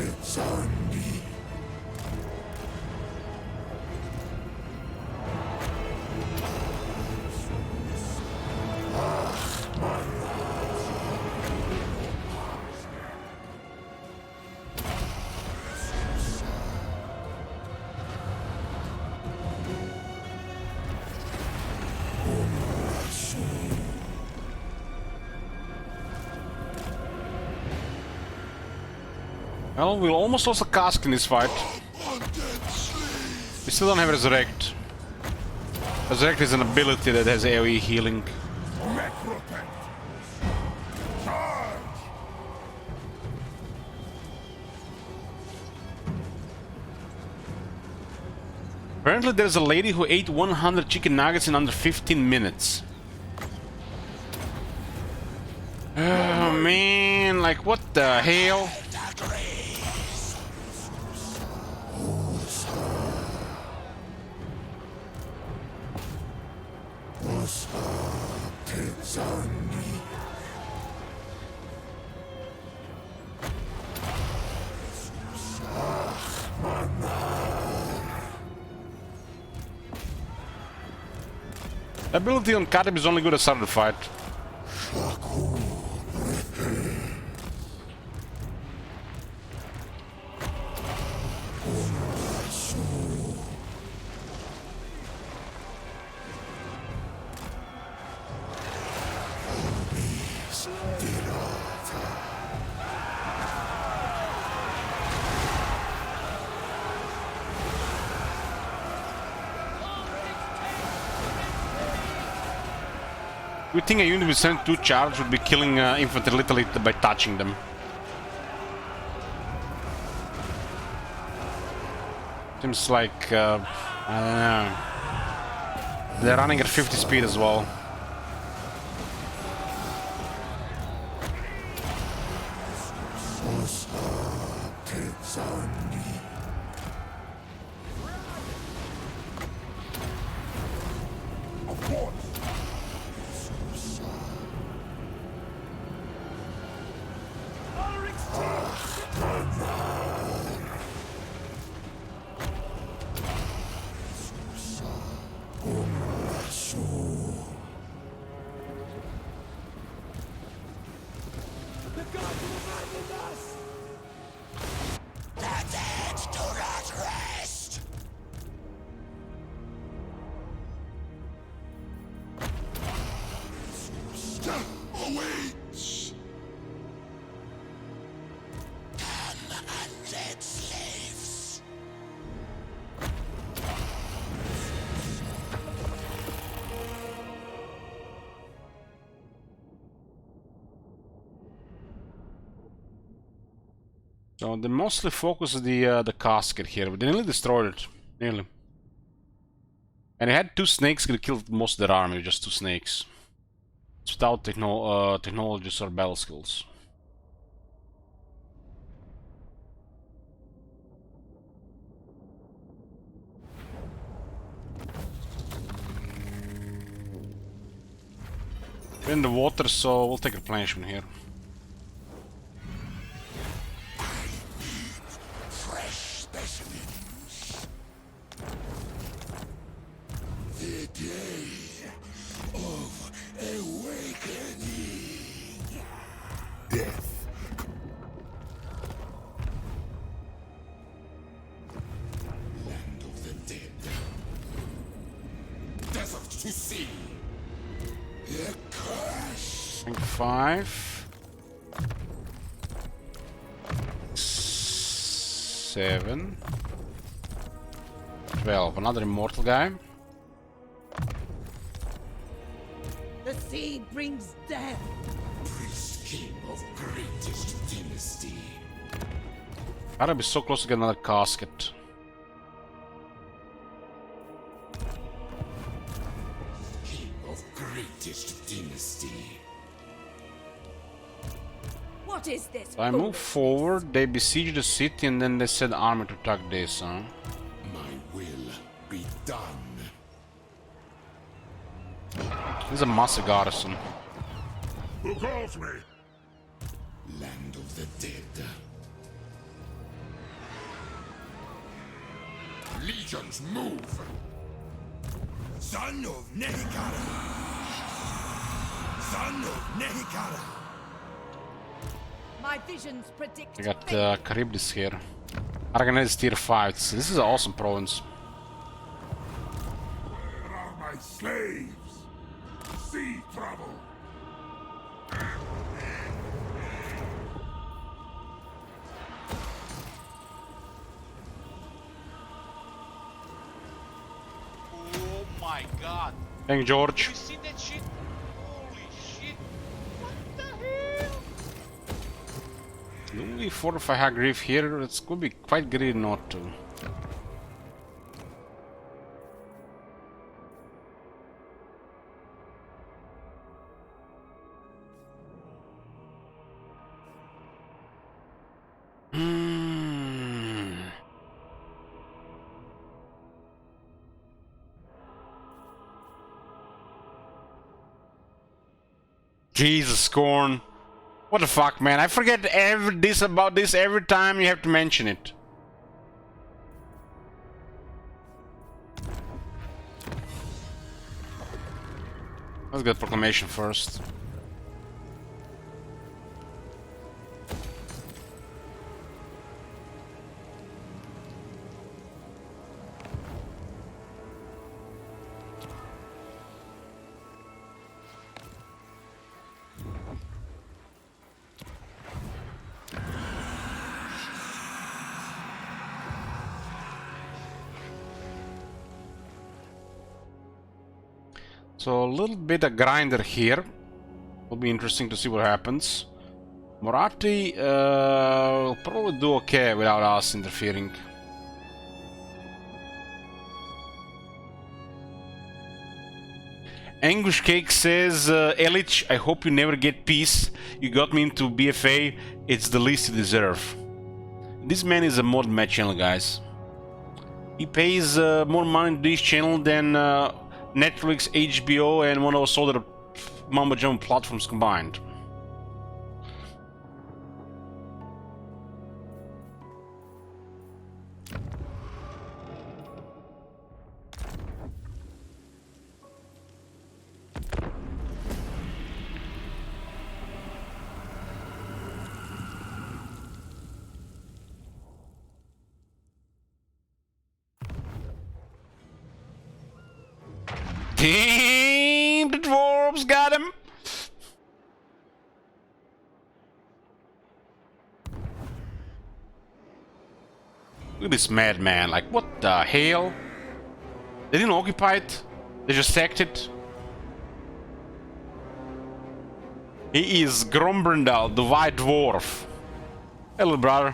Well, we almost lost a cask in this fight. We still don't have Resurrect. Resurrect is an ability that has AoE healing. Apparently there's a lady who ate 100 chicken nuggets in under 15 minutes. Oh man, like what the hell? Ability on Katib is only good at start of the fight. We think a unit with 72 charge would be killing infantry literally by touching them. Seems like, I don't know. They're running at 50 speed as well. So they mostly focus the casket here, but they nearly destroyed it. Nearly. And they had 2 snakes that killed most of their army, just 2 snakes. It's without technologies or battle skills. We're in the water, so we'll take replenishment here. Fresh specimens. The day of awakening. Death. Land of the dead. Desert to sea. The curse. 5. 7. 12. Another immortal guy. The seed brings death. Priest king of greatest dynasty. Gotta be so close to get another casket. King of greatest dynasty. What is this? So I move forward, they besiege the city, and then they send army to attack this, huh? My will be done. This is a massive garrison. Who calls me? Land of the dead. Legions move. Son of Nehek. Son of Nehek. My visions predict. I got Charybdis here. Aragonese is tier 5. This is an awesome province. Where are my slaves? Sea trouble. Oh my god. Thank you, George. You see that shit? Holy shit. What the hell? Only fortify high grief here. It's gonna be quite greedy not to. Jesus, Scorn. What the fuck, man? I forget about this every time you have to mention it. Let's get proclamation first. So a little bit of grinder here. Will be interesting to see what happens. Moratti will probably do okay without us interfering. Anguish Cake says, Elich, I hope you never get peace. You got me into BFA. It's the least you deserve. This man is a mod match channel, guys. He pays more money to this channel than Netflix, HBO, and one of those other mumbo jumbo platforms combined. Damn, the dwarves got him. Look at this madman, like what the hell? They didn't occupy it, they just sacked it. He is Grombrindal, the White Dwarf. Hello, brother.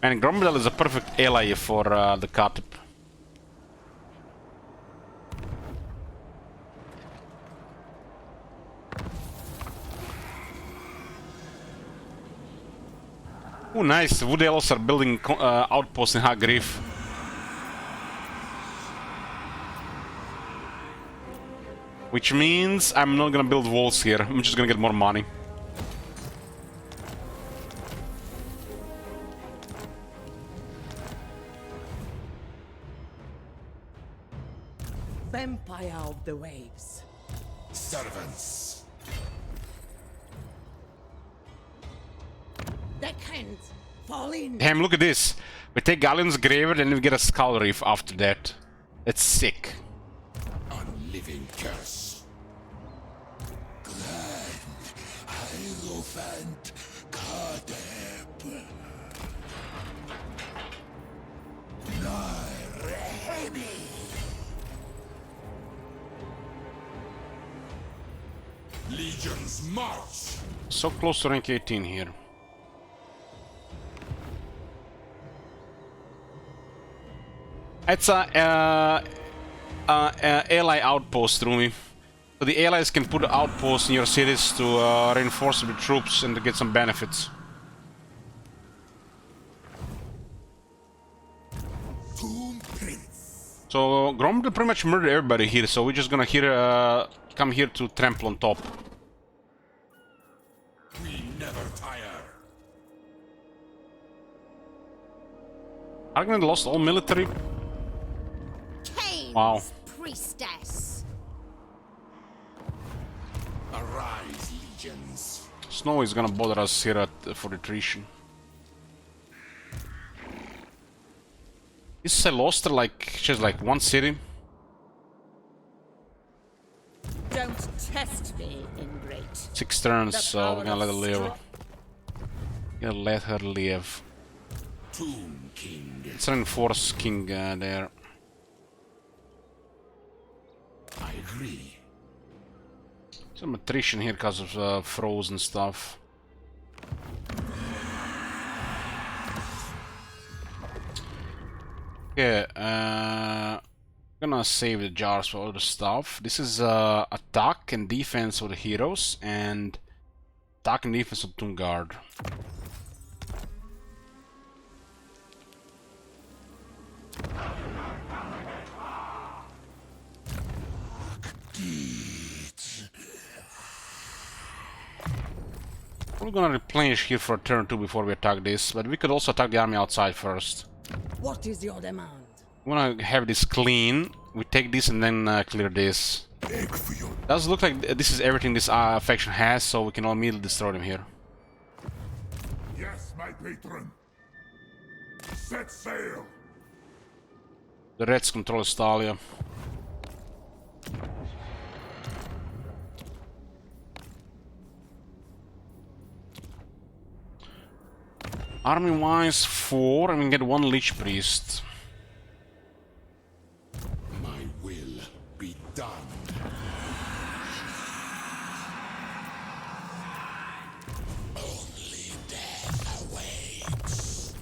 And Gromdel is a perfect ally for the Katip. Oh, nice. Wood Elves are building outposts in Hagrif. Which means I'm not gonna build walls here. I'm just gonna get more money. Vampire of the waves. Servants. Deckhands, fall in. Damn, look at this. We take Galleon's Graver, then we get a Skull Reef after that. That's sick. Unliving curse. Grand Hierophant Kadeb. Narehemi. Legions march. So close to rank 18 here. It's a ally outpost, Rumi. So the allies can put outposts in your cities to reinforce with troops and to get some benefits. So Gromdel pretty much murdered everybody here, so we're just gonna come here to trample on top. We never tire. Argument lost all military. Wow. Priestess. Arise, legions. Snow is gonna bother us here for attrition. Is Celoster like, she has like one city? Don't test me, ingrate. 6 turns, so we're gonna let her live. Gonna let her live. Tomb King. Let's reinforce King there. I agree. Some attrition here because of frozen stuff. Okay, gonna save the jars for other stuff. This is attack and defense for the heroes, and attack and defense of Tomb Guard. We're gonna replenish here for a turn 2 before we attack this, but we could also attack the army outside first. What is your demand? We wanna have this clean. We take this and then clear this. Does look like this is everything this faction has, so we can immediately destroy them here. Yes, my patron. Set sail. The Reds control Stalia. Army-wise, 4, and we can get 1 Lich Priest. My will be done. Only death awaits.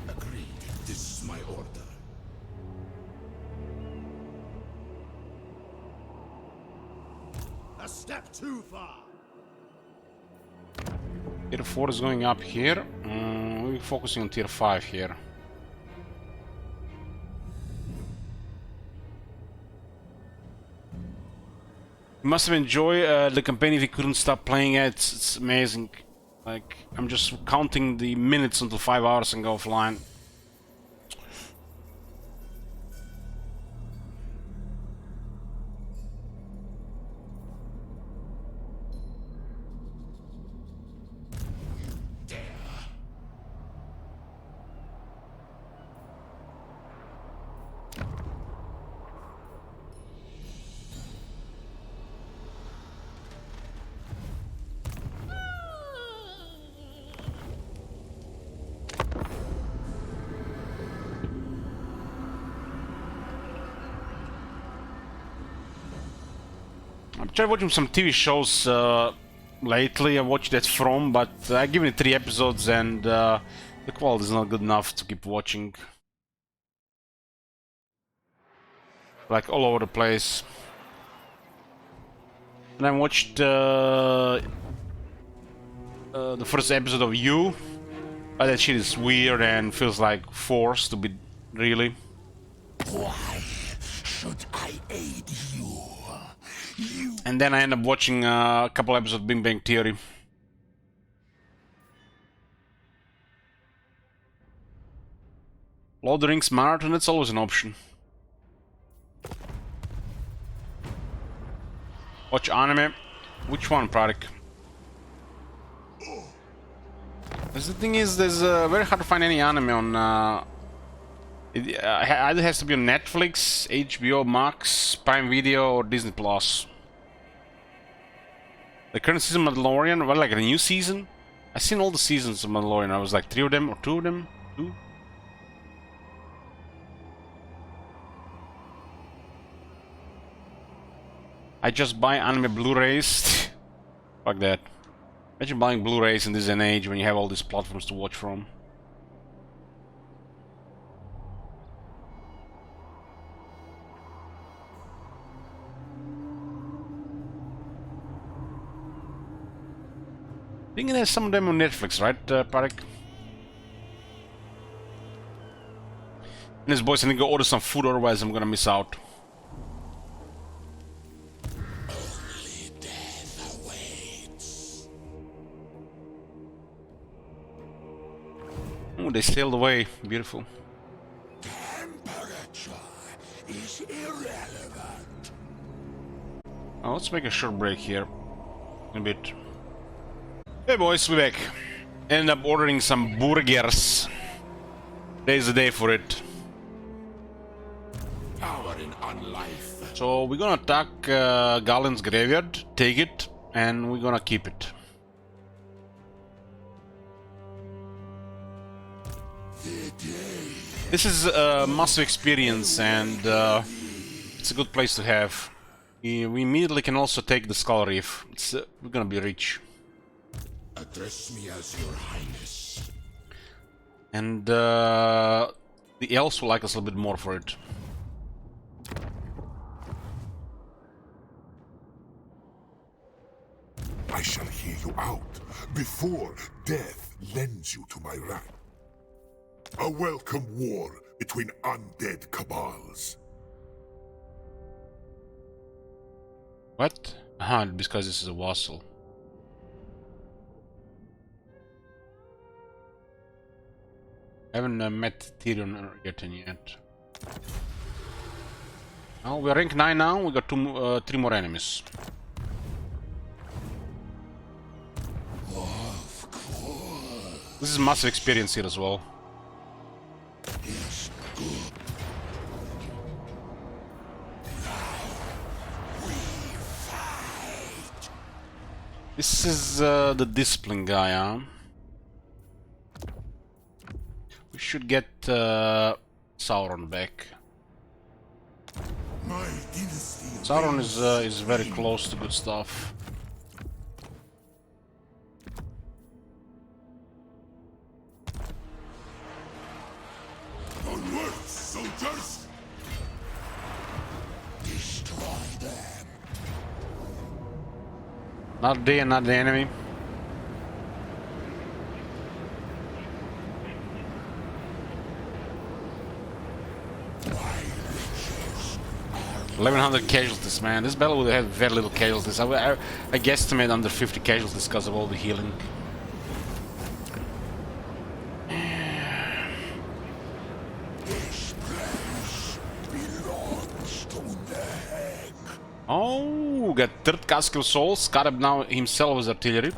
Agreed. This is my order. A step too far. Tier 4 is going up here. We're focusing on tier 5 here. You must have enjoyed the campaign if you couldn't stop playing it. It's amazing. Like, I'm just counting the minutes until 5 hours and go offline. I'm trying watching some TV shows lately. I watched that from, but I give it 3 episodes and the quality is not good enough to keep watching. Like all over the place. And I watched the first episode of You. But that shit is weird and feels like forced to be really. Why should I aid you? And then I end up watching a couple episodes of Big Bang Theory. Lord of the Rings Marathon, that's always an option. Watch anime. Which one, Pradik? The thing is, there's very hard to find any anime on. It either has to be on Netflix, HBO Max, Prime Video, or Disney Plus. The current season of Mandalorian, well, like a new season. I've seen all the seasons of Mandalorian. I was like 3 of them or 2 of them. 2. I just buy anime Blu-rays. Fuck that. Imagine buying Blu-rays in this day and age when you have all these platforms to watch from. I think there's some of them on Netflix, right, Parik? And his boys, I need to go order some food, otherwise I'm gonna miss out. Only death awaits. Oh, they sailed away. Beautiful. Temperature is irrelevant. Oh, let's make a short break here. A bit. Hey boys, we're back. Ended up ordering some burgers. Today's the day for it. Towering on life. So we're gonna attack Galen's graveyard, take it, and we're gonna keep it. This is a massive experience and it's a good place to have. We immediately can also take the Skull Reef. We're gonna be rich. Address me as your highness. And the elves will like us a little bit more for it. I shall hear you out before death lends you to my wrath. A welcome war between undead cabals. What? Aha, because this is a vassal. I haven't met Tyrion yet. Oh, we're rank 9 now, we got 3 more enemies. This is massive experience here as well. This is the discipline guy, huh? We should get Sauron back. Sauron is very close to good stuff. Onward, soldiers! Destroy them. Not they and not the enemy. My riches are 1100 casualties, man. This battle would have very little casualties. I guesstimate under 50 casualties because of all the healing. this place belongs to Nehek. Oh, got third cask of souls. Got him now himself as artillery.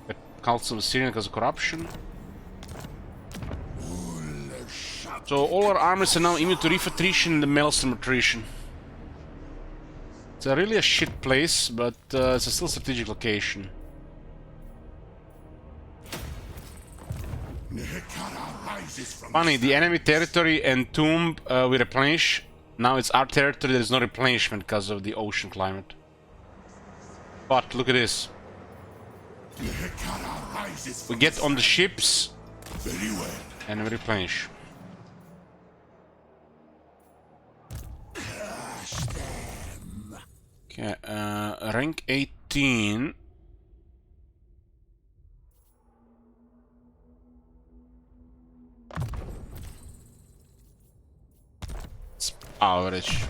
Got Council of Syrian because of corruption. So all our armies are now immune to reef attrition and the maelstrom attrition. It's really a shit place, but it's a still strategic location. Nehekara rises from Funny, the enemy territory and tomb we replenish. Now it's our territory, there is no replenishment because of the ocean climate. But look at this. We get on the ships and we replenish. Okay, rank 18. It's average.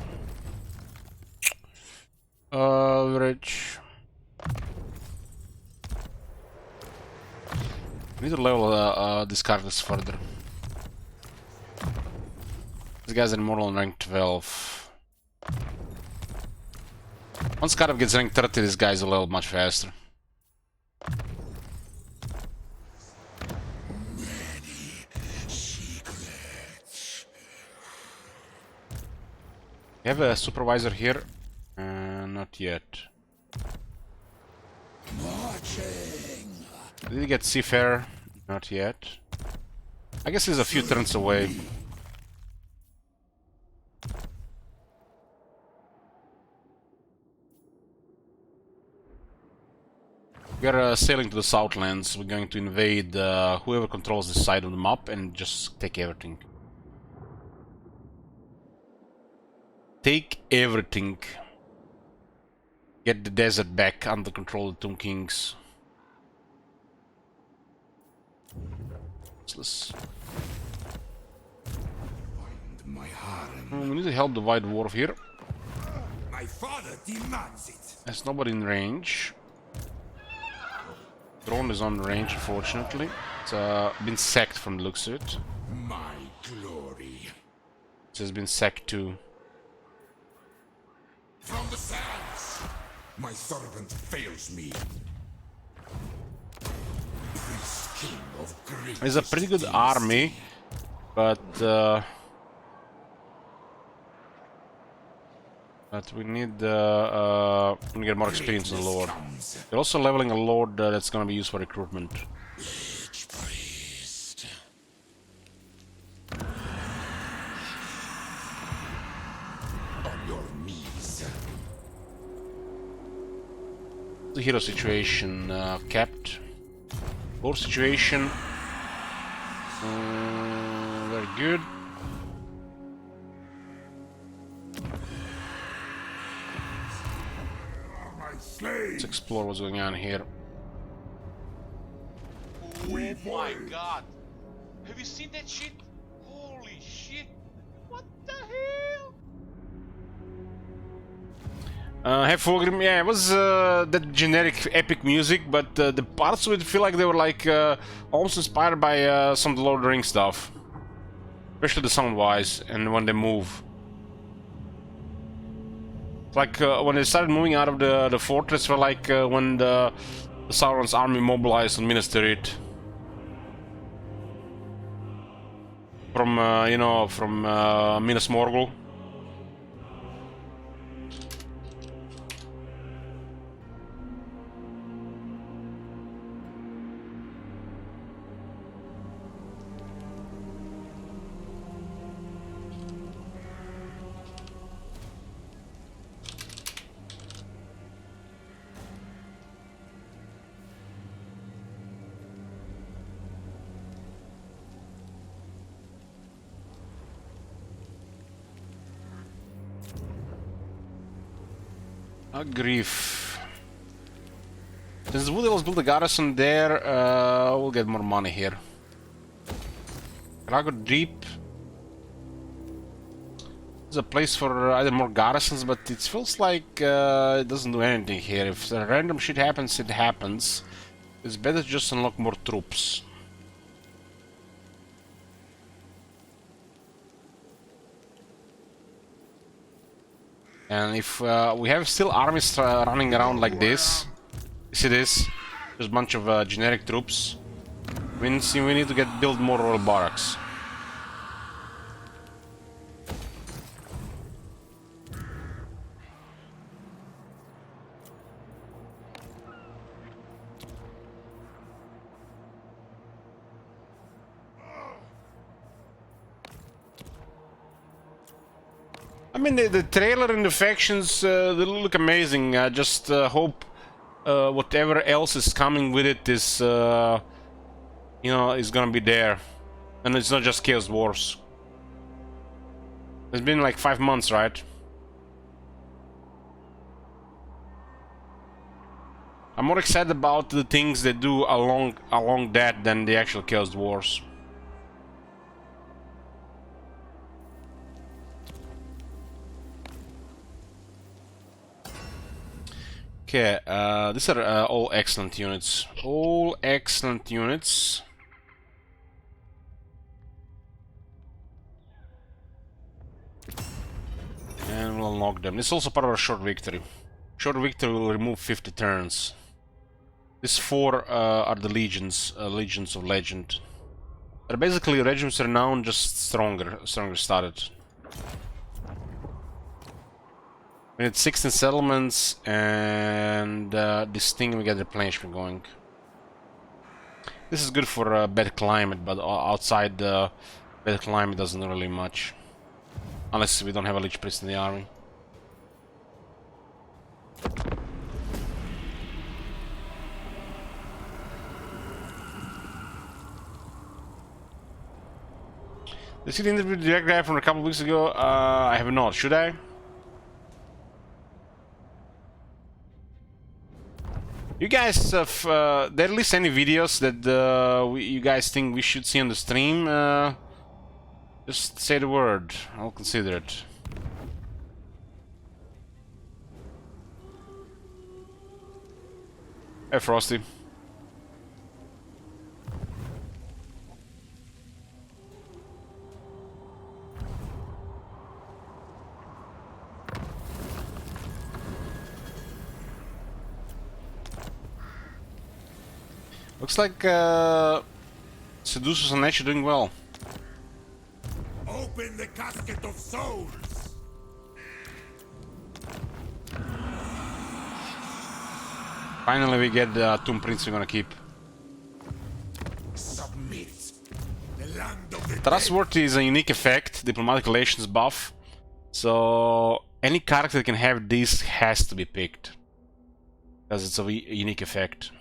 Average. We need to level these characters further. These guys are more on rank 12. Once Scarab gets rank 30, this guy's will level much faster. We have a supervisor here. Not yet. Did he get Seafarer? Not yet. I guess he's a few turns away. We are sailing to the Southlands. We're going to invade whoever controls this side of the map and just take everything. Take everything. Get the desert back under control of the Tomb Kings. Useless. We need to help the White Dwarf here. My father demands it. There's nobody in range. Drone is on range, unfortunately. It's been sacked from the looks of it. My glory. It has been sacked too. From the sands, my servant fails me. King of great. It's a pretty good army, but we need to get more experience in the Lord. They're also leveling a Lord that's going to be used for recruitment. On your knees. The hero situation capped. Lord situation very good. Let's explore what's going on here. Oh my god! Have you seen that shit? Holy shit! What the hell? Hey Fulgrim, yeah, it was that generic epic music, but the parts of it feel like they were like almost inspired by some of the Lord of the Rings stuff. Especially the sound-wise, and when they move. Like when they started moving out of the fortress, felt like when the Sauron's army mobilized on Minas Tirith. From, you know, from Minas Morgul. Grief. Since Wood Elves built a garrison there, we'll get more money here. Rago Deep. There's a place for either more garrisons, but it feels like it doesn't do anything here. If the random shit happens, it happens. It's better to just unlock more troops. And if we have still armies running around like this, you see this? There's a bunch of generic troops. We need to build more royal barracks. I mean, the trailer and the factions, they look amazing. I just hope whatever else is coming with it is, you know, is gonna be there. And it's not just Chaos Wars. It's been like 5 months, right? I'm more excited about the things they do along that than the actual Chaos Wars. Okay, these are all excellent units. All excellent units. And we'll unlock them. This is also part of our short victory. Short victory will remove 50 turns. These 4 are the legions, legions of legend. They're basically regiments renowned, just stronger started. We need 16 settlements, and this thing we get replenishment going. This is good for bad climate, but outside the bad climate doesn't really much. Unless we don't have a Lich Priest in the army. Did you see the interview with the direct guy from a couple of weeks ago? I have not. Should I? You guys have there at least any videos that you guys think we should see on the stream? Just say the word. I'll consider it. Hey, Frosty. Looks like Seducers and Nature doing well. Open the casket of souls! Finally we get the Tomb Prince we're gonna keep. Submit. The land of the Trustworthy is a unique effect, diplomatic relations buff. So any character that can have this has to be picked. Because it's a unique effect.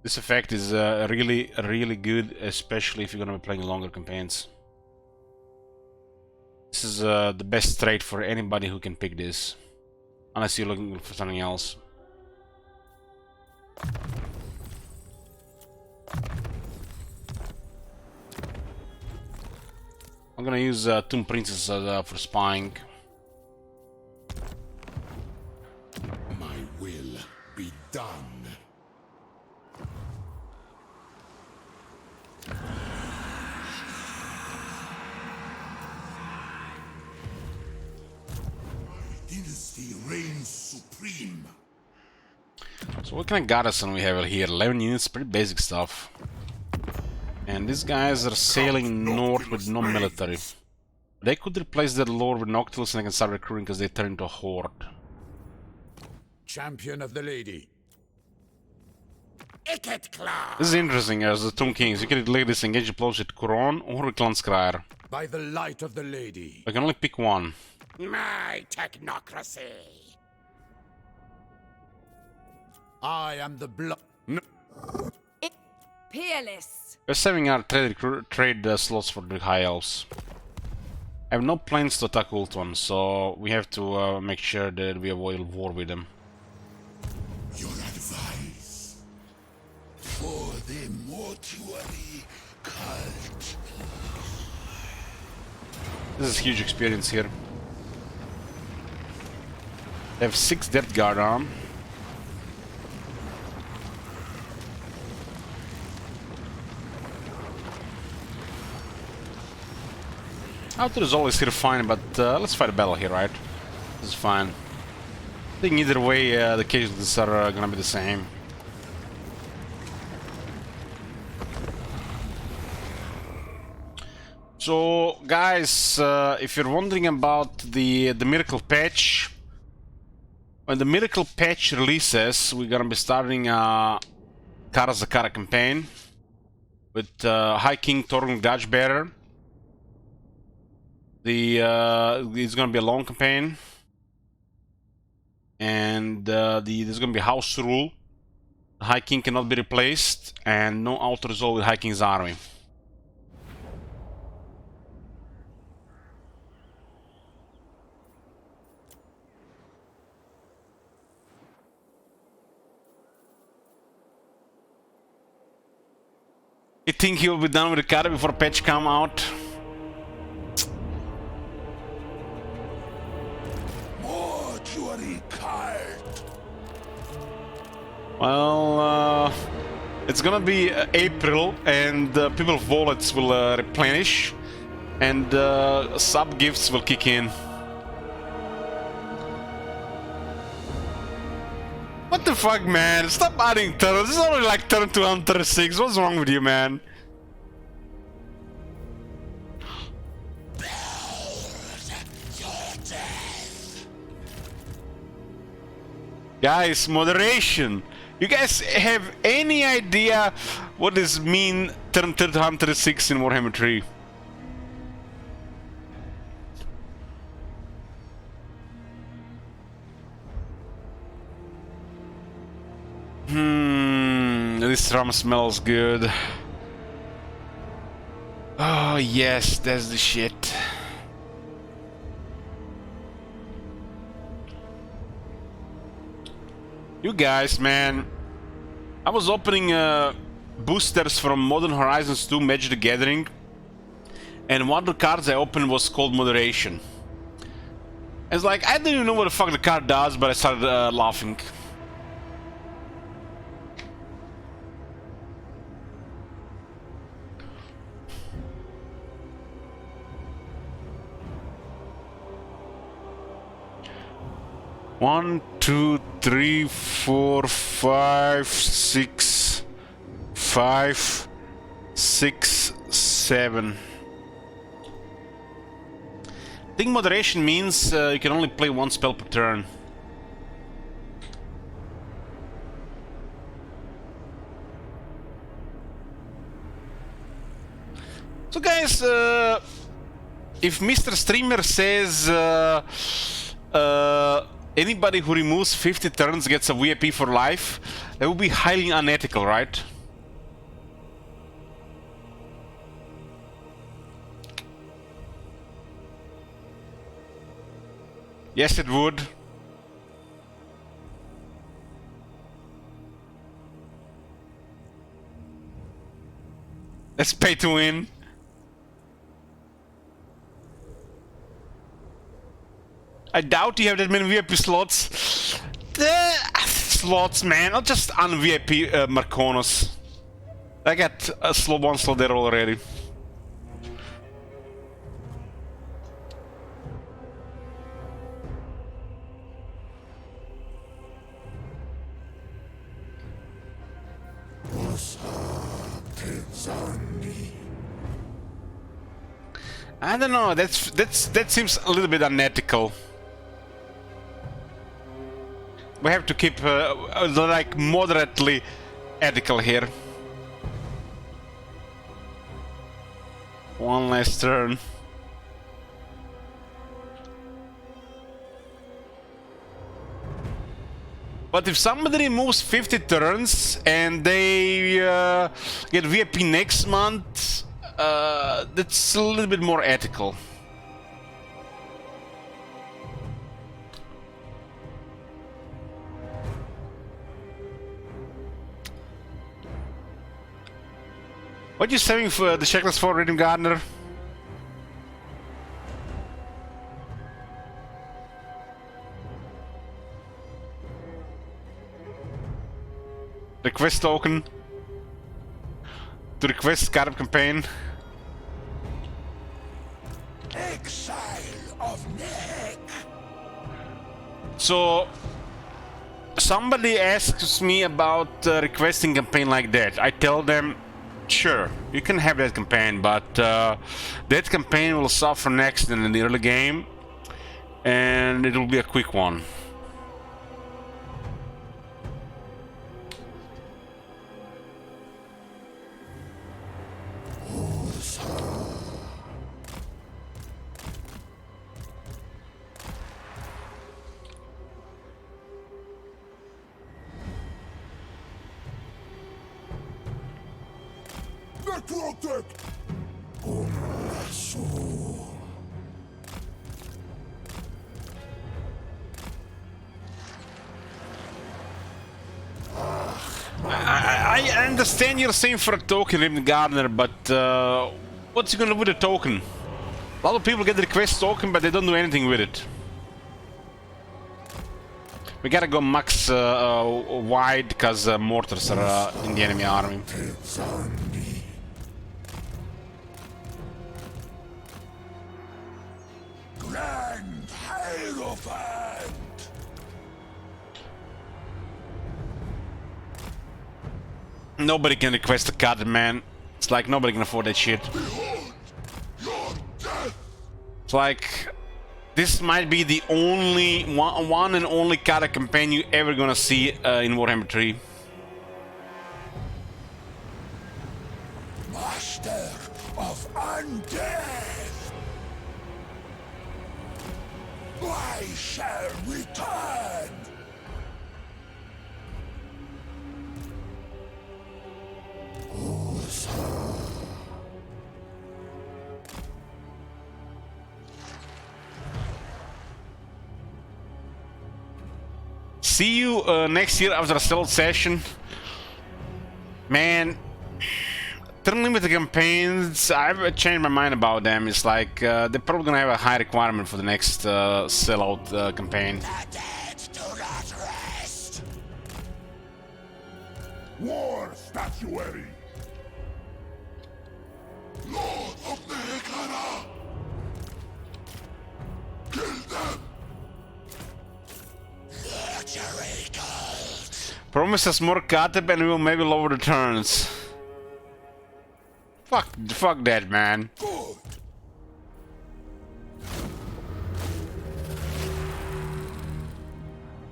This effect is really good, especially if you're gonna be playing longer campaigns. This is the best trait for anybody who can pick this. Unless you're looking for something else. I'm gonna use Tomb Princess for spying. My will be done. Dynasty reigns supreme. So what kind of garrison we have here? 11 units, pretty basic stuff. And these guys are sailing north with no military. They could replace their lord with Noctilus and they can start recruiting because they turn into a horde. Champion of the lady. This is interesting as the Tomb Kings. You can either disengage the blows with Kuron or with Klanskryr. By the light of the lady. I can only pick one. My technocracy. I am the blood. No. Peerless. We're saving our trade slots for the High Elves. I have no plans to attack Ultron, so we have to make sure that we avoid war with them. Your advice for the mortuary cult. This is huge experience here. They have 6 Death Guard on. Outer is always here fine, but let's fight a battle here, right? This is fine. I think either way the casualties are gonna be the same. So guys, if you're wondering about the miracle patch, when the miracle patch releases, we're gonna be starting a Kara Zakara campaign with High King Torgun Gajbearer. It's gonna be a long campaign, And there's gonna be house rule. The High King cannot be replaced, and no auto resolve with High King's army. You think he will be done with the card before patch come out? Well, it's gonna be April, and people's wallets will replenish, and sub gifts will kick in. What the fuck, man? Stop adding turns. This is only like turn 236. What's wrong with you, man? Guys, moderation. You guys have any idea what this mean turn 236 in Warhammer 3? This rum smells good. Oh yes, that's the shit. You guys, man. I was opening boosters from Modern Horizons 2 Magic the Gathering, and one of the cards I opened was called Moderation. It's like, I didn't even know what the fuck the card does, but I started laughing. One, two, three, four, five, six, 7. I think moderation means you can only play one spell per turn. So guys, if Mr. Streamer says anybody who removes 50 turns gets a VIP for life, that would be highly unethical, right? Yes, it would. Let's pay to win. I doubt you have that many VIP slots. Slots, man. Not just un-VIP Marconos. I got a one slot there already. I don't know. That seems a little bit unethical. We have to keep like moderately ethical here. One last turn. But if somebody removes 50 turns and they get VIP next month, that's a little bit more ethical. What are you saving for the checklist for, Rhythm Gardener? Request token to request card campaign. Exile of Nehek. So somebody asks me about requesting campaign like that. I tell them, sure, you can have that campaign, but that campaign will suffer next in the early game, and it will be a quick one. Necrotic! I understand you're saying for a token, Raven Gardener, but what's he gonna do with a token? A lot of people get the request token, but they don't do anything with it. We gotta go max wide, because mortars are in the enemy army. Grand Hierophant! Nobody can request a card, man. It's like nobody can afford that shit. It's like this might be the only one and only card campaign you ever gonna see in Warhammer 3. Master of Undeath! I shall return! See you next year after a stealth session. Man, term limited campaigns, I've changed my mind about them. It's like they're probably gonna have a high requirement for the next sellout campaign. The dead do not rest! War Statuary! Lord of Nehek! Kill them! Luxury cult! Promise us more Kateb and we will maybe lower the turns. Fuck that, man. Good!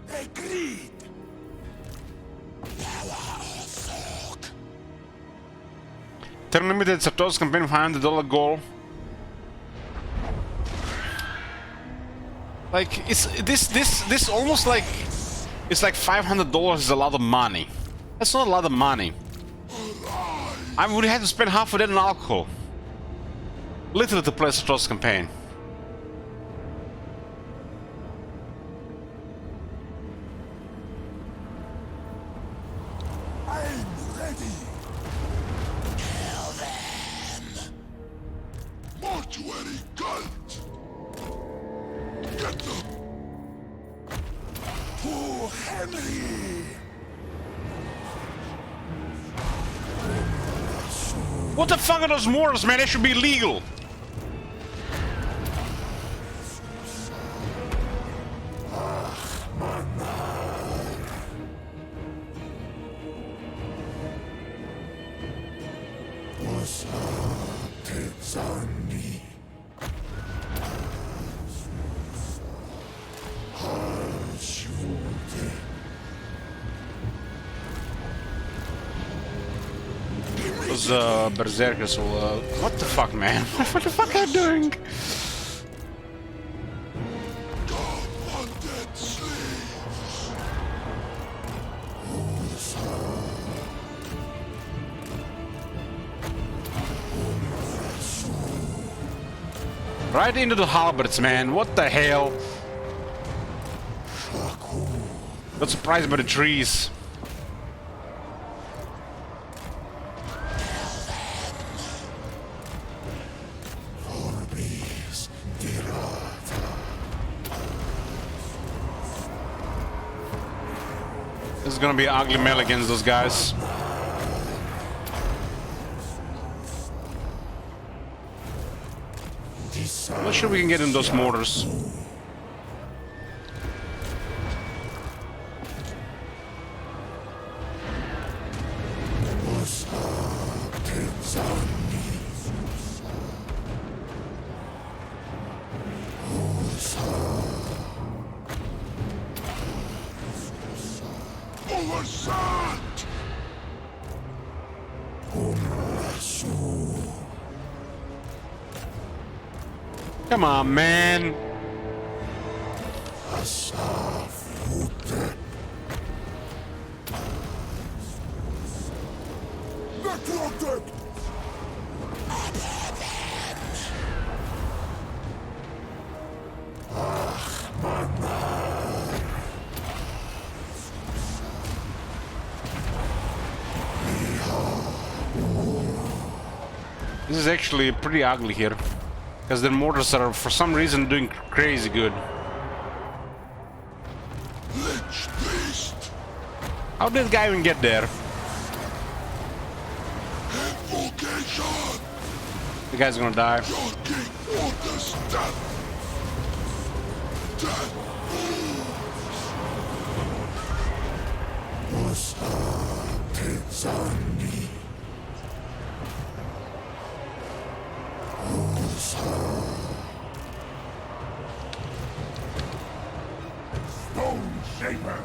Agreed! Power of Thork! Term limited Sartos campaign $500 goal. Like it's this almost like it's like $500 is a lot of money. That's not a lot of money. I would have to spend half of that on alcohol. Literally to play a Sartos campaign. I'm ready! Kill them! Mortuary cult! Get them! To Henry! What the fuck are those mortars, man? They should be illegal. Those berserkers will what the fuck, man? What the fuck are you doing? Right into the halberds, man. What the hell? Not surprised by the trees. This is gonna be an ugly melee against those guys. I'm not sure we can get in those mortars. Come on, man. This is actually pretty ugly here. Because the mortars are, for some reason, doing crazy good. How did the guy even get there? The guy's gonna die. Stone Shaper.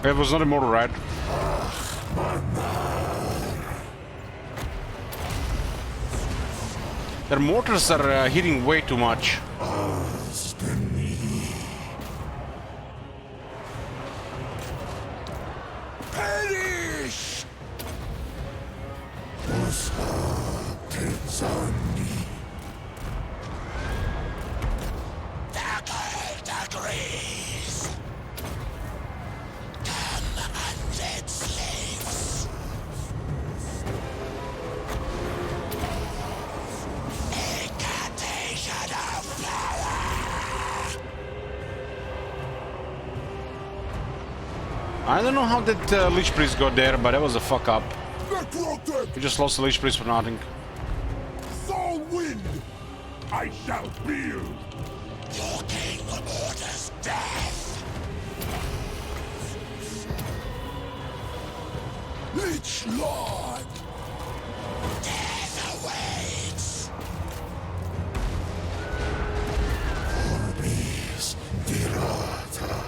It was not immortal, right? Their mortars are hitting way too much. Perish! I don't know how that Lich Priest got there, but that was a fuck up. We just lost the Lich Priest for nothing. Soul wind! I shall feel! Your king orders death! Lich Lord! Death awaits! Orbis Virata.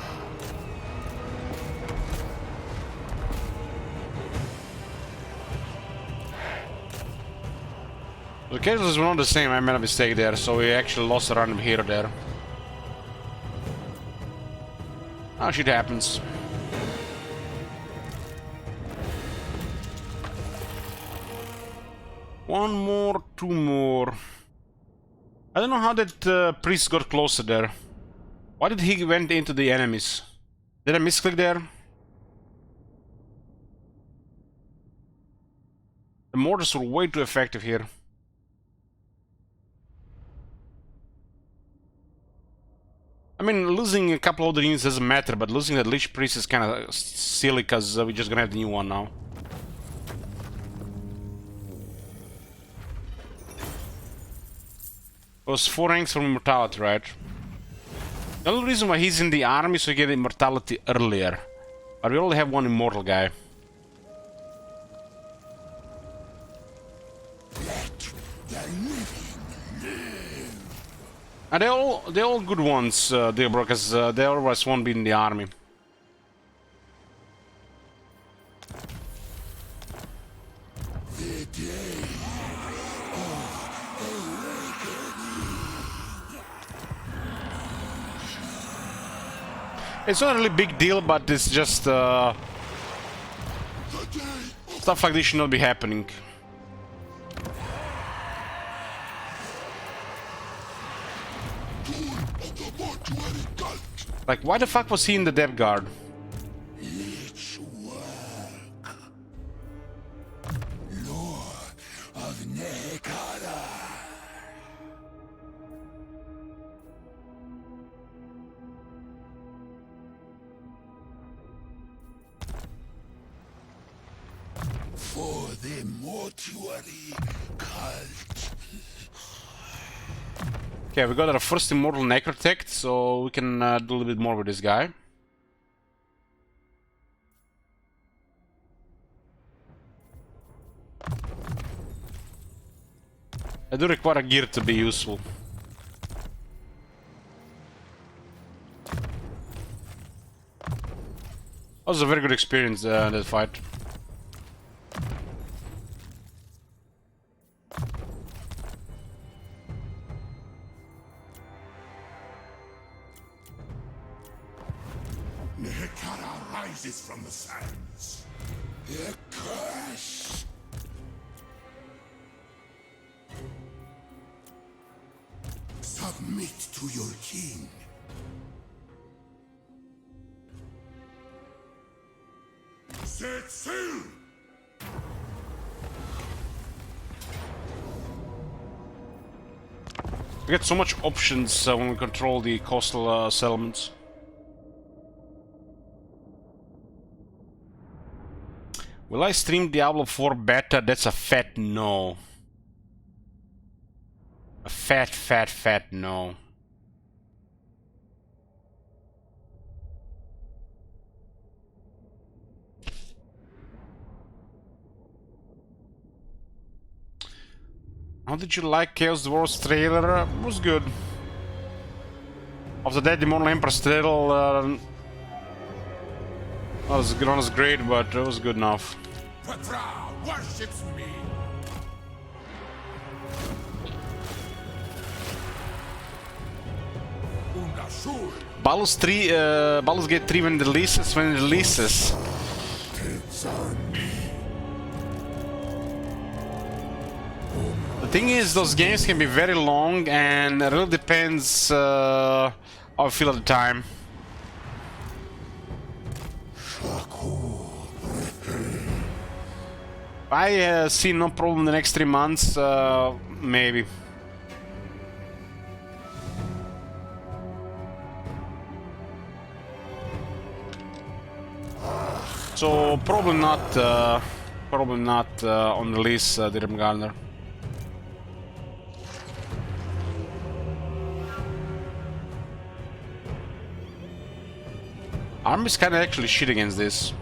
The cases were not the same, I made a mistake there, so we actually lost a random hero there. Oh, shit happens. One more, two more. I don't know how that priest got closer there. Why did he went into the enemies? Did I misclick there? The mortars were way too effective here. I mean, losing a couple other units doesn't matter, but losing that Lich Priest is kind of silly because we're just gonna have the new one now. It was 4 ranks from immortality, right? The only reason why he's in the army is so you get immortality earlier. But we only have one immortal guy. And they're all good ones, dear bro, because they otherwise won't be in the army. It's not a really big deal, but it's just stuff like this should not be happening. Like, why the fuck was he in the depth guard? Lich work. Lord of Nehek. For the mortuary cult. Okay, we got our first immortal necrotect, so we can do a little bit more with this guy. I do require a gear to be useful. That was a very good experience, that fight. Nehekara rises from the sands. A curse. Submit to your king. Set sail! We get so much options when we control the coastal settlements. Will I stream Diablo 4 beta? That's a fat no. A fat no. How did you like Chaos Wars trailer? It was good. After that, the Immortal Empress trailer was not as great, but it was good enough. Petra worships me. Baldur's Gate 3 when it releases. The thing is, those games can be very long, and it really depends how I feel at the time. I see no problem in the next 3 months, maybe. So probably not on release, Dirham Garner. Army's kinda actually shit against this.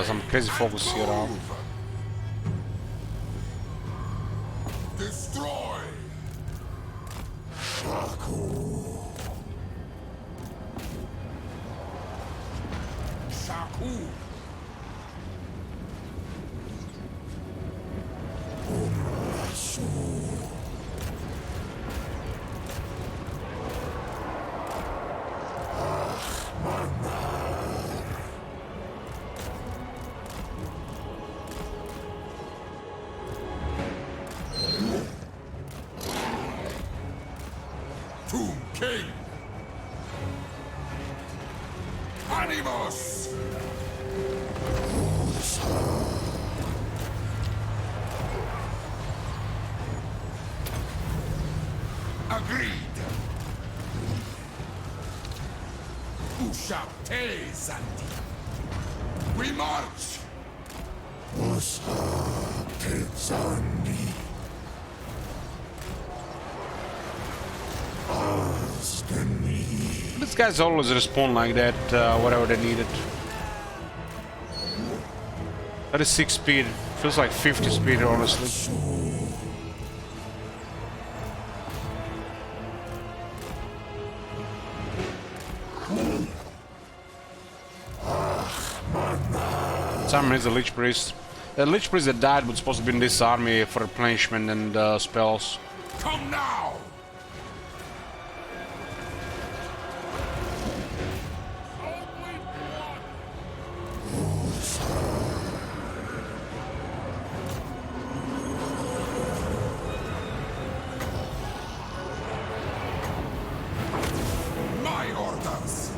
Some crazy focus here. Destroy! Shaku. King! Animus! Agreed. Usha Santi. We march. These guys always respawn like that, whatever they needed. 36 speed. Feels like 50 speed, honestly. Someone is a Lich Priest. The Lich Priest that died was supposed to be in this army for replenishment and spells. Come now! My orders!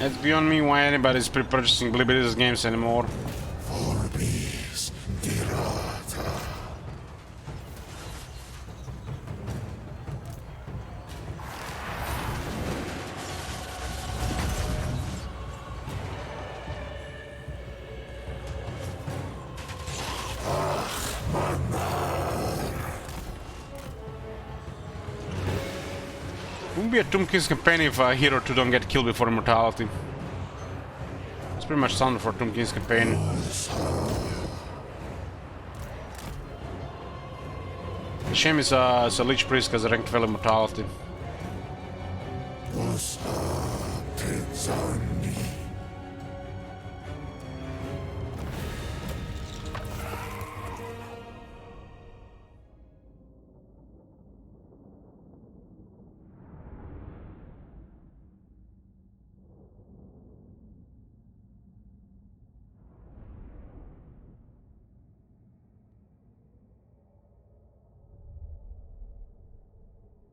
It's beyond me why anybody's pre-purchasing Blizzard's games anymore. Could be a Tomb King's campaign if Hero 2 don't get killed before immortality. It's pretty much standard for Tomb King's campaign. The shame is it's a Lich Priest because rank 12 immortality.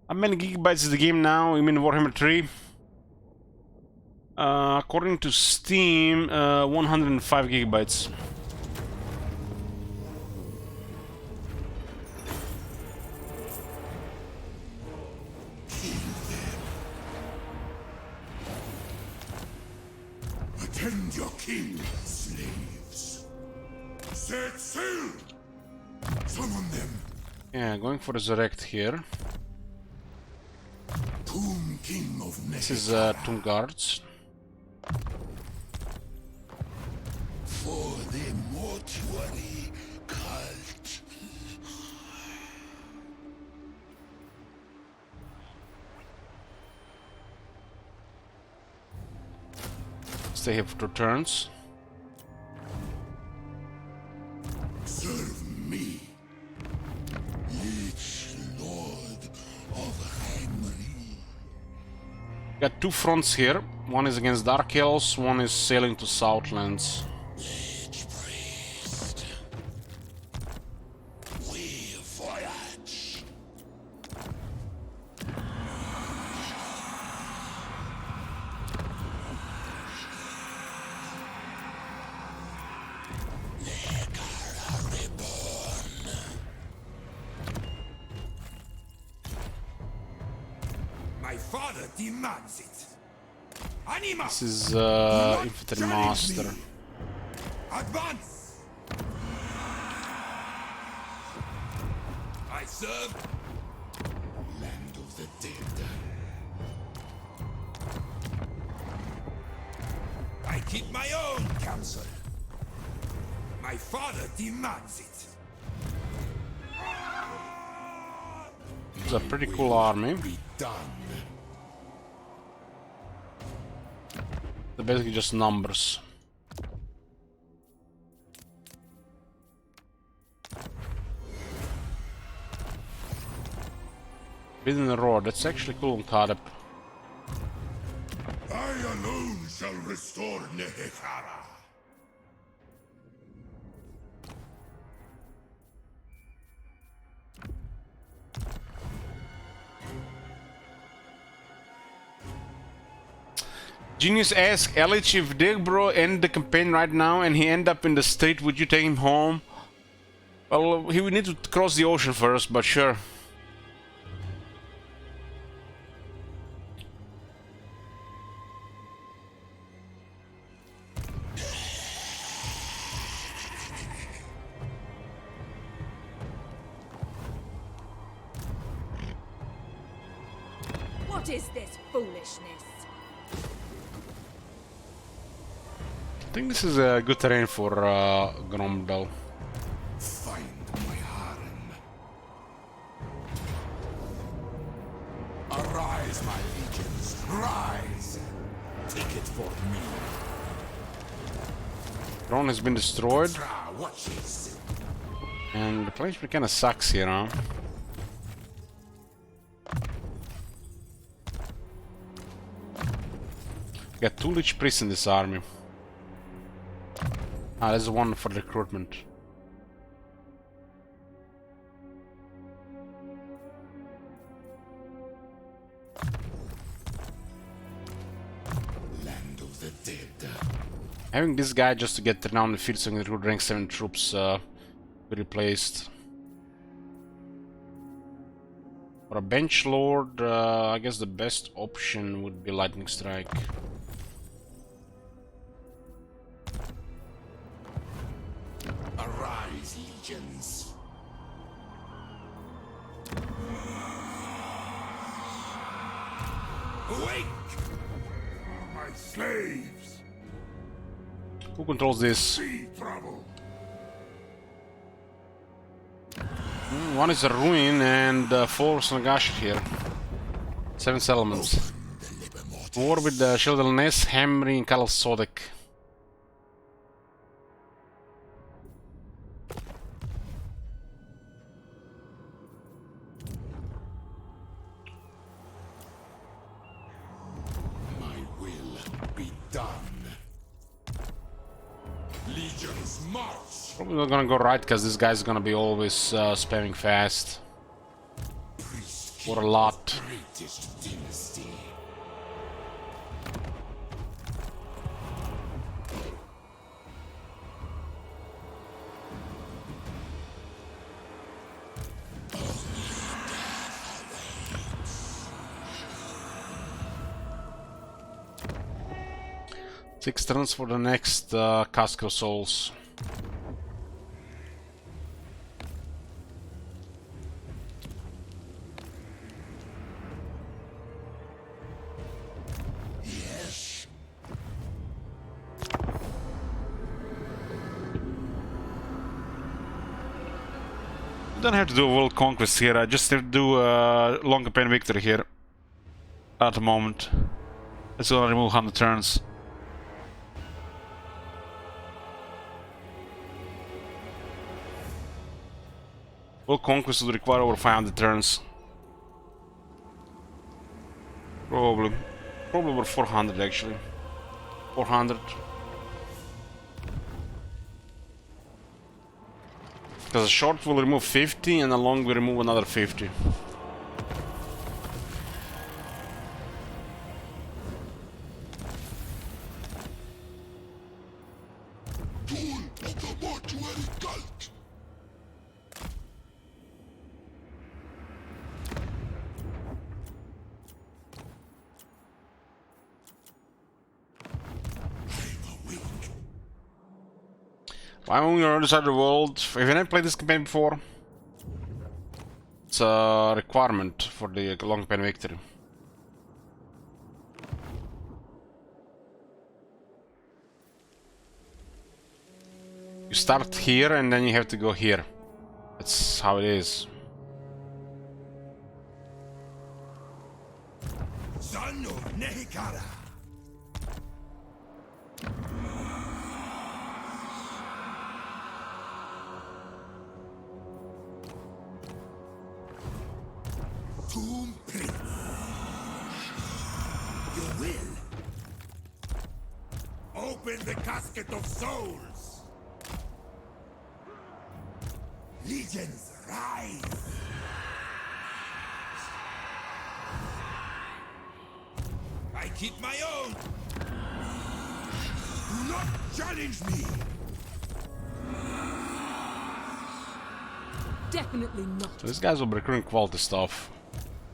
How many gigabytes is the game now? You mean Warhammer 3? According to Steam, 105 gigabytes. Attend your king, slaves. Set sail! Summon them. Yeah, going for Resurrect here. Tomb King of Nehek. This is Tomb Guards. For the mortuary cult. Stay here for 2 turns. Serve me, Lich Lord of Henry. Got 2 fronts here. One is against Dark Elves, one is sailing to Southlands. Lich Priest. We voyage. My father demands it. Anima! This is Infantry Master. Advance! I serve land of the dead. I keep my own counsel. My father demands it. It's a pretty cool army. Be done. They're basically just numbers. Within the roar, that's actually cool on Kadep. I alone shall restore Nehekara. Genius asked Elich if Digbro end the campaign right now and he end up in the state, would you take him home? Well, he would need to cross the ocean first, but sure. What is this foolishness? I think this is a good terrain for Gromdal. Find my harem. Arise, my legions. Rise. Take it for me. Drone has been destroyed. Tra watches. And the placement kinda sucks here, huh? Got 2 Lich Priests in this army. Ah, there's one for recruitment. Land of the dead. Having this guy just to get down the field so I can recruit rank 7 troops be replaced. For a bench lord, I guess the best option would be Lightning Strike. Arise, legions. Awake! My slaves! Who controls this? See trouble! One is a ruin and 4 Snagashi here. 7 settlements. War with the Shieldalness, Hamri, and Kal Sodek. My will be done. Legions march! Probably not gonna go right because this guy's gonna be always spamming fast. Or a lot. Greatest dynasty. Six turns for the next Cask of Souls. Yes. You don't have to do a world conquest here, I just have to do a long campaign victory here. At the moment. Let's go remove 100 turns. World conquest would require over 500 turns. Probably over 400 actually. 400. Because a short will remove 50 and a long will remove another 50. Tool of the mortuary cult! Why am I on the other side of the world? Have you never played this campaign before? It's a requirement for the long campaign victory. You start here and then you have to go here. That's how it is. Son of Nehek. Tomb Prince. You will. Open the casket of souls. Legions rise. I keep my own. Do not challenge me. Definitely not. So these guys will be recruiting quality stuff.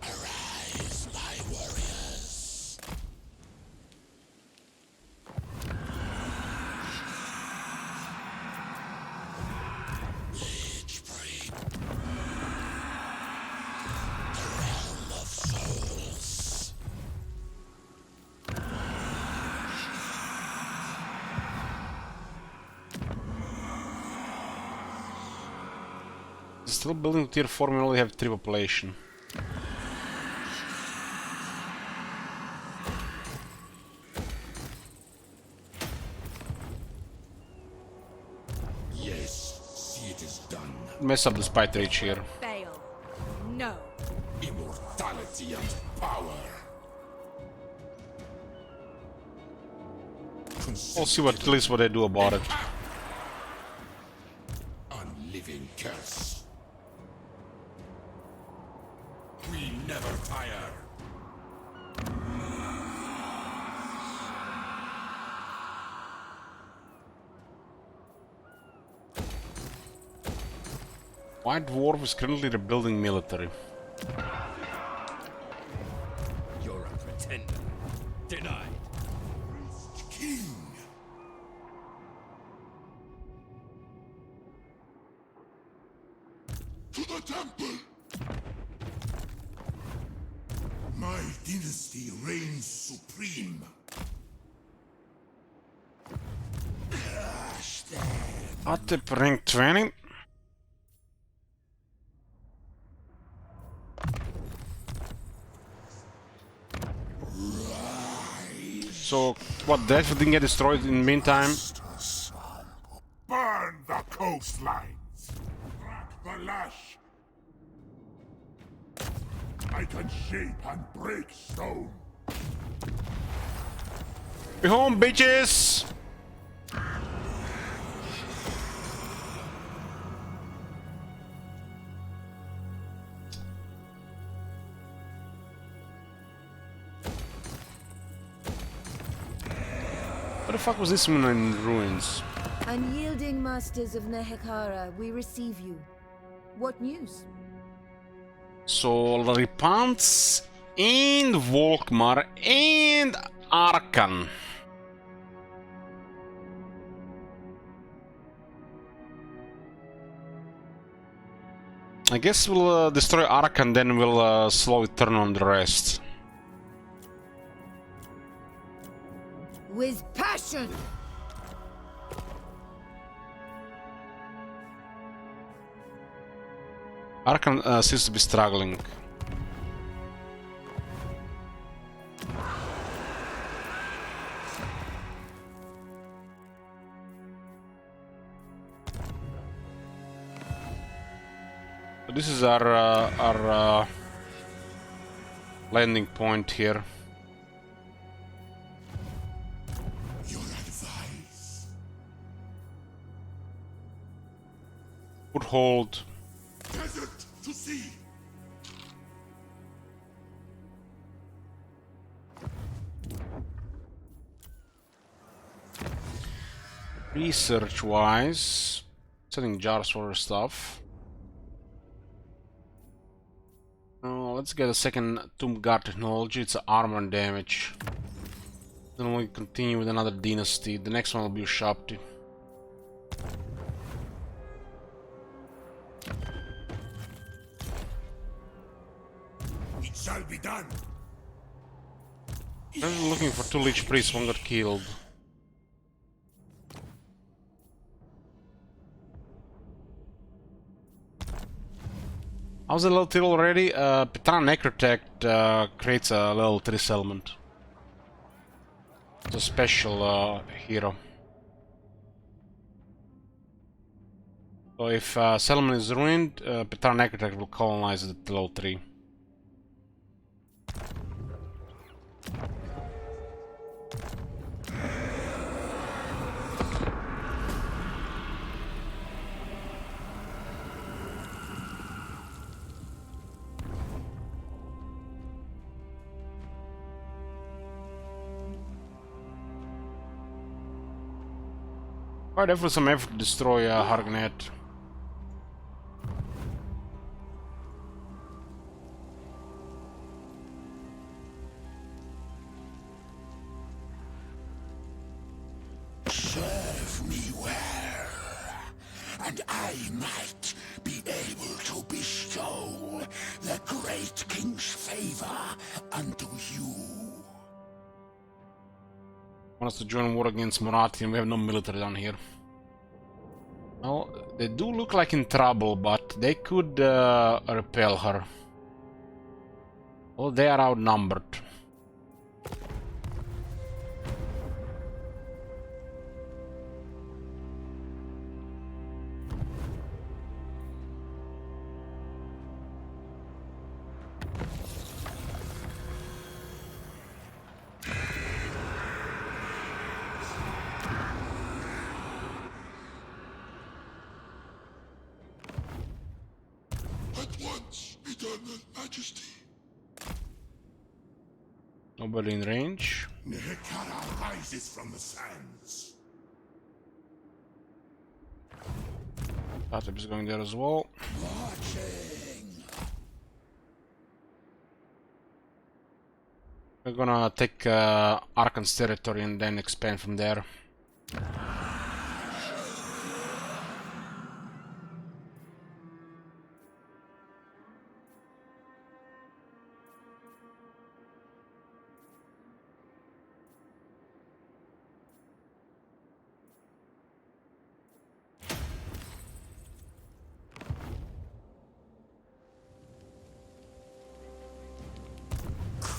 Arise, my warriors. Age break. The realm of souls. Still building tier 4, we only have 3 population. Yes, see it is done. Mess up the spy reach here. Fail. No. Immortality and power. We'll see what at least what they do about it. Unliving curse. We never tire. White Dwarf is currently rebuilding military. You're a pretender. Denied. King. To the temple. My dynasty reigns supreme. Atep rank 20. So, what, Death didn't get destroyed in the meantime? Burn the coastlines! Crack the lash! I can shape and break stone! Be home, bitches! What the fuck was this one in ruins? Unyielding masters of Nehekara, we receive you. What news? So, Ripants and Volkmar and Arkan. I guess we'll destroy Arkan, then we'll slowly turn on the rest. With passion! Arkan seems to be struggling. So this is our landing point here. Your advice? Put hold. Desert to sea! Research-wise, setting jars for stuff. Let's get a second Tomb Guard technology. It's armor and damage. Then we continue with another dynasty. The next one will be a Shabti. It shall be done! I'm looking for 2 Lich Priests, one got killed. How's the level 3 already? Petran Necrotect creates a level 3 settlement. It's a special hero. So if settlement is ruined, Petran Necrotect will colonize it at level 3. Quite effort some effort to destroy Hargnet. Serve me well, and I might be able to bestow the great king's favor unto you. Want us to join war against Marathi, and we have no military down here. Well, they do look like in trouble, but they could repel her. Well, they are outnumbered. At once, Eternal Majesty. Nobody in range. Nehekara rises from the sands. Atep is going there as well. Marching. We're gonna take Arkan's territory and then expand from there.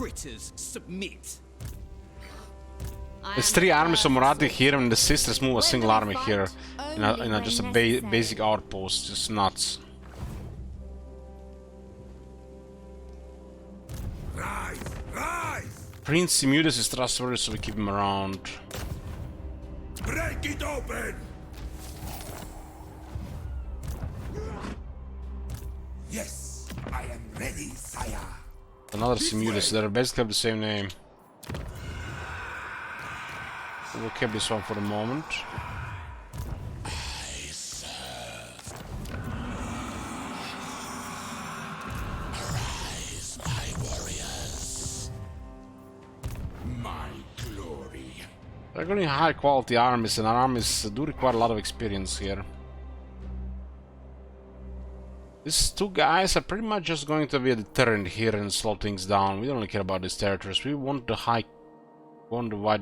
critters submit. There's 3 armies of Marathi here, and the sisters move a single army here in a just a basic outpost. Just nuts. Rise! Rise! Prince Simudes is trustworthy, so we keep him around. Break it open! Yes, I am ready, sire. Another Simudes. They basically have the same name. We'll keep this one for the moment. I serve. Arise, my warriors. My glory. They're getting high quality armies, and our armies do require a lot of experience here. These 2 guys are pretty much just going to be a deterrent here and slow things down. We don't really care about these territories. We want the White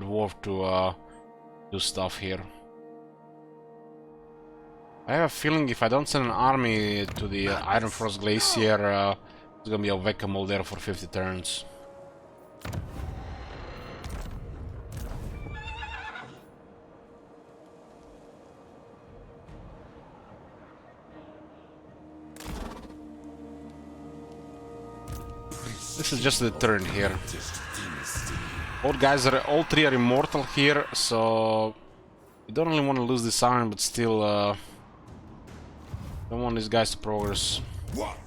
Dwarf to do stuff here. I have a feeling if I don't send an army to the Iron Frost Glacier, there's gonna be a whack-a-mole there for 50 turns. This is just a deterrent here. All 3 are immortal here, so we don't really want to lose this army, but still don't want these guys to progress. What?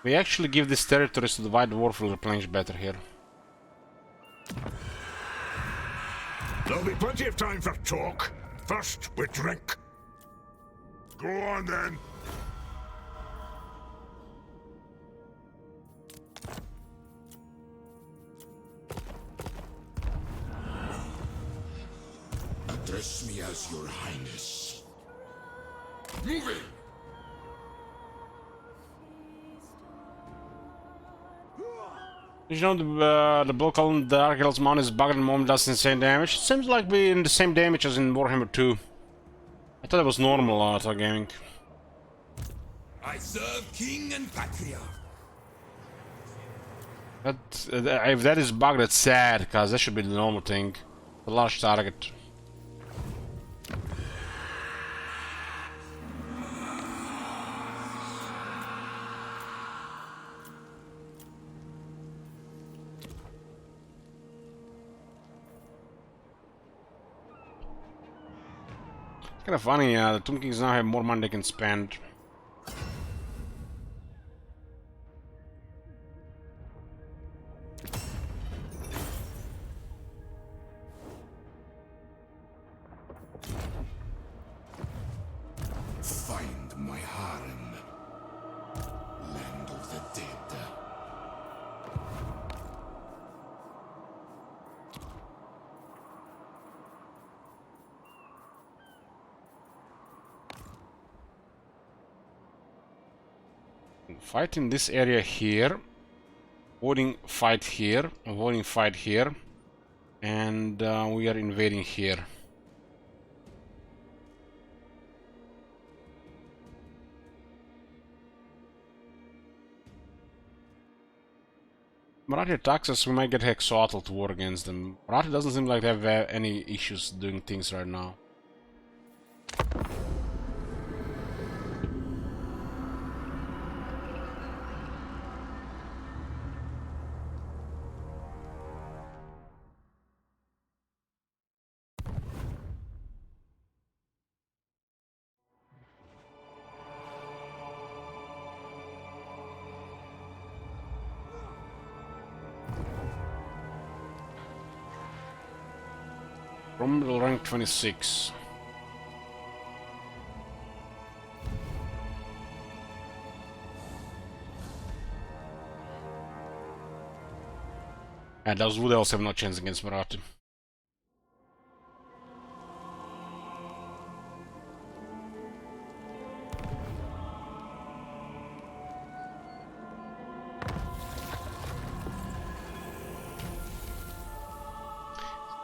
We actually give these territories to the White Dwarf, will replenish better here. There'll be plenty of time for talk. First, we drink. Go on then. Address me as your highness. Moving! Did you know the block on the Dark Elves Mount is bugged and moment does insane damage? It seems like we're in the same damage as in Warhammer 2. I thought it was normal gaming. I serve king and patriarch. But if that is bugged, that's sad, because that should be the normal thing. A large target. Kind of funny, the Tomb Kings now have more money they can spend. Find my harem. Land of the dead. Fight in this area here, avoiding fight here, avoiding fight here, and we are invading here. Marathi attacks us, we might get Hexotl to war against them. Marathi doesn't seem like they have any issues doing things right now. Rumble rank 26. And those would also have no chance against Marathi.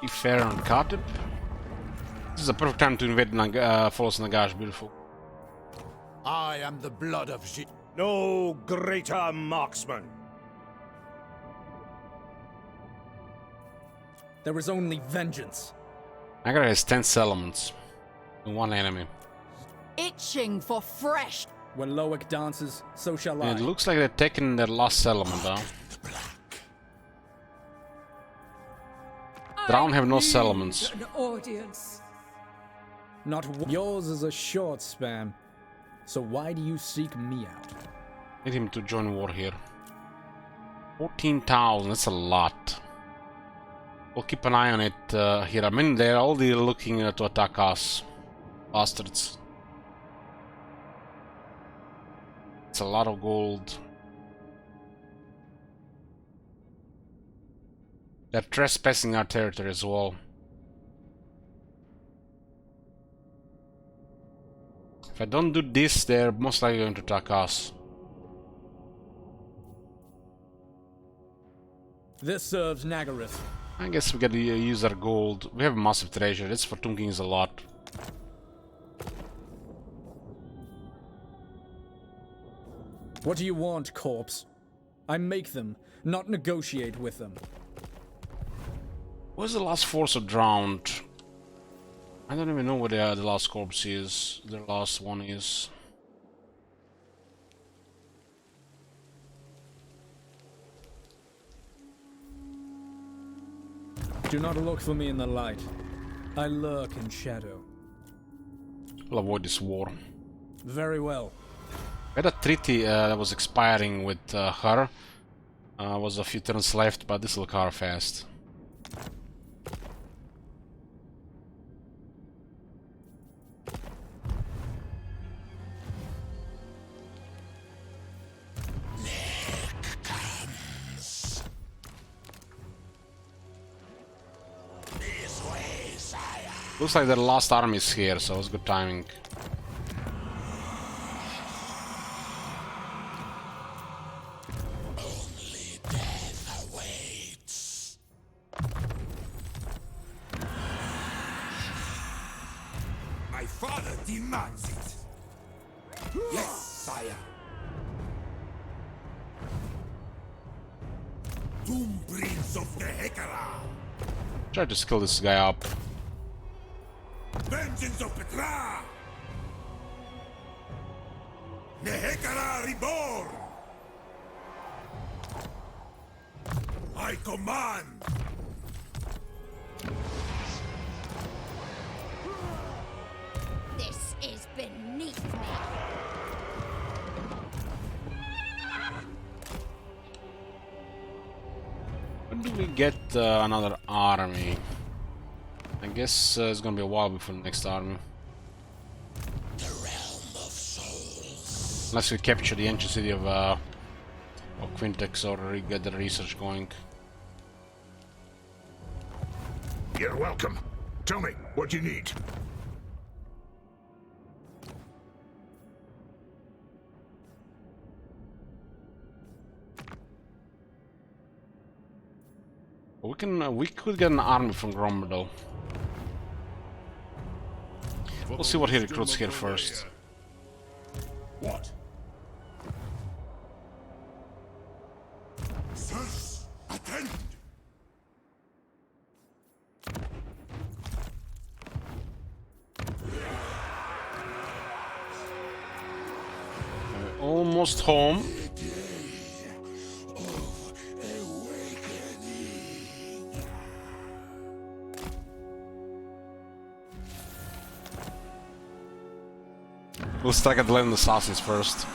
Fair on Khatib. This is a perfect time to invade Folos Nagash, beautiful. I am the blood of No greater marksman. There is only vengeance. Nagar has 10 settlements and 1 enemy. Itching for fresh. When Loic dances, so shall I. And it looks like they're taking their last settlement now. Drown have no settlements. An audience. Not yours is a short span. So why do you seek me out? Need him to join war here. 14,000, that's a lot. We'll keep an eye on it here. I mean, they're already looking to attack us. Bastards. It's a lot of gold. They're trespassing our territory as well. If I don't do this, they're most likely going to attack us. This serves Nagareth. I guess we gotta use our gold. We have a massive treasure. This for Tomb King is a lot. What do you want, corpse? I make them, not negotiate with them. Where's the last force of drowned? I don't even know where the last corpse is. The last one is. Do not look for me in the light. I lurk in shadow. I'll avoid this war. Very well. We had a treaty that was expiring with her. Was a few turns left, but this will cover fast. Looks like their last army is here, so it's good timing. Only death awaits. My father demands it. Yes, sire. Tomb Prince of Nehek. Try to skill this guy up. Vengeance of Petra! Nehekara reborn! I command! This is beneath me. When do we get another army? I guess it's gonna be a while before the next army. The realm of souls. Unless we capture the ancient city of Quintex or get the research going. You're welcome. Tell me what you need. We could get an army from Gromberdal. We'll see what he recruits here first. What? Sirs, attend! Almost home. We'll stack at the Land of Assassins first.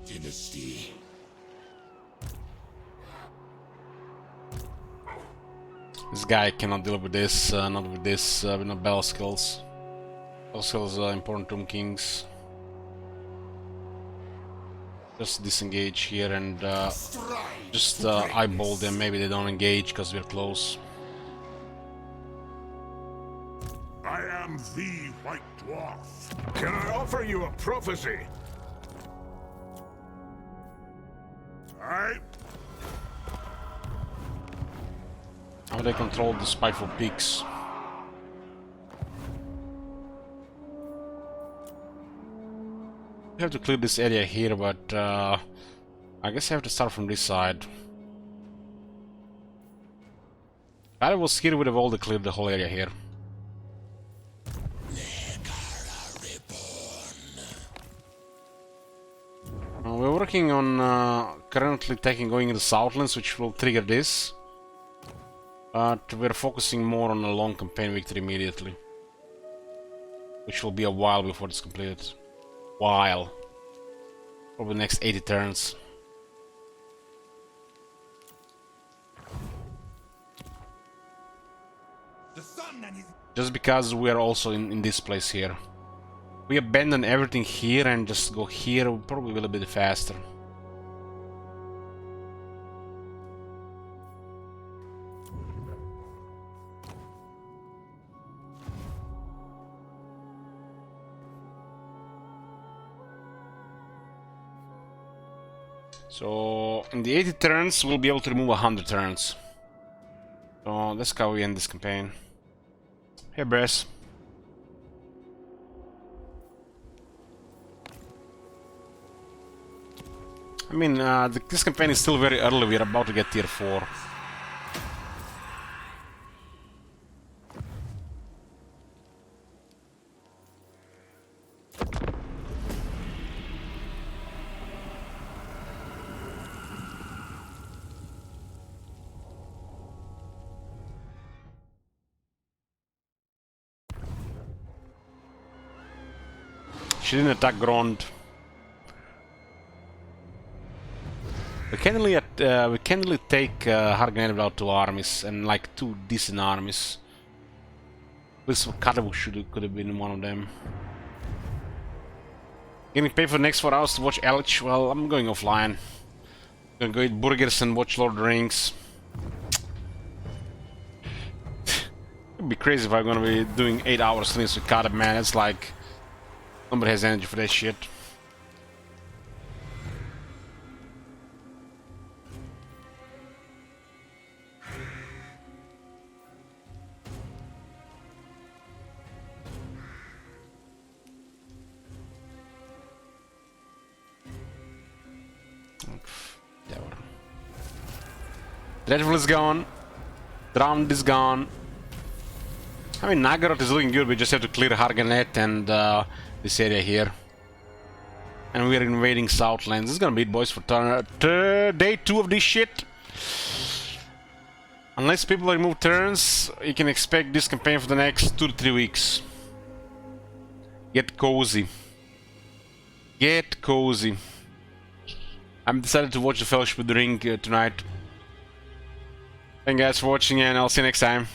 Dynasty. This guy cannot deal with this, not with this, with no battle skills. Battle skills are important Tomb Kings. Just disengage here and just eyeball them. Maybe they don't engage because we're close. I am the White Dwarf. Can I offer you a prophecy? How they control the spiteful pigs. We have to clear this area here, but I guess I have to start from this side. If I was here, we would have all cleared the whole area here. We're working on currently going into Southlands, which will trigger this. But we're focusing more on a long campaign victory immediately. Which will be a while before it's completed. While. Probably the next 80 turns. Just because we are also in this place here. We abandon everything here and just go here, probably a little bit faster. So in the 80 turns, we'll be able to remove 100 turns. So that's how we end this campaign. Hey, Bress. I mean, this campaign is still very early. We're about to get tier 4. She didn't attack Grond. We can only take Harganet without 2 armies and like 2 decent armies. This Kadabu could have been one of them. Getting paid for the next 4 hours to watch Elch? Well, I'm going offline. I'm gonna go eat burgers and watch Lord of the Rings. It'd be crazy if I'm gonna be doing 8 hours streams with Kadab, man. It's like nobody has energy for that shit. Dreadful is gone. Drowned is gone. I mean, Nagaroth is looking good. We just have to clear Harganet and this area here. And we're invading Southlands. This is gonna be it, boys, for day 2 of this shit. Unless people remove turns, you can expect this campaign for the next 2 to 3 weeks. Get cozy. Get cozy. I'm decided to watch the Fellowship of the Ring tonight. Thank you guys for watching, and I'll see you next time.